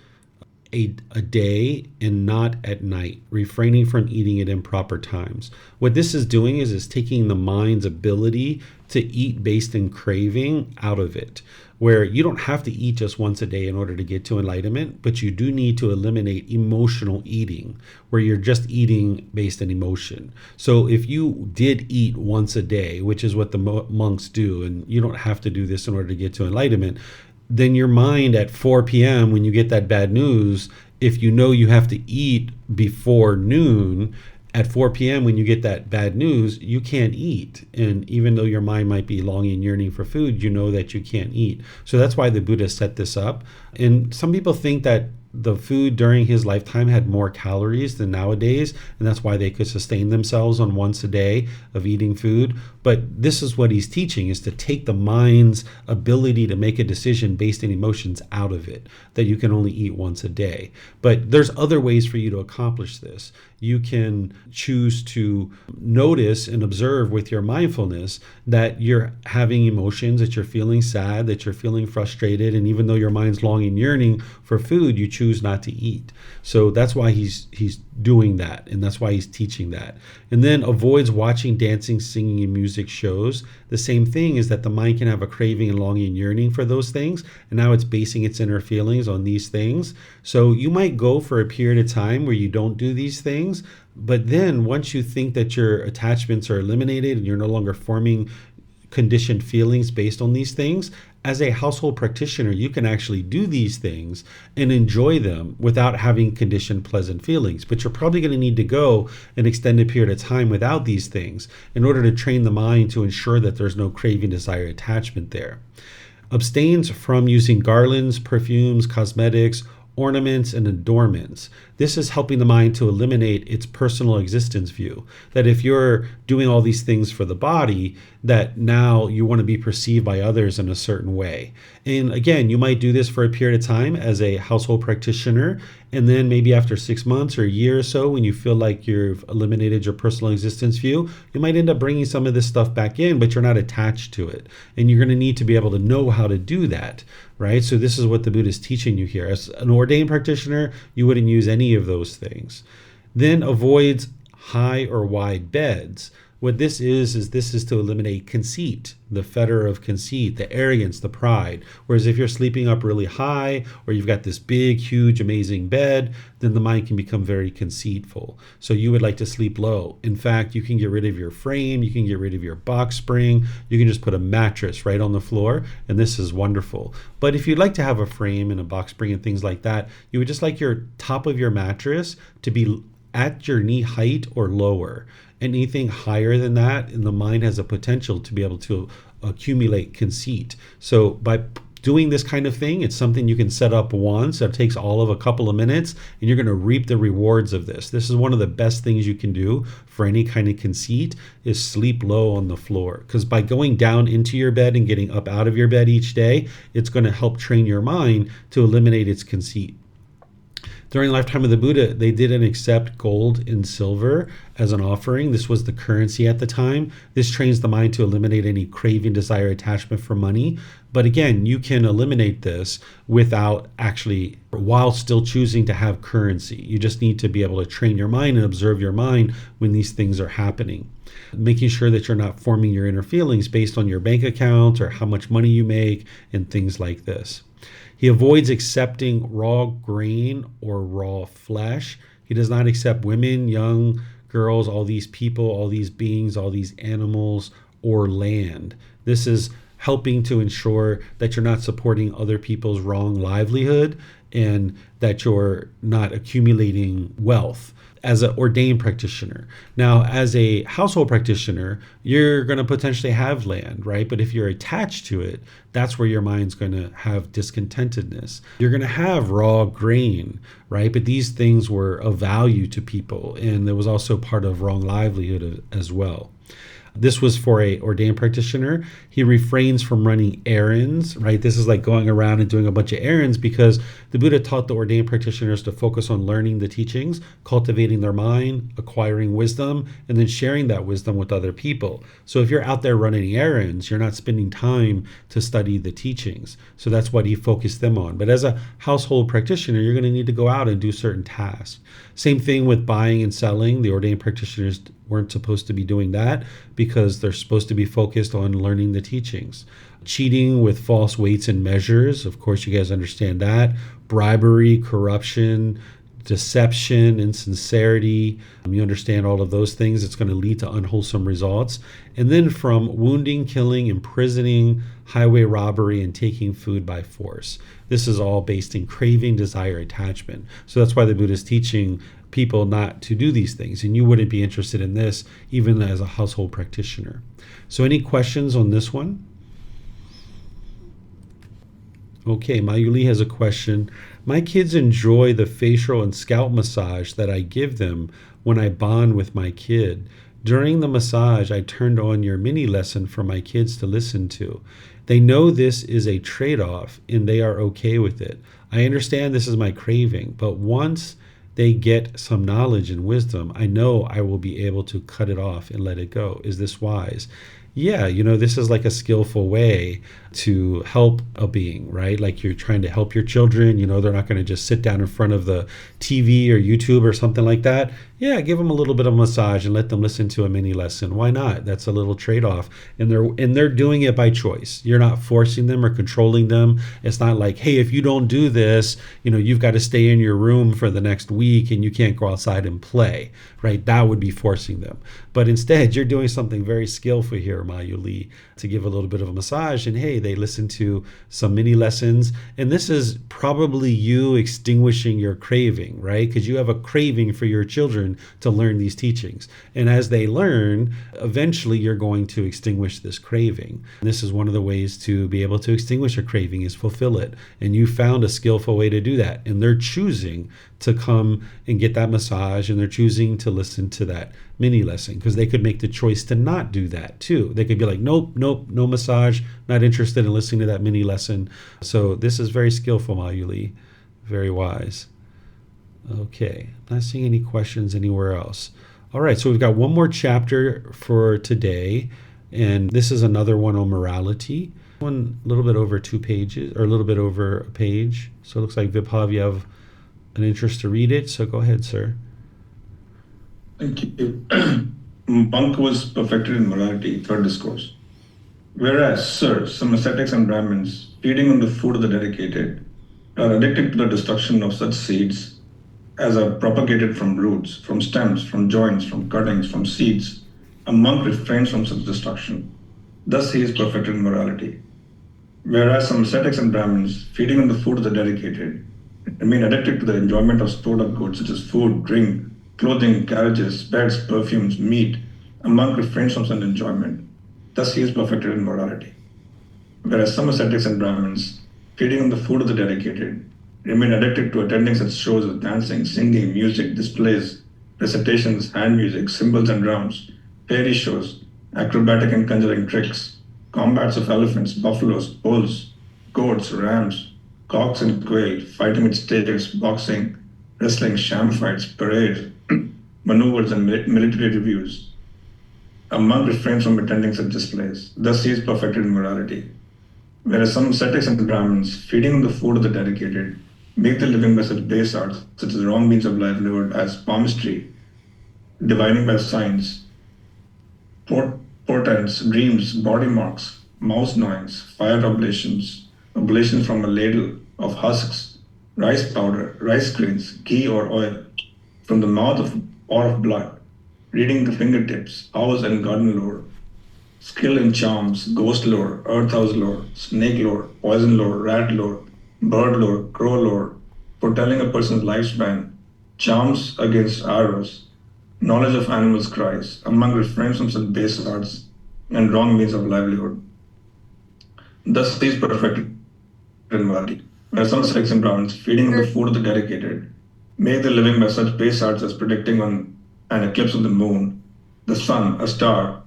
a day and not at night, refraining from eating at improper times. What this is doing is taking the mind's ability to eat based in craving out of it, where you don't have to eat just once a day in order to get to enlightenment, but you do need to eliminate emotional eating, where you're just eating based on emotion. So if you did eat once a day, which is what the monks do, and you don't have to do this in order to get to enlightenment, then your mind at 4 p.m. when you get that bad news, if you know you have to eat before noon, at 4 p.m. when you get that bad news, you can't eat. And even though your mind might be longing and yearning for food, you know that you can't eat. So that's why the Buddha set this up. And some people think that the food during his lifetime had more calories than nowadays, and that's why they could sustain themselves on once a day of eating food. But this is what he's teaching, is to take the mind's ability to make a decision based on emotions out of it, that you can only eat once a day. But there's other ways for you to accomplish this. You can choose to notice and observe with your mindfulness that you're having emotions, that you're feeling sad, that you're feeling frustrated, and even though your mind's longing and yearning for food, you choose not to eat. So that's why he's doing that, and that's why he's teaching that. And then avoids watching dancing, singing, and music shows. The same thing is that the mind can have a craving and longing and yearning for those things, and now it's basing its inner feelings on these things. So you might go for a period of time where you don't do these things, but then once you think that your attachments are eliminated and you're no longer forming conditioned feelings based on these things, as a household practitioner, you can actually do these things and enjoy them without having conditioned pleasant feelings. But you're probably going to need to go an extended period of time without these things in order to train the mind to ensure that there's no craving, desire, attachment there. Abstains from using garlands, perfumes, cosmetics, ornaments, and adornments. This is helping the mind to eliminate its personal existence view. That if you're doing all these things for the body, that now you want to be perceived by others in a certain way. And again, you might do this for a period of time as a household practitioner, and then maybe after 6 months or a year or so, when you feel like you've eliminated your personal existence view, you might end up bringing some of this stuff back in, but you're not attached to it. And you're going to need to be able to know how to do that, right? So this is what the Buddha is teaching you here. As an ordained practitioner, you wouldn't use any of those things. Then avoids high or wide beds. What this is to eliminate conceit, the fetter of conceit, the arrogance, the pride. Whereas if you're sleeping up really high, or you've got this big, huge, amazing bed, then the mind can become very conceitful. So you would like to sleep low. In fact, you can get rid of your frame, you can get rid of your box spring, you can just put a mattress right on the floor, and this is wonderful. But if you'd like to have a frame and a box spring and things like that, you would just like your top of your mattress to be at your knee height or lower. Anything higher than that, and the mind has a potential to be able to accumulate conceit. So by doing this kind of thing, it's something you can set up once. It takes all of a couple of minutes, and you're going to reap the rewards of this. This is one of the best things you can do for any kind of conceit, is sleep low on the floor. Because by going down into your bed and getting up out of your bed each day, it's going to help train your mind to eliminate its conceit. During the lifetime of the Buddha, they didn't accept gold and silver as an offering. This was the currency at the time. This trains the mind to eliminate any craving, desire, attachment for money. But again, you can eliminate this without actually, while still choosing to have currency. You just need to be able to train your mind and observe your mind when these things are happening. Making sure that you're not forming your inner feelings based on your bank account or how much money you make and things like this. He avoids accepting raw grain or raw flesh. He does not accept women, young girls, all these people, all these beings, all these animals, or land. This is helping to ensure that you're not supporting other people's wrong livelihood and that you're not accumulating wealth as an ordained practitioner. Now, as a household practitioner, you're going to potentially have land, right? But if you're attached to it, that's where your mind's going to have discontentedness. You're going to have raw grain, right? But these things were of value to people, and there was also part of wrong livelihood as well. This was for a ordained practitioner. He refrains from running errands, right? This is like going around and doing a bunch of errands because the Buddha taught the ordained practitioners to focus on learning the teachings, cultivating their mind, acquiring wisdom, and then sharing that wisdom with other people. So if you're out there running errands, you're not spending time to study the teachings. So that's what he focused them on. But as a household practitioner, you're going to need to go out and do certain tasks. Same thing with buying and selling. The ordained practitioners weren't supposed to be doing that because they're supposed to be focused on learning the teachings. Cheating with false weights and measures, of course you guys understand that. Bribery, corruption, deception, insincerity. You understand all of those things. It's going to lead to unwholesome results. And then from wounding, killing, imprisoning, highway robbery, and taking food by force. This is all based in craving, desire, attachment. So that's why the Buddha is teaching people not to do these things. And you wouldn't be interested in this even as a household practitioner. So any questions on this one? Okay, Mayuli has a question. My kids enjoy the facial and scalp massage that I give them when I bond with my kid. During the massage, I turned on your mini lesson for my kids to listen to. They know this is a trade-off and they are okay with it. I understand this is my craving, but once they get some knowledge and wisdom, I know I will be able to cut it off and let it go. Is this wise? Yeah, this is like a skillful way to help a being, right? Like you're trying to help your children, they're not going to just sit down in front of the TV or YouTube or something like that. Yeah, give them a little bit of massage and let them listen to a mini lesson. Why not? That's a little trade-off. And they're doing it by choice. You're not forcing them or controlling them. It's not like, hey, if you don't do this, you've got to stay in your room for the next week and you can't go outside and play, right? That would be forcing them. But instead, you're doing something very skillful here, Mayuli, to give a little bit of a massage. And hey, they listen to some mini lessons. And this is probably you extinguishing your craving, right? Because you have a craving for your children to learn these teachings. And as they learn, eventually you're going to extinguish this craving. And this is one of the ways to be able to extinguish a craving is fulfill it. And you found a skillful way to do that. And they're choosing to come and get that massage, and they're choosing to listen to that mini lesson because they could make the choice to not do that too. They could be like, nope, no massage, not interested in listening to that mini lesson. So this is very skillful, Mayuli, very wise. Okay, not seeing any questions anywhere else. All right, so we've got one more chapter for today, and this is another one on morality. One a little bit over 2 pages, or a little bit over a page. So it looks like Vibhav, you have an interest to read it, so go ahead, sir. Thank you. Monk was perfected in morality, third discourse. Whereas, sir, some ascetics and Brahmins, feeding on the food of the dedicated, are addicted to the destruction of such seeds as are propagated from roots, from stems, from joints, from cuttings, from seeds. A monk refrains from such destruction. Thus he is perfected in morality. Whereas some ascetics and Brahmins, feeding on the food of the dedicated, remain addicted to the enjoyment of stored up goods such as food, drink, clothing, carriages, beds, perfumes, meat. A monk refrains from such enjoyment. Thus he is perfected in morality. Whereas some ascetics and Brahmins, feeding on the food of the dedicated, remain addicted to attending such shows of dancing, singing, music, displays, recitations, hand music, cymbals and drums, fairy shows, acrobatic and conjuring tricks, combats of elephants, buffaloes, bulls, goats, rams, cocks and quail, fighting with stakes, boxing, wrestling, sham fights, parades, maneuvers, and military reviews. A monk refrains from attending such displays. Thus he is perfected in morality. Whereas some ascetics and Brahmins, feeding on the food of the dedicated, make their living by such base arts, such as wrong means of livelihood as palmistry, divining by signs, portents, dreams, body marks, mouse gnawings, fire oblations, oblations from a ladle of husks, rice powder, rice grains, ghee or oil, from the mouth or of blood, reading the fingertips, house and garden lore, skill in charms, ghost lore, earth house lore, snake lore, poison lore, rat lore, bird lore, crow lore, foretelling a person's lifespan, charms against arrows, knowledge of animals' cries. A monk refrains from such base arts and wrong means of livelihood. Thus he is perfected in morality. Where some sects and Brahmins, feeding on the food of the dedicated, make their living by such base arts as predicting on an eclipse of the moon, the sun, a star,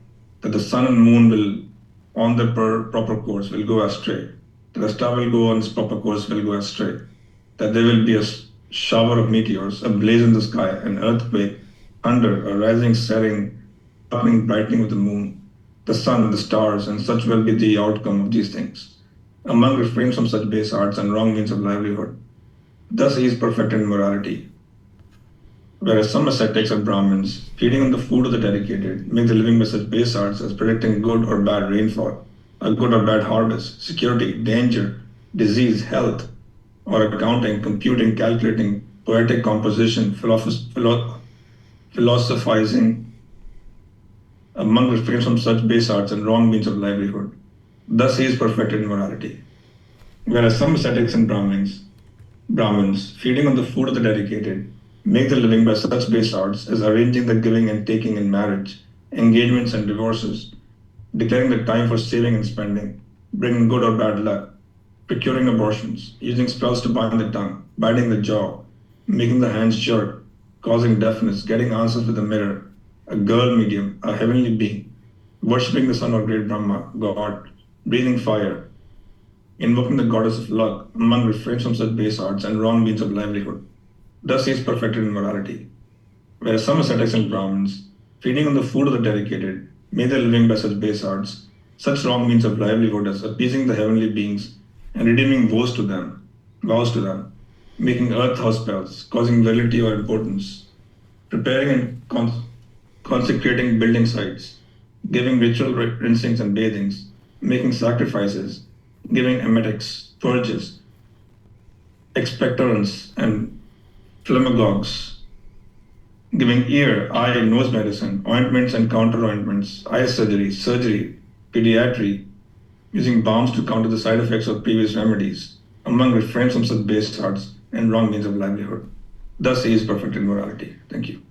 that the sun and moon will, on their proper course, will go astray, that the star will go on its proper course, will go astray, that there will be a shower of meteors, a blaze in the sky, an earthquake, thunder, a rising, setting, darkening, brightening of the moon, the sun, the stars, and such will be the outcome of these things. A monk refrains from such base arts and wrong means of livelihood. Thus he is perfected in morality. Whereas some ascetics or Brahmins, feeding on the food of the dedicated, make the living by such base arts as predicting good or bad rainfall, a good or bad harvest, security, danger, disease, health, or accounting, computing, calculating, poetic composition, philosophizing. A monk refrains from such base arts and wrong means of livelihood. Thus he is perfected in morality. Whereas some ascetics and Brahmins, feeding on the food of the dedicated, make the living by such base arts as arranging the giving and taking in marriage, engagements and divorces, declaring the time for saving and spending, bringing good or bad luck, procuring abortions, using spells to bind the tongue, biting the jaw, making the hands jerk, causing deafness, getting answers with a mirror, a girl medium, a heavenly being, worshipping the son of great Brahma, God, breathing fire, invoking the goddess of luck, a monk refrains from such base arts and wrong means of livelihood. Thus he is perfected in morality. Whereas some ascetics and Brahmins, feeding on the food of the dedicated, make their living by such base arts, such wrong means of livelihood as appeasing the heavenly beings and redeeming vows to them, making earth house spells, causing virility or importance, preparing and consecrating building sites, giving ritual rinsings and bathings, making sacrifices, giving emetics, purges, expectorants, and phlegmagogues, giving ear, eye, nose medicine, ointments and counter ointments, eye surgery, pediatry, using balms to counter the side effects of previous remedies, among refrains from such base arts and wrong means of livelihood. Thus he is perfect in morality. Thank you.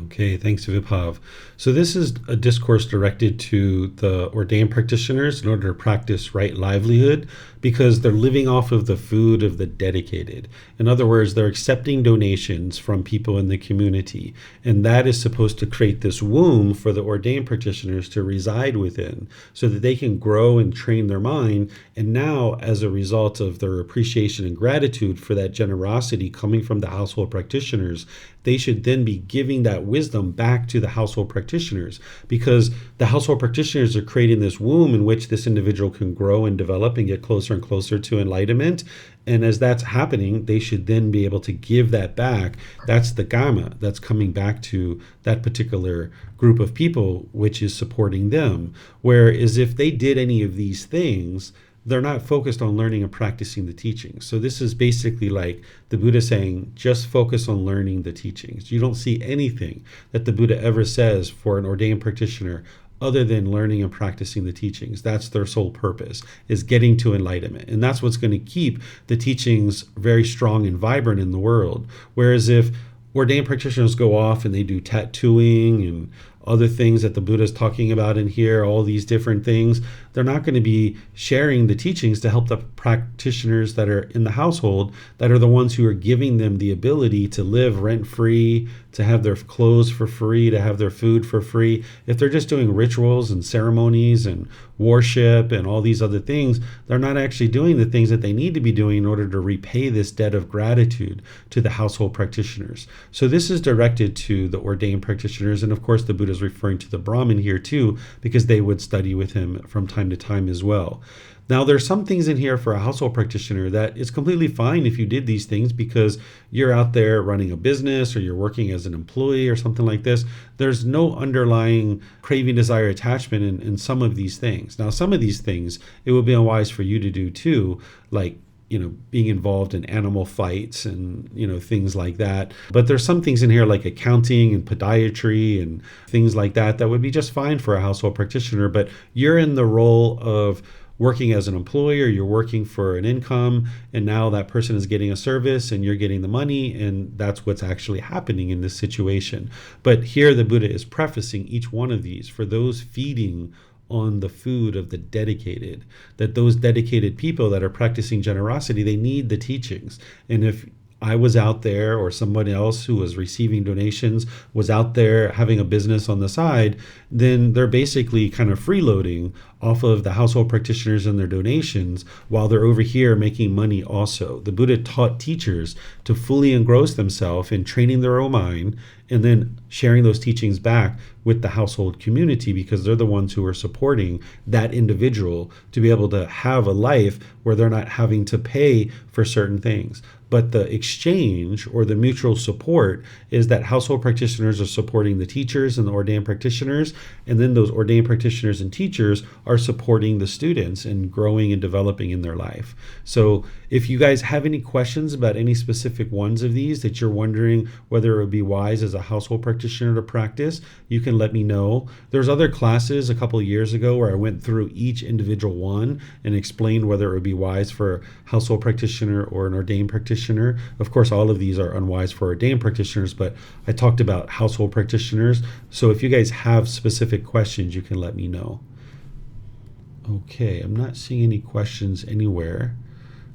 Okay, thanks, Vibhav. So this is a discourse directed to the ordained practitioners in order to practice right livelihood because they're living off of the food of the dedicated. In other words, they're accepting donations from people in the community, and that is supposed to create this womb for the ordained practitioners to reside within so that they can grow and train their mind. And now, as a result of their appreciation and gratitude for that generosity coming from the household practitioners, they should then be giving that wisdom back to the household practitioners because the household practitioners are creating this womb in which this individual can grow and develop and get closer and closer to enlightenment. And as that's happening, they should then be able to give that back. That's the dhamma that's coming back to that particular group of people, which is supporting them. Whereas if they did any of these things, they're not focused on learning and practicing the teachings. So this is basically like the Buddha saying, just focus on learning the teachings. You don't see anything that the Buddha ever says for an ordained practitioner other than learning and practicing the teachings. That's their sole purpose, is getting to enlightenment. And that's what's going to keep the teachings very strong and vibrant in the world. Whereas if ordained practitioners go off and they do tattooing and other things that the Buddha is talking about in here, all these different things, they're not going to be sharing the teachings to help the practitioners that are in the household, that are the ones who are giving them the ability to live rent-free, to have their clothes for free, to have their food for free. If they're just doing rituals and ceremonies and worship and all these other things, they're not actually doing the things that they need to be doing in order to repay this debt of gratitude to the household practitioners. So this is directed to the ordained practitioners, and of course the Buddha is referring to the Brahmin here too, because they would study with him from time to time as well. Now, there's some things in here for a household practitioner that it's completely fine if you did these things because you're out there running a business or you're working as an employee or something like this. There's no underlying craving, desire, attachment in some of these things. Now, some of these things, it would be unwise for you to do too, like being involved in animal fights and, things like that. But there's some things in here like accounting and podiatry and things like that would be just fine for a household practitioner. But you're in the role of working as an employee, or you're working for an income, and now that person is getting a service and you're getting the money, and that's what's actually happening in this situation. But here the Buddha is prefacing each one of these for those feeding on the food of the dedicated, that those dedicated people that are practicing generosity, they need the teachings. And if I was out there or somebody else who was receiving donations was out there having a business on the side, then they're basically kind of freeloading off of the household practitioners and their donations while they're over here making money also. The Buddha taught teachers to fully engross themselves in training their own mind and then sharing those teachings back with the household community, because they're the ones who are supporting that individual to be able to have a life where they're not having to pay for certain things. But the exchange or the mutual support is that household practitioners are supporting the teachers and the ordained practitioners, and then those ordained practitioners and teachers are supporting the students and growing and developing in their life. So if you guys have any questions about any specific ones of these that you're wondering whether it would be wise as a household practitioner to practice, you can let me know. There's other classes a couple of years ago where I went through each individual one and explained whether it would be wise for a household practitioner or an ordained practitioner. Of course, all of these are unwise for ordained practitioners, but I talked about household practitioners. So if you guys have specific questions, you can let me know. Okay, I'm not seeing any questions anywhere.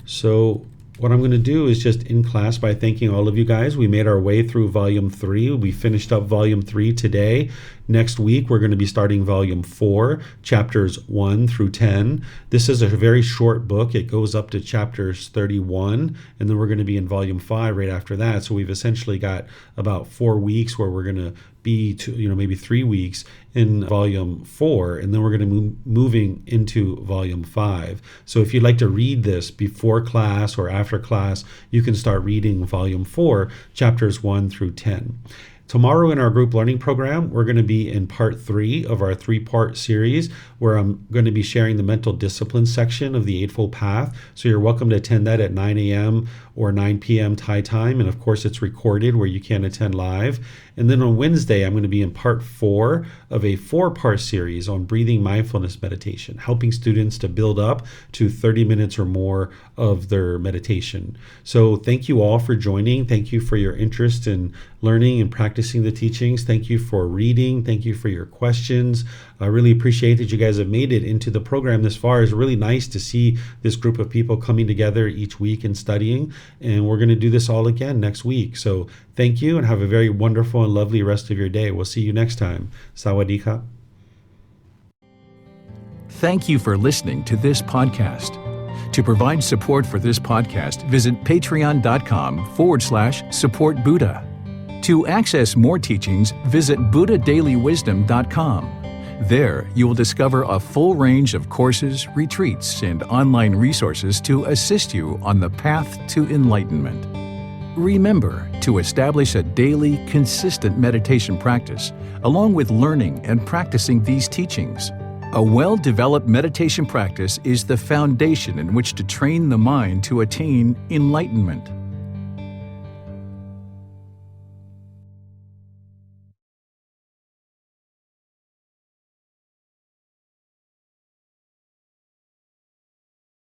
So what I'm going to do is just end class by thanking all of you guys. We made our way through volume 3. We finished up volume 3 today. Next week, we're going to be starting volume 4, chapters 1 through 10. This is a very short book. It goes up to chapters 31, and then we're going to be in volume 5 right after that. So we've essentially got about 4 weeks where we're going to be to, maybe 3 weeks in volume 4, and then we're going to be moving into volume 5. So if you'd like to read this before class or after class, you can start reading volume 4, chapters 1 through 10. Tomorrow in our group learning program, we're going to be in part 3 of our 3-part series, where I'm going to be sharing the mental discipline section of the Eightfold Path. So you're welcome to attend that at 9 a.m. or 9 p.m. Thai time. And of course, it's recorded where you can't attend live. And then on Wednesday, I'm going to be in part 4 of a 4-part series on breathing mindfulness meditation, helping students to build up to 30 minutes or more of their meditation. So thank you all for joining. Thank you for your interest in learning and practicing the teachings. Thank you for reading. Thank you for your questions. I really appreciate that you guys have made it into the program this far. It's really nice to see this group of people coming together each week and studying. And we're going to do this all again next week. So thank you and have a very wonderful and lovely rest of your day. We'll see you next time. Sawadee ka. Thank you for listening to this podcast. To provide support for this podcast, visit patreon.com/support Buddha. To access more teachings, visit buddhadailywisdom.com. There, you will discover a full range of courses, retreats, and online resources to assist you on the path to enlightenment. Remember to establish a daily, consistent meditation practice, along with learning and practicing these teachings. A well-developed meditation practice is the foundation in which to train the mind to attain enlightenment.